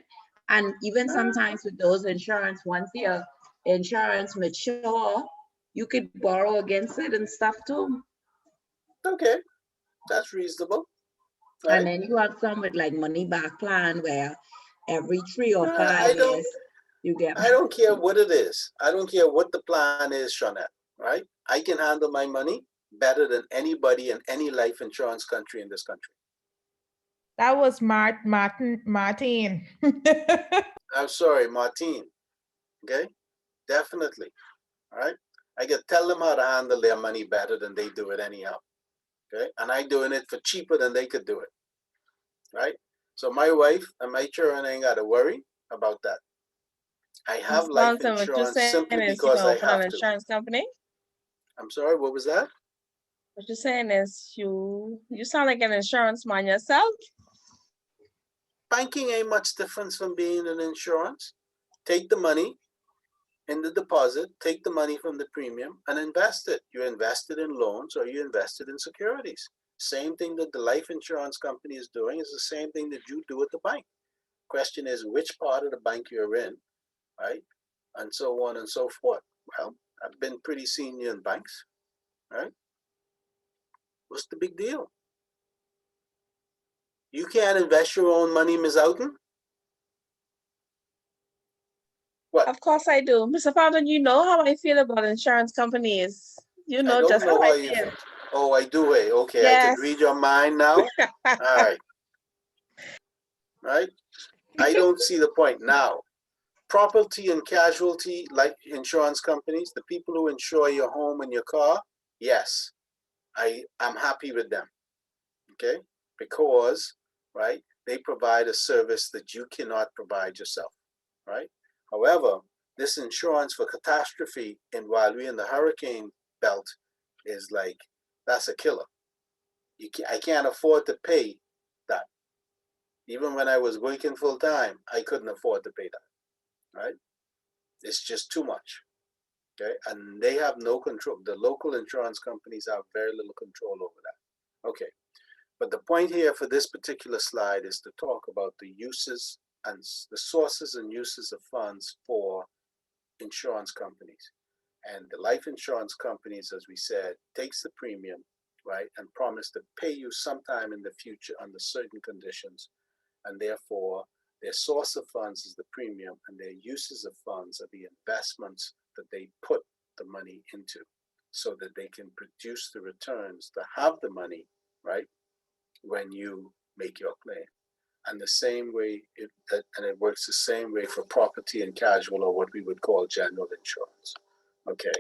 And even sometimes with those insurance, once your insurance mature, you could borrow against it and stuff too. Okay, that's reasonable, And right? then you have some with like money back plan where every 3 or 5 I don't. years you get. I don't care what it is. I don't care what the plan is, Shawnette, right? I can handle my money better than anybody in any life insurance country in this country. That was Martin. I'm sorry, Martine. Okay, definitely. All right, I can tell them how to handle their money better than they do it anyhow. Okay, and I doing it for cheaper than they could do it. Right. So my wife and my children ain't got to worry about that. I have Mr. life Fountain, what you're insurance saying simply is you're because gonna I open an have to. insurance company? I'm sorry, what was that? What you're saying is you sound like an insurance man yourself. Banking ain't much difference from being an insurance. Take the money in the deposit, take the money from the premium and invest it. You invest it in loans or you invest it in securities. Same thing that the life insurance company is doing is the same thing that you do at the bank. Question is which part of the bank you're in, right? And so on and so forth. Well, I've been pretty senior in banks, right? What's the big deal? You can't invest your own money, Ms. Outen? What? Of course I do. Mr. Fountain, you know how I feel about insurance companies. You I know don't just how know I how you. feel. Oh, I do. Hey, okay, I Yes. could read your mind now. All right, right. I don't see the point now. Property and casualty, like insurance companies, the people who insure your home and your car, yes. I'm happy with them, okay? Because, right, they provide a service that you cannot provide yourself, right? However, this insurance for catastrophe, and while we're in the hurricane belt, is like, that's a killer. I can't afford to pay that. Even when I was working full time, I couldn't afford to pay that, right? It's just too much, okay? And they have no control. The local insurance companies have very little control over that. Okay, but the point here for this particular slide is to talk about the uses and the sources and uses of funds for insurance companies. And the life insurance companies, as we said, takes the premium, right, and promise to pay you sometime in the future under certain conditions. And therefore, their source of funds is the premium, and their uses of funds are the investments that they put the money into so that they can produce the returns to have the money, right, when you make your claim. And the same way, it works the same way for property and casual, or what we would call general insurance. Okay.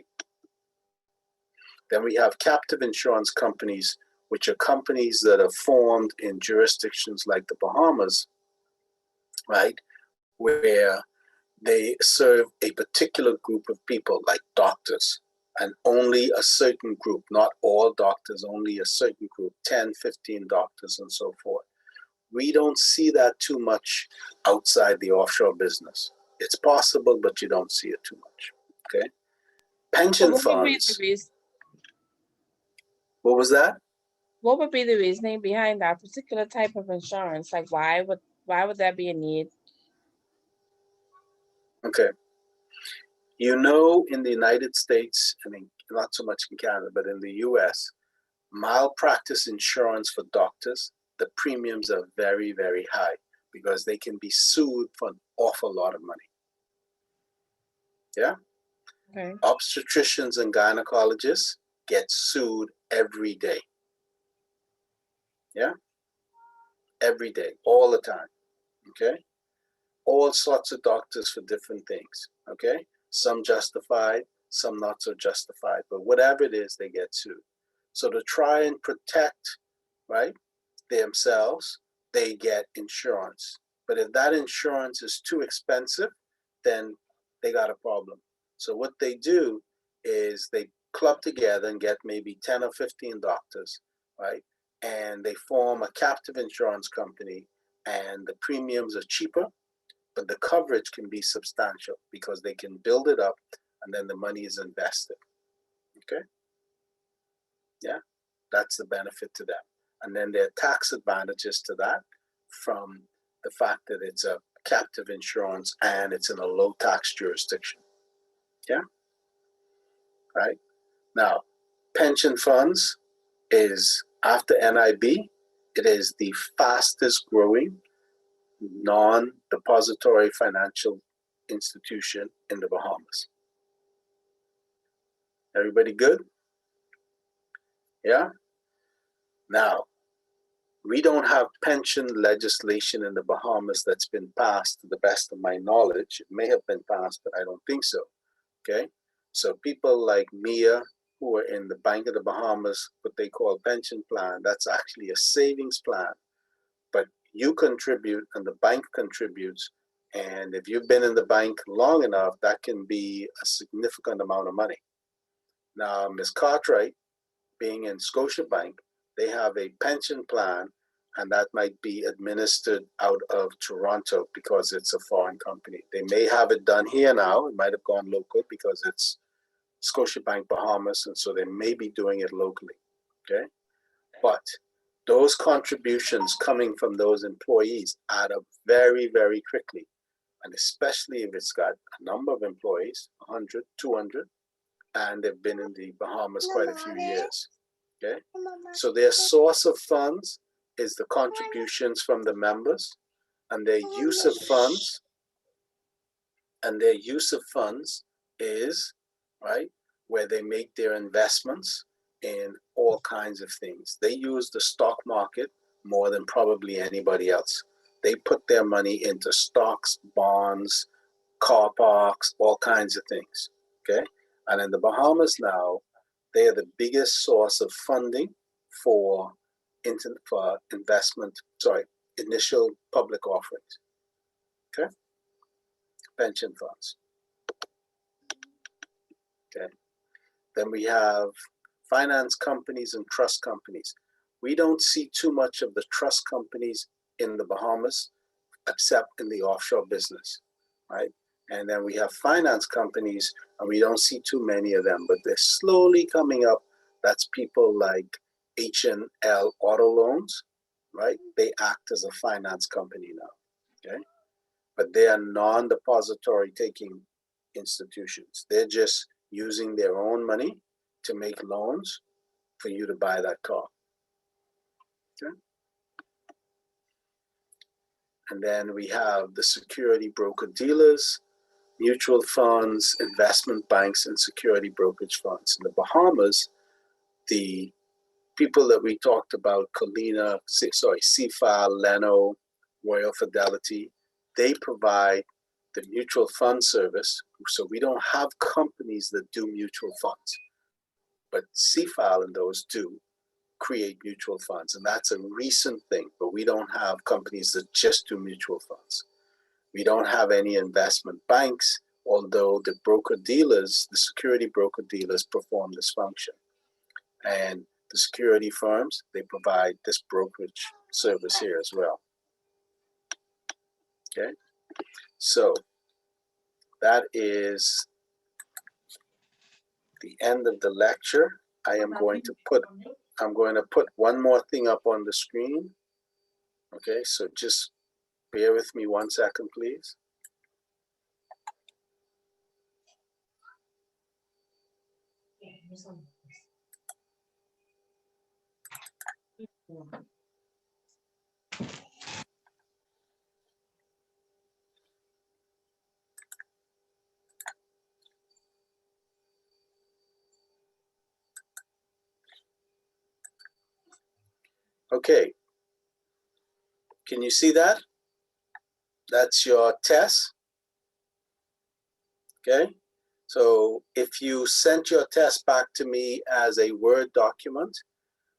Then we have captive insurance companies, which are companies that are formed in jurisdictions like the Bahamas, right, where they serve a particular group of people, like doctors, and only a certain group, not all doctors, only a certain group, 10, 15 doctors, and so forth. We don't see that too much outside the offshore business. It's possible, but you don't see it too much, okay? Pension What would be the funds. reason? What was that? What would be the reasoning behind that particular type of insurance? Like, why would there be a need? Okay. You know, in the United States, I mean, not so much in Canada, but in the US, malpractice insurance for doctors, the premiums are very, very high because they can be sued for an awful lot of money. Yeah? Okay. Obstetricians and gynecologists get sued every day. Yeah? Every day, all the time. Okay? All sorts of doctors for different things. Okay? Some justified, some not so justified, but whatever it is, they get sued. So to try and protect, right, themselves, they get insurance. But if that insurance is too expensive, then they got a problem. So what they do is they club together and get maybe 10 or 15 doctors, right? And they form a captive insurance company, and the premiums are cheaper, but the coverage can be substantial because they can build it up and then the money is invested. Okay? Yeah, that's the benefit to them. And then there are tax advantages to that from the fact that it's a captive insurance and it's in a low tax jurisdiction. Yeah, right? Now, pension funds is, after NIB, it is the fastest growing non-depository financial institution in the Bahamas. Everybody good? Yeah? Now, we don't have pension legislation in the Bahamas that's been passed, to the best of my knowledge. It may have been passed, but I don't think so. Okay? So people like Mia, who are in the Bank of the Bahamas, what they call pension plan, that's actually a savings plan. But you contribute and the bank contributes. And if you've been in the bank long enough, that can be a significant amount of money. Now, Ms. Cartwright, being in Scotiabank, they have a pension plan, and that might be administered out of Toronto because it's a foreign company. They may have it done here now. It might have gone local because it's Scotiabank Bahamas, and so they may be doing it locally, okay? But those contributions coming from those employees add up very, very quickly, and especially if it's got a number of employees, 100, 200, and they've been in the Bahamas quite a few years. Okay, so their source of funds is the contributions from the members, and their use of funds, is, right, where they make their investments in all kinds of things. They use the stock market more than probably anybody else. They put their money into stocks, bonds, car parks, all kinds of things. Okay, and in the Bahamas now, They are the biggest source of funding for investment, initial public offerings. Okay, pension funds. Okay, then we have finance companies and trust companies. We don't see too much of the trust companies in the Bahamas, except in the offshore business, right? And then we have finance companies, and we don't see too many of them, but they're slowly coming up. That's people like H&L Auto Loans, right? They act as a finance company now, okay? But they are non-depository taking institutions. They're just using their own money to make loans for you to buy that car, okay? And then we have the security broker dealers, mutual funds, investment banks, and security brokerage funds. In the Bahamas, the people that we talked about, Colina, CFA, Leno, Royal Fidelity, they provide the mutual fund service. So we don't have companies that do mutual funds, but CFA and those do create mutual funds. And that's a recent thing, but we don't have companies that just do mutual funds. We don't have any investment banks, although the broker dealers, the security broker dealers perform this function. And the security firms, they provide this brokerage service here as well. Okay, so that is the end of the lecture. I'm going to put one more thing up on the screen. Okay, so just bear with me 1 second, please. Okay, can you see that? That's your test. Okay, so if you sent your test back to me as a Word document,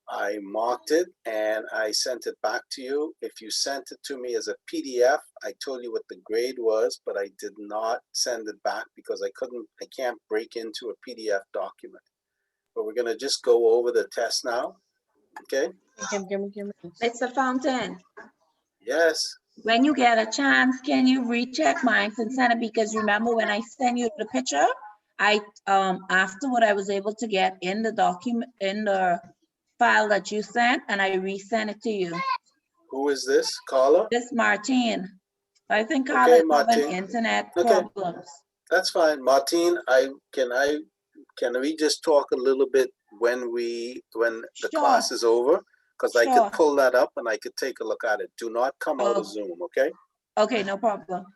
I marked it and I sent it back to you. If you sent it to me as a PDF, I told you what the grade was, but I did not send it back because I can't break into a PDF document. But we're gonna just go over the test now, okay? Mr. Fountain, Yes, when you get a chance, can you recheck mine and send it? Because remember when I sent you the picture, I afterward I was able to get in the document, in the file that you sent, and I resent it to you. who is this, Carla? This Martine. I think Okay, Carla is having Martine. internet Okay. problems. That's fine. Martine, can we just talk a little bit when the Sure. class is over? Because I Sure. could pull that up and I could take a look at it. Do not come out of Oh. Zoom, okay? Okay, no problem.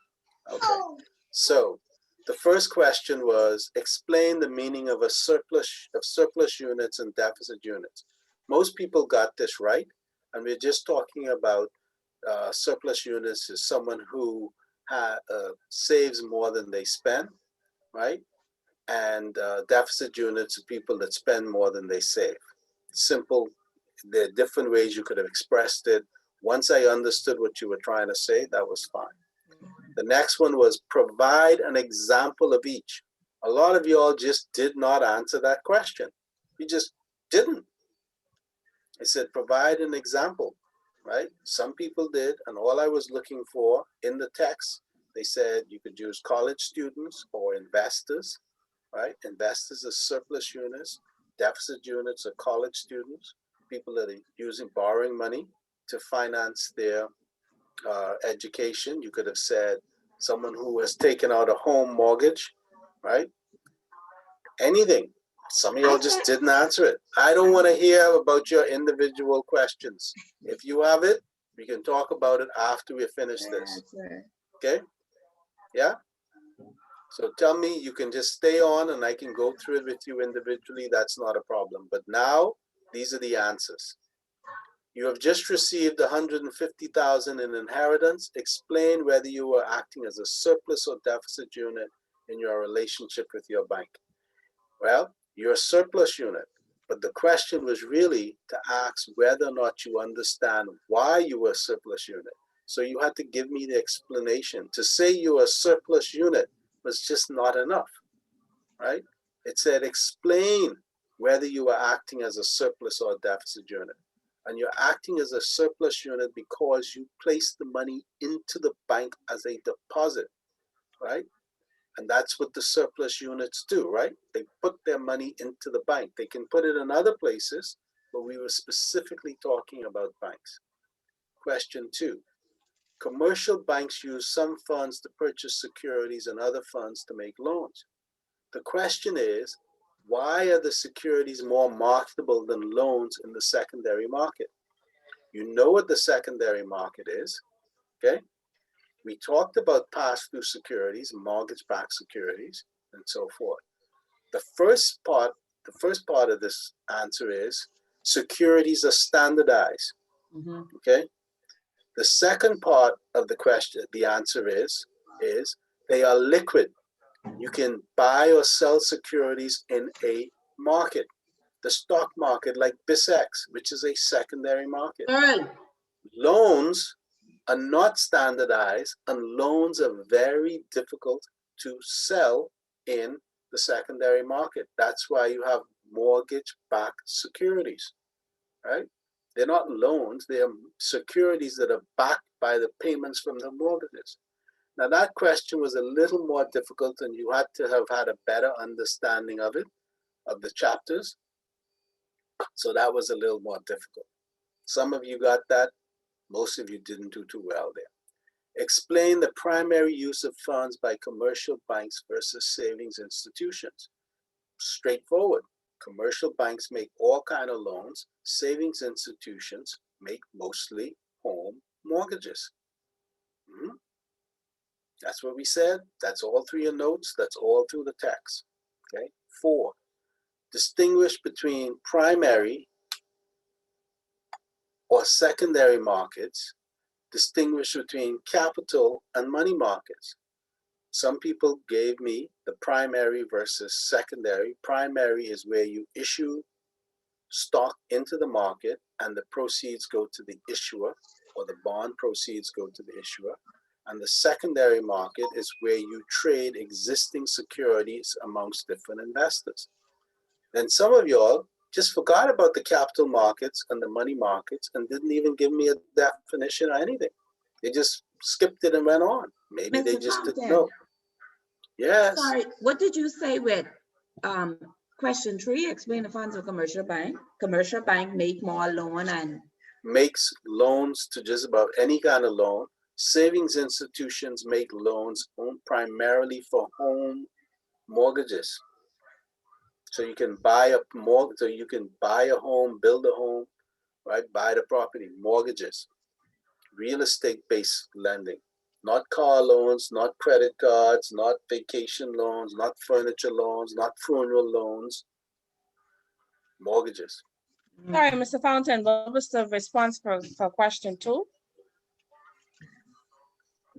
Okay. So the first question was, explain the meaning of surplus units and deficit units. Most people got this right, and we're just talking about surplus units is someone who saves more than they spend, right? And deficit units are people that spend more than they save. Simple. There are different ways you could have expressed it. Once I understood what you were trying to say, that was fine. The next one was provide an example of each. A lot of you all just did not answer that question. You just didn't. I said provide an example, right? Some people did, and all I was looking for in the text, they said you could use college students or investors, right? Investors are surplus units, deficit units are college students, people that are borrowing money to finance their education. You could have said someone who has taken out a home mortgage, right? Anything. Some of y'all just didn't answer it. I don't want to hear about your individual questions. If you have it, we can talk about it after we finish this. Okay? Yeah? So tell me, you can just stay on and I can go through it with you individually. That's not a problem. But now, these are the answers. You have just received $150,000 in inheritance. Explain whether you were acting as a surplus or deficit unit in your relationship with your bank. Well, You're a surplus unit. But the question was really to ask whether or not you understand why you were a surplus unit. So you had to give me the explanation. To say you were a surplus unit was just not enough, right? It said explain whether you were acting as a surplus or a deficit unit. And you're acting as a surplus unit because you place the money into the bank as a deposit, right? And that's what the surplus units do, right? They put their money into the bank. They can put it in other places, but we were specifically talking about banks. Question 2. Commercial banks use some funds to purchase securities and other funds to make loans. The question is, why are the securities more marketable than loans in the secondary market? You know what the secondary market is, okay? We talked about pass-through securities, mortgage-backed securities, and so forth. The first part of this answer is securities are standardized. Okay. The second part of the question, the answer is they are liquid. You can buy or sell securities in a market, the stock market, like BISX, which is a secondary market. Loans are not standardized, and loans are very difficult to sell in the secondary market. That's why you have mortgage-backed securities, right? They're not loans, they are securities that are backed by the payments from the mortgages. Now that question was a little more difficult, and you had to have had a better understanding of it, of the chapters. So that was a little more difficult. Some of you got that, most of you didn't do too well there. Explain the primary use of funds by commercial banks versus savings institutions. Straightforward. Commercial banks make all kinds of loans. Savings institutions make mostly home mortgages. That's what we said. That's all through your notes. That's all through the text. Okay. 4. Distinguish between primary or secondary markets. Distinguish between capital and money markets. Some people gave me the primary versus secondary. Primary is where you issue stock into the market and the proceeds go to the issuer, or the bond proceeds go to the issuer. And the secondary market is where you trade existing securities amongst different investors. And some of y'all just forgot about the capital markets and the money markets and didn't even give me a definition or anything. They just skipped it and went on. Maybe they just didn't know. Yes. Sorry, what did you say with question 3? Explain the funds of commercial bank. Commercial bank make more loan and makes loans to just about any kind of loan. Savings institutions make loans primarily for home mortgages. So you can buy a mortgage, so you can buy a home, build a home, right? Buy the property, mortgages, real estate-based lending, not car loans, not credit cards, not vacation loans, not furniture loans, not funeral loans, mortgages. Sorry, Mr. Fountain, what was the response for question 2?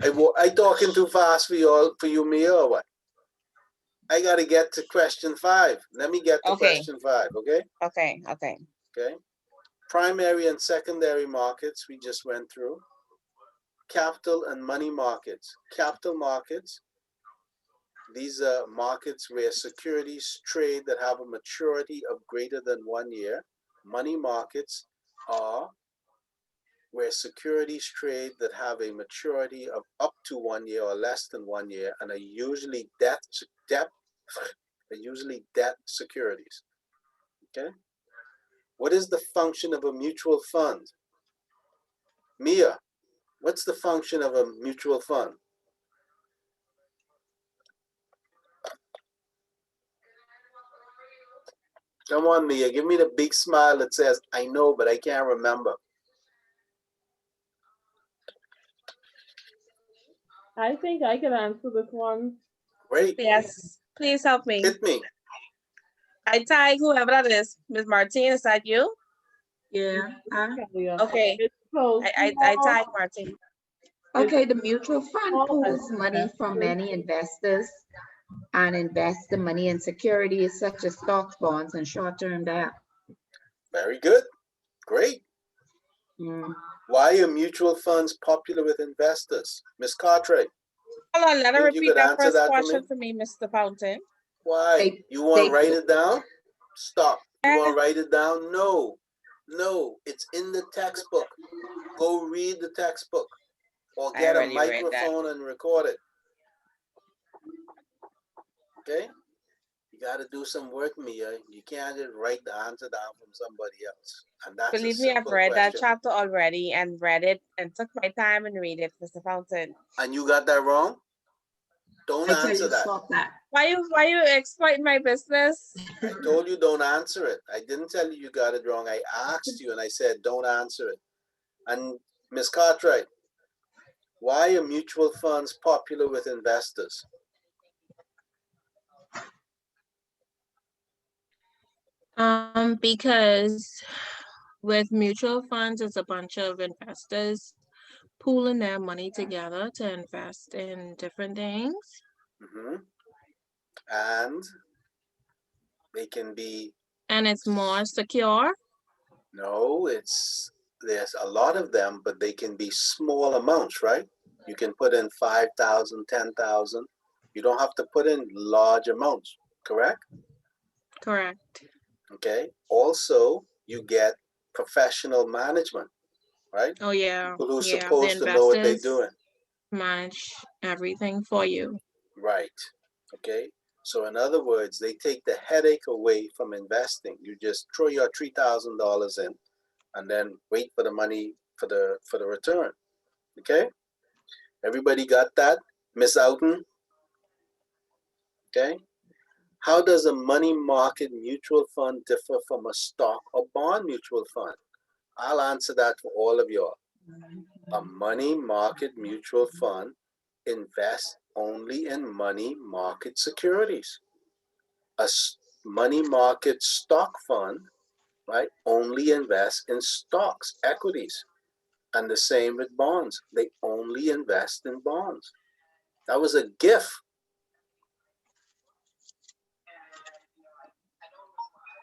I talking too fast for you, Mia, or what? I gotta get to question 5. Let me get to question 5, okay? Okay. Primary and secondary markets, we just went through. Capital and money markets. Capital markets, these are markets where securities trade that have a maturity of greater than 1 year. Money markets are where securities trade that have a maturity of up to 1 year or less than 1 year and are usually debt securities. Okay. What is the function of a mutual fund? Mia, what's the function of a mutual fund? Come on, Mia, give me the big smile that says, I know, but I can't remember. I think I can answer this one. Great. Yes, please help me. Hit me. I tag whoever that is. Ms. Martin, is that you? Yeah. Okay. I tag Martin. Okay, the mutual fund pools money from many investors and invest the money in securities such as stocks, bonds, and short-term debt. Very good. Great. Mm. Why are mutual funds popular with investors? Miss Cartwright, Hold on, let her think you repeat could that answer first that for question me? for me, Mr. Fountain. Why? You want to write it down? Stop. You want to write it down? No. No, it's in the textbook. Go read the textbook or I get a already read that. microphone and record it. Okay? You got to do some work, Mia. You can't just write the answer down from somebody else. And that's Believe a me, I've simple read that question. chapter already and read it and took my time and read it, Mr. Fountain. And you got that wrong? Don't answer that. Stop that. Why you exploiting my business? I told you don't answer it. I didn't tell you you got it wrong. I asked you and I said don't answer it. And Miss Cartwright, why are mutual funds popular with investors? Because with mutual funds, it's a bunch of investors pooling their money together to invest in different things. Mm-hmm. And they can be. And it's more secure. No, there's a lot of them, but they can be small amounts, right? You can put in 5,000, 10,000. You don't have to put in large amounts, correct? Correct. Okay. Also, you get professional management, right? Oh yeah. People who are Yeah. The supposed to know what they're investors doing. manage everything for you. Right. Okay. So in other words, they take the headache away from investing. You just throw your $3,000 in and then wait for the money for the return. Okay? Everybody got that? Miss Oughton? Okay? How does a money market mutual fund differ from a stock or bond mutual fund? I'll answer that for all of y'all. A money market mutual fund invests only in money market securities. A money market stock fund, right, only invests in stocks, equities. And the same with bonds. They only invest in bonds. That was a gift.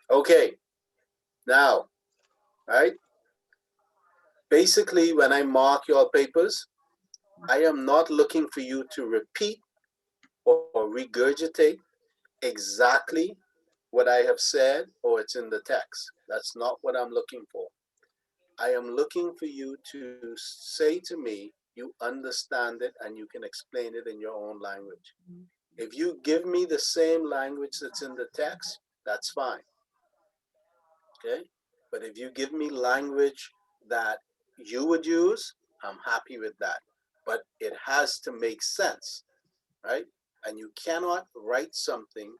Okay, now, right? Basically, when I mark your papers, I am not looking for you to repeat or regurgitate exactly what I have said or it's in the text. That's not what I'm looking for. I am looking for you to say to me you understand it and you can explain it in your own language. If you give me the same language that's in the text, that's fine. Okay? But if you give me language that you would use, I'm happy with that. But it has to make sense, right? And you cannot write something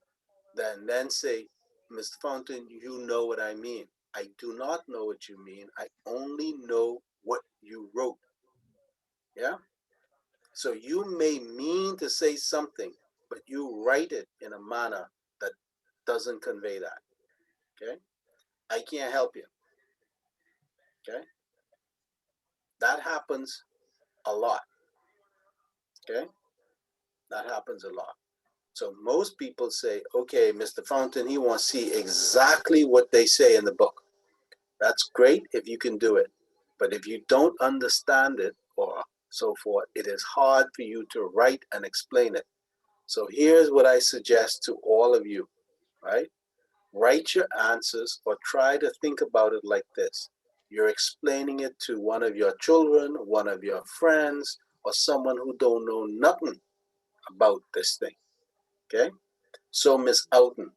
then say, Mr. Fountain, you know what I mean. I do not know what you mean. I only know what you wrote. Yeah? So you may mean to say something, but you write it in a manner that doesn't convey that. Okay? I can't help you. Okay? That happens a lot. Okay? That happens a lot. So most people say, okay, Mr. Fountain, he wants to see exactly what they say in the book. That's great if you can do it. But if you don't understand it or so forth, it is hard for you to write and explain it. So here's what I suggest to all of you, right? Write your answers or try to think about it like this. You're explaining it to one of your children, one of your friends, or someone who don't know nothing about this thing, okay? So Miss Oughton,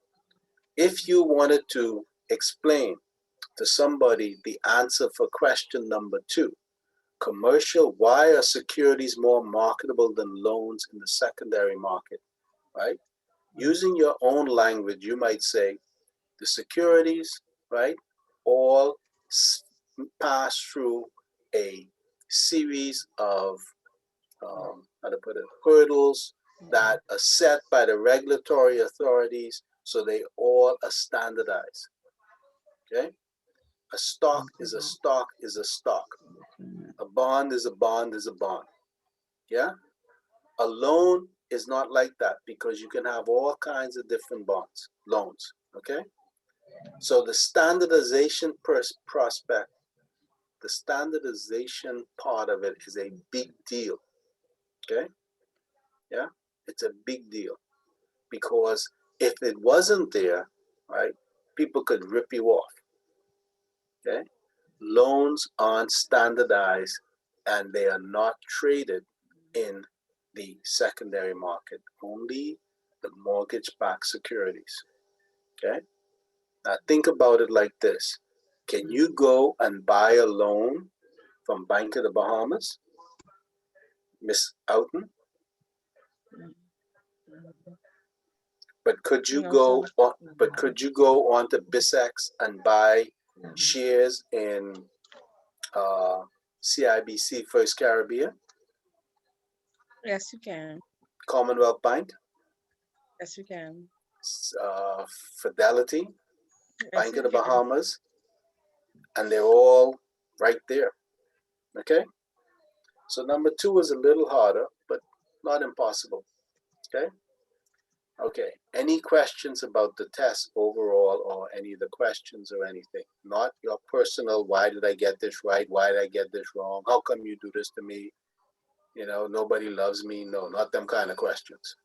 if you wanted to explain to somebody the answer for question number 2, why are securities more marketable than loans in the secondary market, right? Using your own language, you might say the securities, right, all pass through a series of, how to put it, hurdles that are set by the regulatory authorities, so they all are standardized, okay? A stock is a stock is a stock. A bond is a bond is a bond. Yeah? A loan is not like that because you can have all kinds of different loans, okay? So the standardization prospect, the standardization part of it is a big deal, okay? Yeah, it's a big deal because if it wasn't there, right, people could rip you off, okay? Loans aren't standardized and they are not traded in the secondary market, only the mortgage-backed securities, okay? Now think about it like this. Can you go and buy a loan from Bank of the Bahamas, Miss Oughton? But could you No, go sir. on, but could you go onto BISX and buy shares in CIBC First Caribbean, Yes, you can. Commonwealth Bank, Yes, you can. uh, Fidelity, Yes, Bank you of the can. Bahamas, and they're all right there, okay? So number 2 is a little harder, but not impossible, okay? Okay, any questions about the test overall or any of the questions or anything? Not your personal, why did I get this right? Why did I get this wrong? How come you do this to me? You know, nobody loves me. No, not them kind of questions.